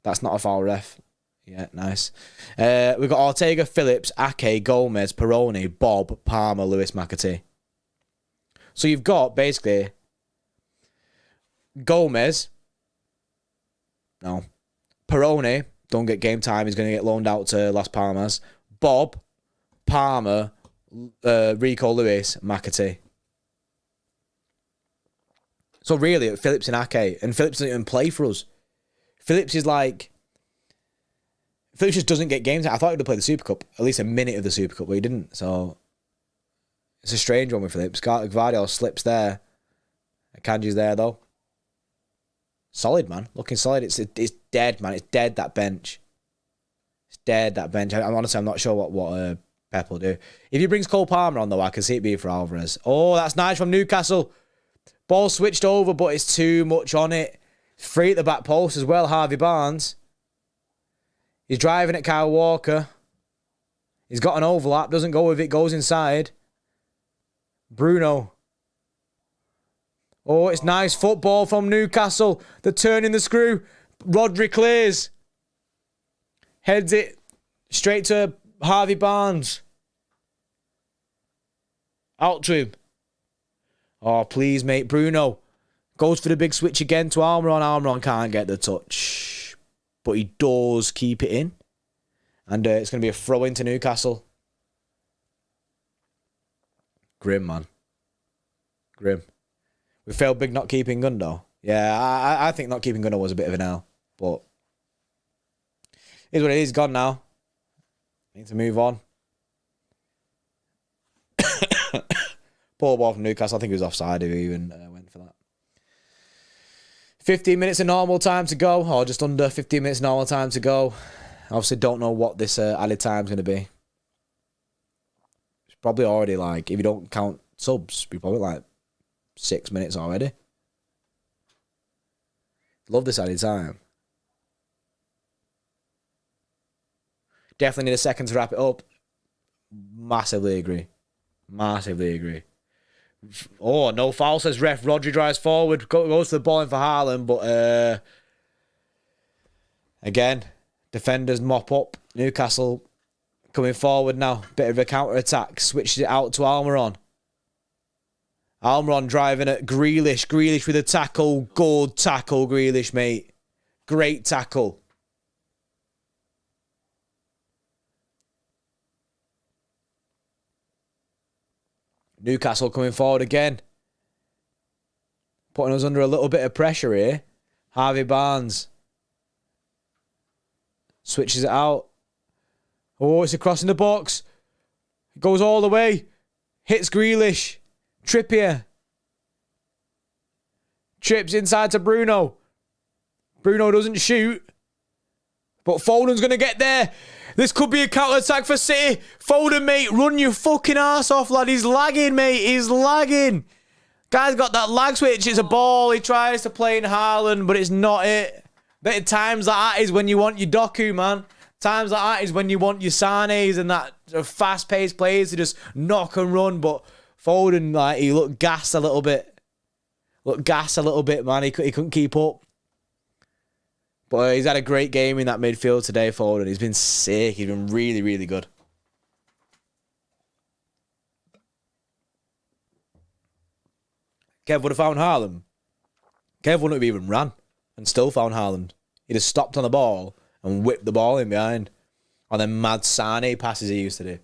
That's not a foul, ref. Yeah, nice. We've got Ortega, Phillips, Ake, Gomez, Peroni, Bob, Palmer, Lewis, McAtee. So you've got, basically, Gomez. No. Peroni, don't get game time. He's going to get loaned out to Las Palmas. Bob, Palmer, Rico Lewis, McAtee. So really, Phillips and Ake. And Phillips doesn't even play for us. Phillips just doesn't get game time. I thought he'd have played the Super Cup. At least a minute of the Super Cup, but he didn't. So it's a strange one with Phillips. Gvardiol slips there. Akanji's there, though. Solid, man. Looking solid. It's dead, man. It's dead, that bench. It's dead, that bench. I'm not sure what Pep will do. If he brings Cole Palmer on, though, I can see it being for Alvarez. Oh, that's nice from Newcastle. Ball switched over, but it's too much on it. Free at the back post as well, Harvey Barnes. He's driving at Kyle Walker. He's got an overlap. Doesn't go with it. Goes inside. Bruno. Oh, it's nice football from Newcastle. They're turning the screw. Rodri clears. Heads it straight to Harvey Barnes. Out to him. Oh, please, mate. Bruno goes for the big switch again to Almiron. Almiron can't get the touch. But he does keep it in. And it's going to be a throw into Newcastle. Grim, man. Grim. We failed big not keeping Gundo. Yeah, I think not keeping Gundo was a bit of an L. But it's what it is. Gone now. Need to move on. Poor ball from Newcastle. I think he was offside if he even went for that. 15 minutes of normal time to go. Or just under 15 minutes normal time to go. Obviously don't know what this added time's going to be. It's probably already like, if you don't count subs, be probably like 6 minutes already. Love this added time. Definitely need a second to wrap it up. Massively agree. Massively agree. Oh, no foul, says ref. Rodri drives forward, goes to the ball in for Haaland, but again, defenders mop up. Newcastle coming forward now. Bit of a counter-attack. Switches it out to Almiron. Almiron driving at Grealish. Grealish with a tackle. Good tackle, Grealish, mate. Great tackle. Newcastle coming forward again. Putting us under a little bit of pressure here. Harvey Barnes. Switches it out. Oh, it's across in the box. It goes all the way. Hits Grealish. Trippier. Trips inside to Bruno. Bruno doesn't shoot. But Foden's going to get there. This could be a counter-attack for City. Foden, mate, run your fucking ass off, lad. He's lagging, mate. He's lagging. Guy's got that lag switch. It's a ball. He tries to play in Haaland, but it's not it. But times like that is when you want your Doku, man. Times like that is when you want your Sanes and that fast-paced players to just knock and run. But Foden, like, he looked gassed a little bit. Looked gassed a little bit, man. He couldn't keep up. But he's had a great game in that midfield today, Foden. He's been sick. He's been really, really good. Kev would have found Haaland. Kev wouldn't have even ran and still found Haaland. He'd have stopped on the ball and whipped the ball in behind. On them mad Sane passes he used to do.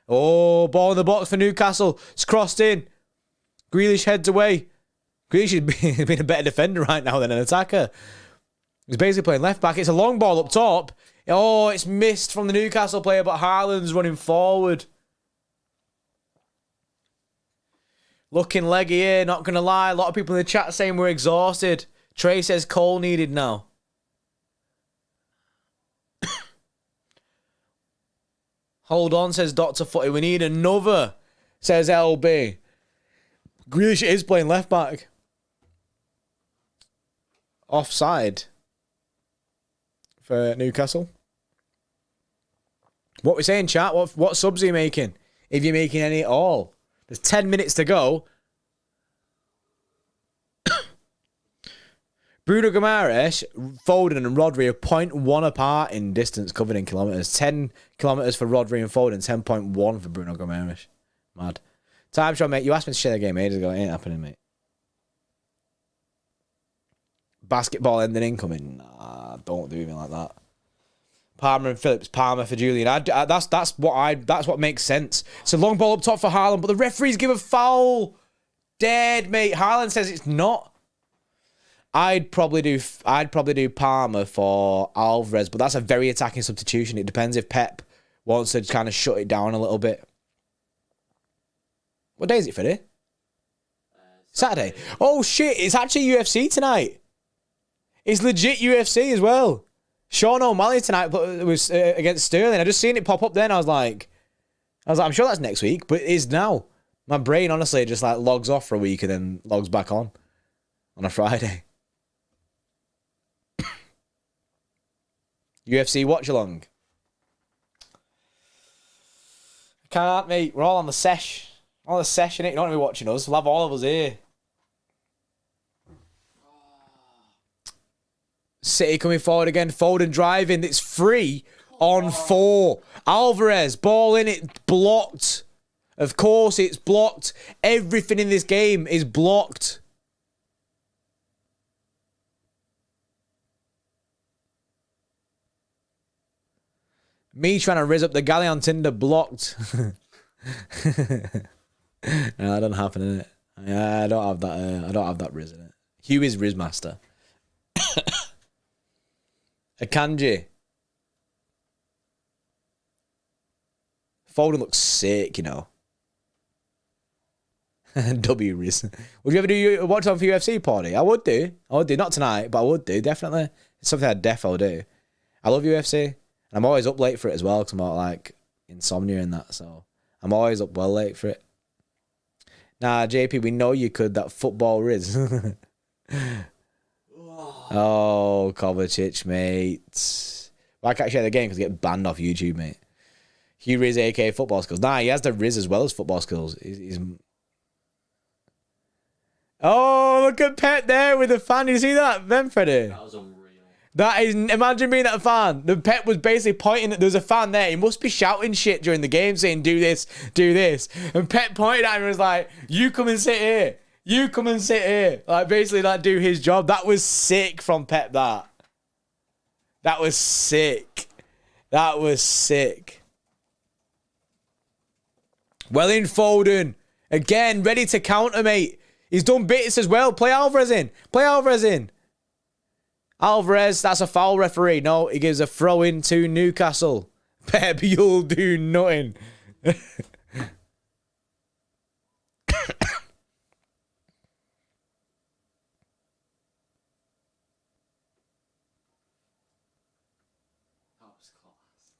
Oh, ball in the box for Newcastle. It's crossed in. Grealish heads away. Grealish has been a better defender right now than an attacker. He's basically playing left back. It's a long ball up top. Oh, it's missed from the Newcastle player, but Haaland's running forward. Looking leggy here, not going to lie. A lot of people in the chat saying we're exhausted. Trey says Cole needed now. Hold on, says Dr. Footy. We need another, says LB. Grealish is playing left back. Offside for Newcastle. What we saying, chat? What subs are you making? If you're making any at all. There's 10 minutes to go. Bruno Guimaraes, Foden and Rodri are 0.1 apart in distance covered in kilometres. 10 kilometres for Rodri and Foden, 10.1 for Bruno Guimaraes. Mad. Time shot, mate. You asked me to share the game ages ago. It ain't happening, mate. Basketball ending incoming. Nah, don't do me like that. Palmer and Phillips. Palmer for Julian. That's what makes sense. It's a long ball up top for Haaland, but the referees give a foul. Dead, mate. Haaland says it's not. I'd probably do Palmer for Alvarez, but that's a very attacking substitution. It depends if Pep wants to kind of shut it down a little bit. What day is it, Freddie? Saturday. Oh shit! It's actually UFC tonight. It's legit UFC as well. Sean O'Malley tonight was against Sterling. I just seen it pop up then. I was like, I'm sure that's next week, but it is now. My brain honestly just like logs off for a week and then logs back on a Friday. UFC Watchalong. Can't, mate. We're all on the sesh. On the session, you don't want to be watching us. We'll have all of us here. City coming forward again. Foden driving. It's free on 4. Alvarez, ball in it, blocked. Of course it's blocked. Everything in this game is blocked. Me trying to riz up the galley on Tinder, blocked. No, that doesn't happen, innit? Yeah, I don't have that. I don't have that riz in it. Hugh is riz master. Akanji. Foden looks sick, you know. W riz. Would you ever do a watch on for UFC party? I would do. Not tonight, but I would do, definitely. It's something I'd defo do. I love UFC. I'm always up late for it as well because I'm all like insomnia and that. So I'm always up well late for it. Nah, JP, we know you could. That football riz. Oh, Kovacic, mate. Well, I can't share the game because I get banned off YouTube, mate. Hugh Riz, aka football skills. Nah, he has the riz as well as football skills. He's... Oh, look at Pep there with the fan. You see that, then, Freddie? That was unreal. That is, imagine being at a fan. The Pep was basically pointing at, there's a fan there. He must be shouting shit during the game saying, do this, do this. And Pep pointed at him and was like, you come and sit here. You come and sit here. Like, basically, like, do his job. That was sick from Pep, that. That was sick. That was sick. Well in, Foden. Again, ready to counter, mate. He's done bits as well. Play Alvarez in. Play Alvarez in. Alvarez, that's a foul, referee. No, he gives a throw in to Newcastle. Pep, you'll do nothing.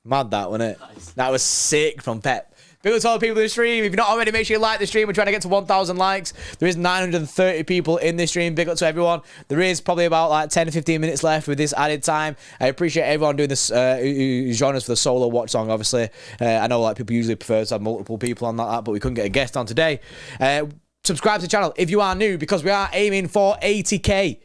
Mad that, wasn't it? Nice. That was sick from Pep. Big up to all the people in the stream. If you're not already, make sure you like the stream. We're trying to get to 1,000 likes. There is 930 people in this stream. Big up to everyone. There is probably about like 10 to 15 minutes left with this added time. I appreciate everyone doing this, who joined us for the solo watch song, obviously. I know like people usually prefer to have multiple people on that, but we couldn't get a guest on today. Subscribe to the channel if you are new, because we are aiming for 80k.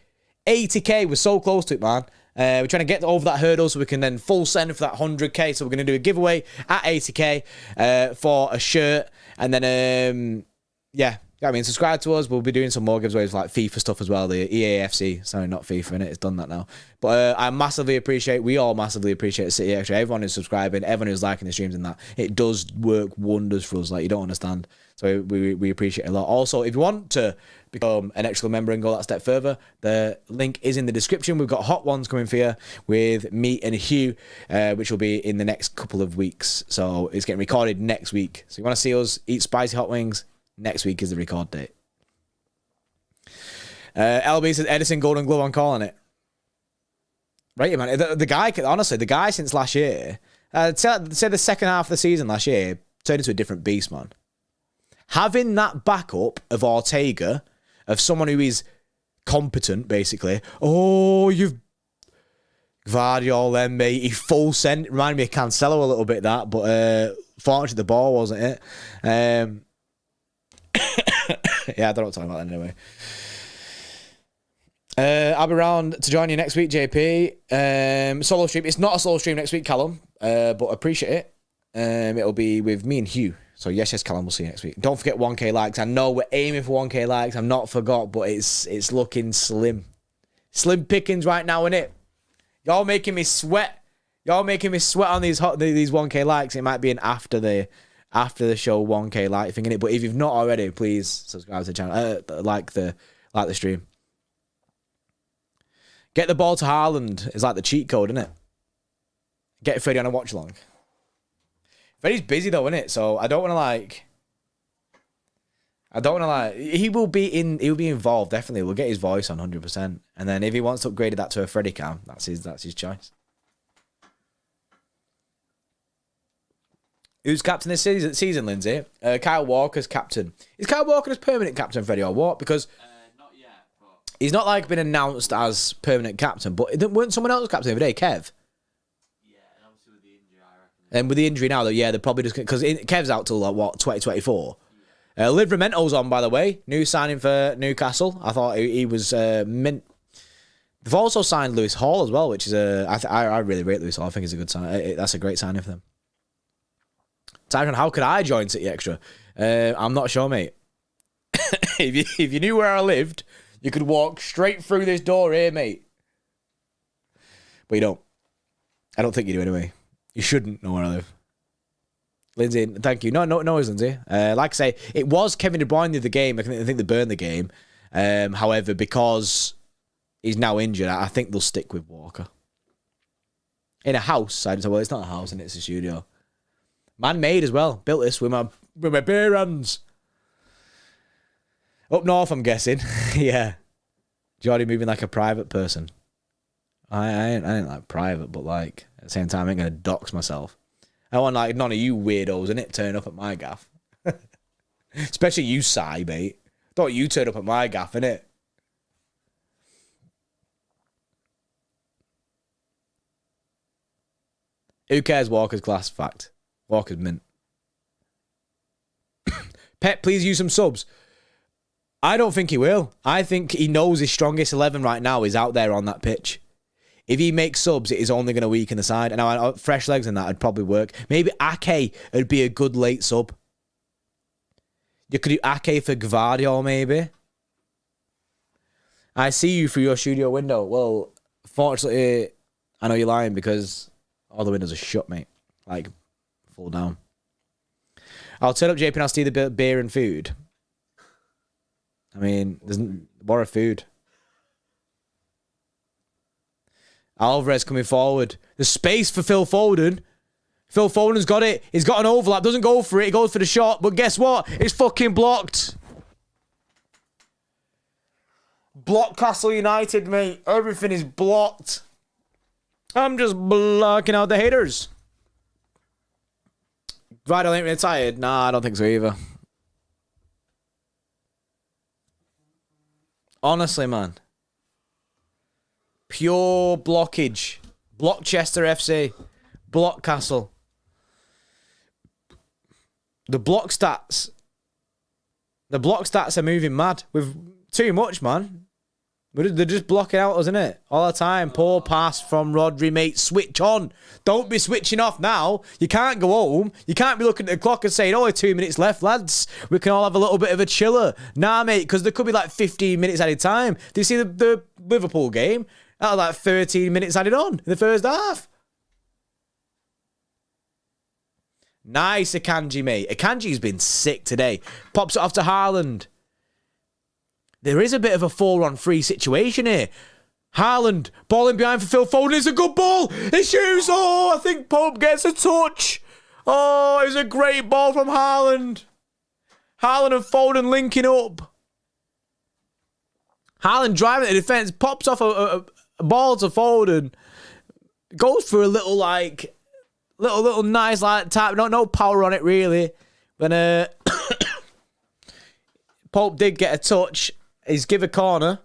80k, we're so close to it, man. We're trying to get over that hurdle so we can then full send for that 100k. So we're going to do a giveaway at 80k for a shirt. And then, yeah, I mean, subscribe to us. We'll be doing some more giveaways like FIFA stuff as well. The EAFC. Sorry, not FIFA, innit? It's done that now. But I massively appreciate, we all massively appreciate City Extra. Everyone who's subscribing, everyone who's liking the streams and that. It does work wonders for us. Like, you don't understand. So we appreciate it a lot. Also, if you want to become an Xtra Club member and go that step further, the link is in the description. We've got hot ones coming for you with me and Hugh, which will be in the next couple of weeks. So it's getting recorded next week. So you want to see us eat spicy hot wings? Next week is the record date. LB says Edison Golden Glove, I'm calling it. Right, man. The guy, honestly, the guy since last year, say the second half of the season last year, turned into a different beast, man. Having that backup of Ortega, of someone who is competent, basically. Oh, you've Guardiola then, mate. He full sent. Reminded me of Cancelo a little bit, that, but fortunately the ball wasn't it. Yeah, I don't know what I'm talking about then anyway. I'll be around to join you next week, JP. Solo stream. It's not a solo stream next week, Callum, but appreciate it. It'll be with me and Hugh. So yes, Callum, we'll see you next week. Don't forget 1k likes. I know we're aiming for 1k likes. I'm not forgot, but it's looking slim. Slim pickings right now, innit? Y'all making me sweat. Y'all making me sweat on these 1k likes. It might be an after the show 1k like thing, innit? But if you've not already, please subscribe to the channel. Like the stream. Get the ball to Haaland is like the cheat code, isn't it? Get Freddie on a watch along. Freddie's busy though, isn't it? So I don't want to like. He will be involved definitely. We'll get his voice on 100%, and then if he wants to upgrade that to a Freddie cam, that's his choice. Who's captain this season, Lindsay? Kyle Walker's captain. Is Kyle Walker as permanent captain, Freddie, or what? Because not yet, but he's not like been announced as permanent captain, but weren't someone else captain the other day, Kev? yeah, and obviously with the injury, I reckon. And with the injury now, though, yeah, they're probably just because Kev's out till like what 2024. Livramento's on, by the way, new signing for Newcastle. I thought he was mint. They've also signed Lewis Hall as well, which is I really rate Lewis Hall. I think he's a good sign. That's a great signing for them. Tyron, how could I join City Extra? I'm not sure, mate. if you knew where I lived, you could walk straight through this door here, mate. But you don't. I don't think you do anyway. You shouldn't know where I live. Lindsay, thank you. No, it's Lindsay. Like I say, it was Kevin De Bruyne the game. I think they burned the game. However, because he's now injured, I think they'll stick with Walker. In a house, I'd say, well, it's not a house and it's a studio. Man-made as well. Built this with my bare hands. Up north, I'm guessing. Yeah. Jordy moving like a private person. I ain't like private, but like at the same time, I ain't gonna dox myself. I want like none of you weirdos in it turn up at my gaff. Especially you, Sai, mate. Don't you turn up at my gaff, innit? Who cares? Walker's class. Fact. Walker's mint. Pep, please use some subs. I don't think he will. I think he knows his strongest 11 right now is out there on that pitch. If he makes subs, it is only going to weaken the side. And now fresh legs and that would probably work. Maybe Ake would be a good late sub. You could do Ake for Gvardiol, maybe. I see you through your studio window. Well, fortunately, I know you're lying because all the windows are shut, mate. Like, full down. I'll turn up, JP, and I'll steal the beer and food. I mean, there's more of food. Alvarez coming forward. There's space for Phil Foden. Phil Foden's got it. He's got an overlap. Doesn't go for it. He goes for the shot. But guess what? It's fucking blocked. Blockcastle United, mate. Everything is blocked. I'm just blocking out the haters. Vital ain't retired. Nah, I don't think so either. Honestly, man. Pure blockage. Blockchester FC. Blockcastle. The block stats. The block stats are moving mad. With too much, man. They're just blocking out us, isn't it? All the time. Poor pass from Rodri, mate. Switch on. Don't be switching off now. You can't go home. You can't be looking at the clock and saying, oh, 2 minutes left, lads. We can all have a little bit of a chiller. Nah, mate, because there could be like 15 minutes added time. Do you see the Liverpool game? That was like 13 minutes added on in the first half. Nice, Akanji, mate. Akanji's been sick today. Pops it off to Haaland. There is a bit of a 4-on-3 situation here. Haaland, ball in behind for Phil Foden. It's a good ball. It shoots. Oh, I think Pope gets a touch. Oh, it's a great ball from Haaland. Haaland and Foden linking up. Haaland driving the defence. Pops off a ball to Foden. Goes for a little, like, little nice, like, tap. No power on it, really. But, Pope did get a touch. He's give a corner.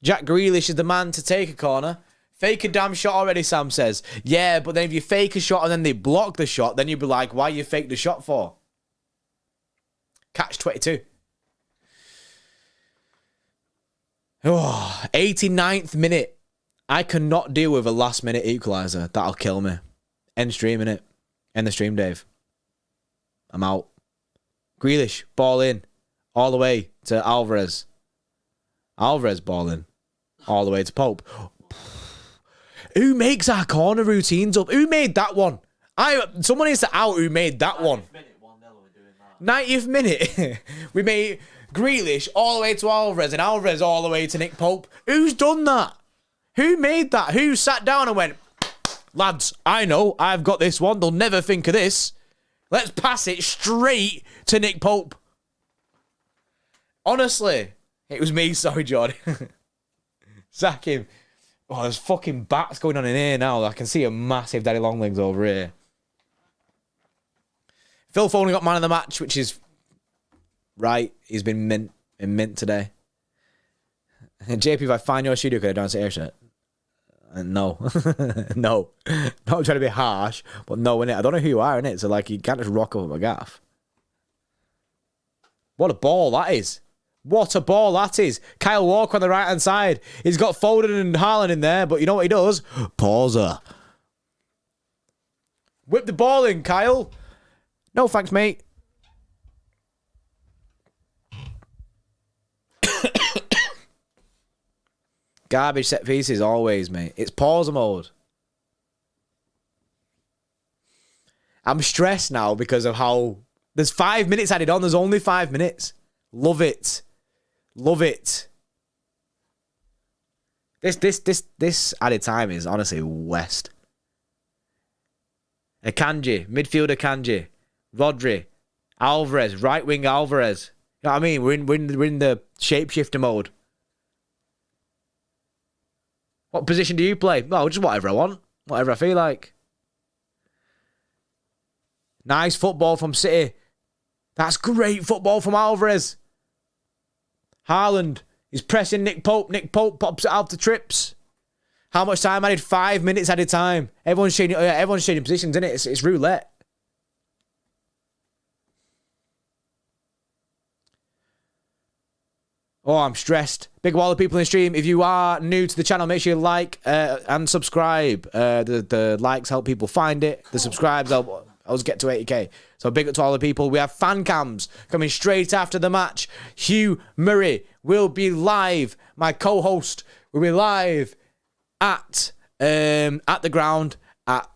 Jack Grealish is the man to take a corner. Fake a damn shot already, Sam says. Yeah, but then if you fake a shot and then they block the shot, then you'd be like, why you fake the shot for? Catch 22. Oh, 89th minute. I cannot deal with a last minute equaliser. That'll kill me. End stream, innit? End the stream, Dave. I'm out. Grealish, ball in. All the way to Alvarez. Alvarez ball in. All the way to Pope. Who makes our corner routines up? Who made that one? Someone needs to out who made that one. 90th minute. We made Grealish all the way to Alvarez and Alvarez all the way to Nick Pope. Who's done that? Who made that? Who sat down and went, lads, I know, I've got this one. They'll never think of this. Let's pass it straight to Nick Pope. Honestly, it was me. Sorry, Jordan. Sack him. Oh, there's fucking bats going on in here now. I can see a massive Daddy Longlegs over here. Phil Foden got man of the match, which is right. He's been mint today. And JP, if I find your studio, could I dance at air shirt? No. No. Not trying to be harsh, but no, innit? I don't know who you are, innit? So, like, you can't just rock up a gaff. What a ball that is. What a ball that is. Kyle Walker on the right-hand side. He's got Foden and Haaland in there, but you know what he does? Pauser. Whip the ball in, Kyle. No thanks, mate. Garbage set pieces always, mate. It's pauser mode. I'm stressed now because of how... There's 5 minutes added on. There's only 5 minutes. Love it. Love it. This added time is honestly West. Akanji. Midfield Akanji. Rodri. Alvarez. Right wing Alvarez. You know what I mean? We're in the shapeshifter mode. What position do you play? Well, just whatever I want. Whatever I feel like. Nice football from City. That's great football from Alvarez. Haaland is pressing Nick Pope. Nick Pope pops it out to trips. How much time added? 5 minutes added time. Everyone's changing positions, isn't it? It's roulette. Oh, I'm stressed. Big wall of people in the stream. If you are new to the channel, make sure you like and subscribe. The likes help people find it. The subscribes help us get to 80k. So big up to all the people. We have fan cams coming straight after the match. Hugh Murray will be live. My co-host will be live at the ground at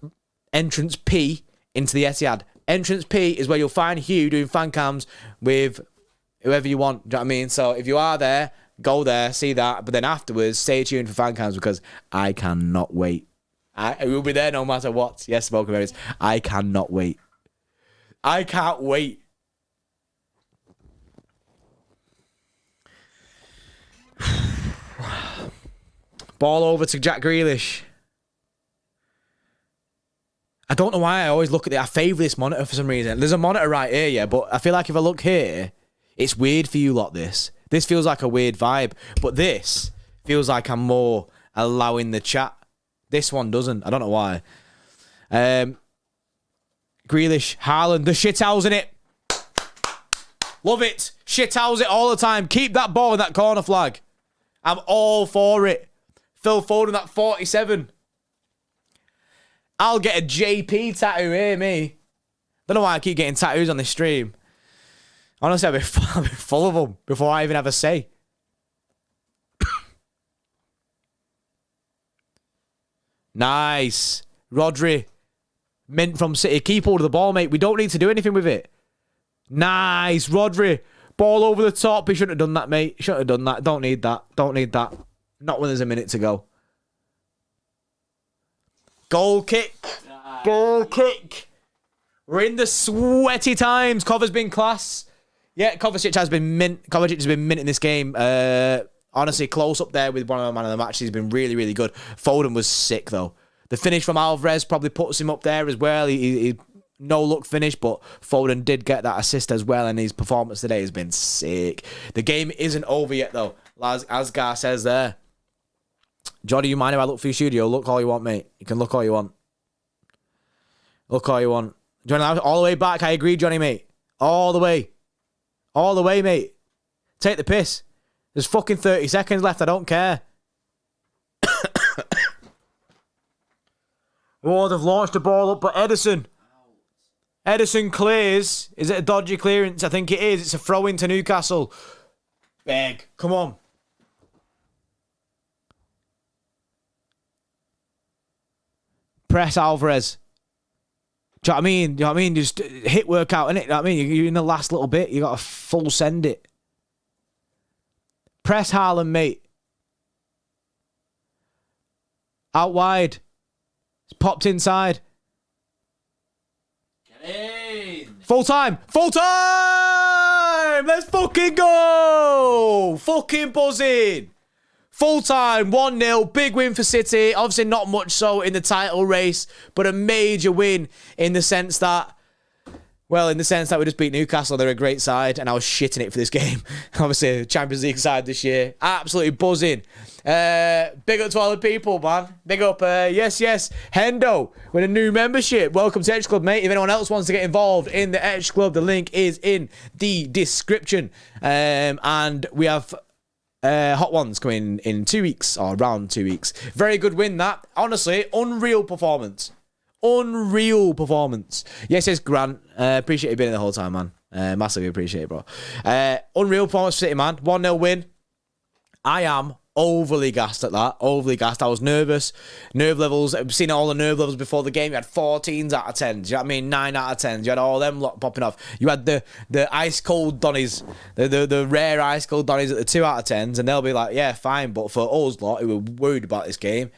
entrance P into the Etihad. Entrance P is where you'll find Hugh doing fan cams with whoever you want. Do you know what I mean? So if you are there, go there, see that. But then afterwards, stay tuned for fan cams because I cannot wait. I will be there no matter what. Yes, Smoking Berries. I cannot wait. I can't wait. Ball over to Jack Grealish. I don't know why I always look at it. I favour this monitor for some reason. There's a monitor right here, yeah, but I feel like if I look here, it's weird for you lot, this. This feels like a weird vibe, but this feels like I'm more allowing the chat. This one doesn't. I don't know why. Grealish, Haaland, the shithouse in it. Love it. Shithouse it all the time. Keep that ball in that corner flag. I'm all for it. Phil Foden at 47. I'll get a JP tattoo here, me. Don't know why I keep getting tattoos on this stream. Honestly, I'll be full of them before I even have a say. Nice. Rodri. Mint from City. Keep hold of the ball, mate. We don't need to do anything with it. Nice. Rodri. Ball over the top. He shouldn't have done that, mate. Shouldn't have done that. Don't need that. Don't need that. Not when there's a minute to go. Goal kick. Goal kick. We're in the sweaty times. Cover's been class. Yeah, Kovacic has been mint. Kovacic has been mint in this game. Honestly, close up there with one of the man of the match. He's been really, really good. Foden was sick, though. The finish from Alvarez probably puts him up there as well. He no-look finish, but Foden did get that assist as well, and his performance today has been sick. The game isn't over yet, though, as Gar says there. Johnny, you mind if I look for your studio? Look all you want, mate. You can look all you want. Look all you want. Johnny, all the way back. I agree, Johnny, mate. All the way. All the way, mate. Take the piss. There's fucking 30 seconds left. I don't care. Oh, they've launched the ball up, but Ederson. Ederson clears. Is it a dodgy clearance? I think it is. It's a throw into Newcastle. Beg. Come on. Press Alvarez. Do you know what I mean? Do you know what I mean? Just hit work out, innit? You know what I mean? You're in the last little bit. You got to full send it. Press Haaland, mate. Out wide. It's popped inside. Get in. Full time. Full time. Let's fucking go. Fucking buzzing. Full time, 1-0, big win for City. Obviously not much so in the title race, but a major win in the sense that Well, in the sense that we just beat Newcastle, they're a great side, and I was shitting it for this game. Obviously, Champions League side this year. Absolutely buzzing. Big up to all the people, man. Big up, yes, Hendo, with a new membership. Welcome to Xtra Club, mate. If anyone else wants to get involved in the Xtra Club, the link is in the description. And we have hot ones coming in 2 weeks, or around 2 weeks. Very good win, that. Honestly, unreal performance. Unreal performance. Yes, Grant. Appreciate you being in the whole time, man. Massively appreciate it, bro. Unreal performance for City, man. 1-0 win. I am overly gassed at that. Overly gassed. I was nervous. Nerve levels. I've seen all the nerve levels before the game. You had 14s out of 10s. You know what I mean? 9 out of 10s. You had all them lot popping off. You had the ice cold Donnies. The rare ice cold Donnies at the 2 out of 10s. And they'll be like, yeah, fine. But for us lot who were worried about this game,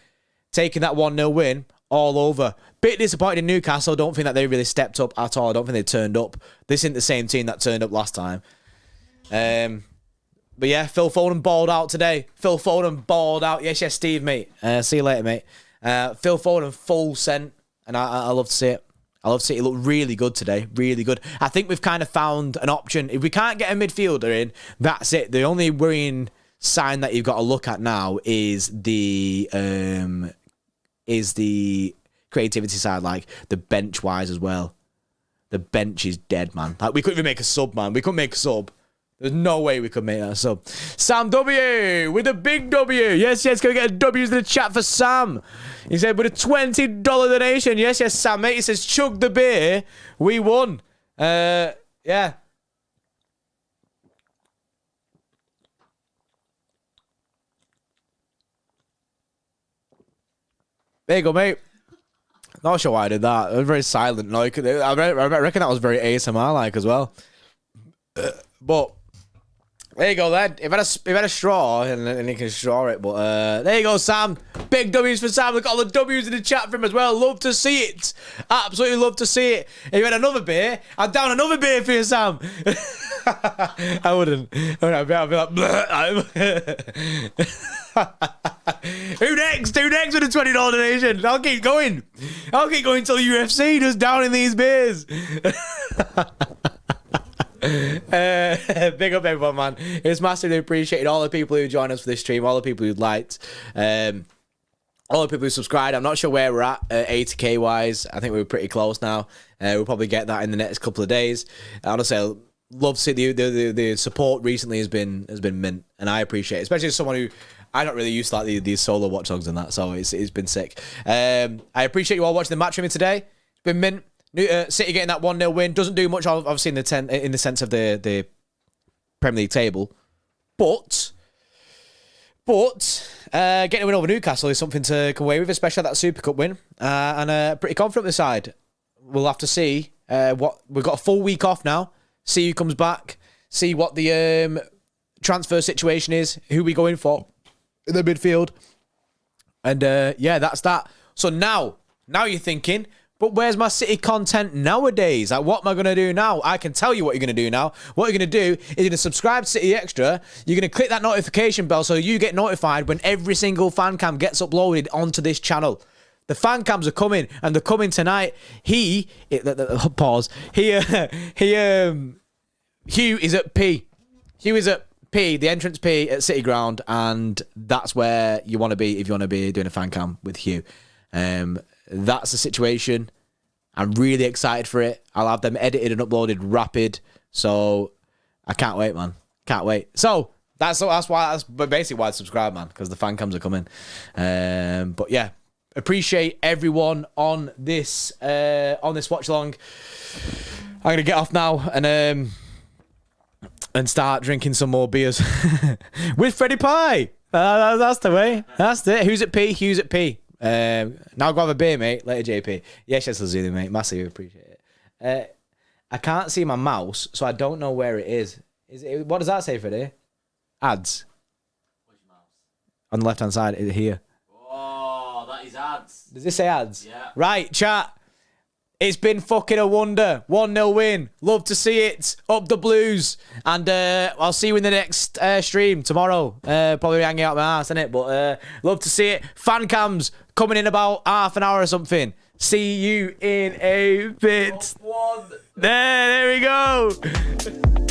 taking that 1-0 win, all over. Bit disappointed in Newcastle. Don't think that they really stepped up at all. I don't think they turned up. This isn't the same team that turned up last time. But yeah, Phil Foden balled out today. Phil Foden balled out. Yes, Steve, mate. See you later, mate. Phil Foden full sent, and I love to see it. I love to see it. It looked really good today. Really good. I think we've kind of found an option. If we can't get a midfielder in, that's it. The only worrying sign that you've got to look at now is the creativity side, like the bench wise as well. The bench is dead, man. Like, we couldn't even make a sub, man. We couldn't make a sub. There's no way we could make that a sub. Sam W with a big W. Yes, can we get a W's in the chat for Sam? He said with a $20 donation. Yes, Sam, mate. He says chug the beer. We won. Yeah. There you go, mate. Not sure why I did that. It was very silent. Like, I reckon that was very ASMR-like as well. But there you go, then. If I had a straw, and you can straw it. But there you go, Sam. Big W's for Sam. We've got all the W's in the chat for him as well. Love to see it. Absolutely love to see it. If you had another beer, I'd down another beer for you, Sam. I wouldn't. I'd be like, Who next? Who next with a $20 donation? I'll keep going. I'll keep going till UFC, just downing these beers. Big up everyone, man. It's massively appreciated. All the people who joined us for this stream, all the people who liked, all the people who subscribed. I'm not sure where we're at 80k wise. I think we're pretty close now. We'll probably get that in the next couple of days. Honestly, I love to see the support recently has been mint, and I appreciate it, especially as someone who I don't really used to like these solo watchdogs and that, so it's been sick. I appreciate you all watching the match with me today. It's been mint. City getting that 1-0 win doesn't do much, obviously, in the sense of the Premier League table, but getting a win over Newcastle is something to come away with, especially that Super Cup win, and pretty confident this side. We'll have to see what we've got a full week off now. See who comes back. See what the transfer situation is. Who we going for in the midfield, and yeah, that's that. So now you're thinking, but where's my City content nowadays? Like, what am I going to do now? I can tell you what you're going to do now. What you're going to do is you're going to subscribe to City Extra. You're going to click that notification bell so you get notified when every single fan cam gets uploaded onto this channel. The fan cams are coming, and they're coming tonight. Pause. Hugh is at P. Hugh is at P, the entrance P at City Ground, and that's where you want to be if you want to be doing a fan cam with Hugh. That's the situation. I'm really excited for it. I'll have them edited and uploaded rapid. So I can't wait, man. Can't wait. So that's basically why I subscribe, man, because the fan cams are coming. But yeah, appreciate everyone on this watch along. I'm gonna get off now and start drinking some more beers with Freddie Pie. That's the way. That's it. Who's at P? Hugh's at P. Now go have a beer, mate. Later, JP. Yes, Lazuli, mate. Massively appreciate it. I can't see my mouse, so I don't know where it is. What does that say, Freddie? Ads. Where's your mouse? On the left-hand side, here. Oh, that is ads. Does this say ads? Yeah. Right, chat. It's been fucking a wonder. 1-0 win. Love to see it. Up the Blues. And I'll see you in the next stream tomorrow. Probably hanging out my ass, innit? But love to see it. Fan cams coming in about half an hour or something. See you in a bit. Top one. There we go.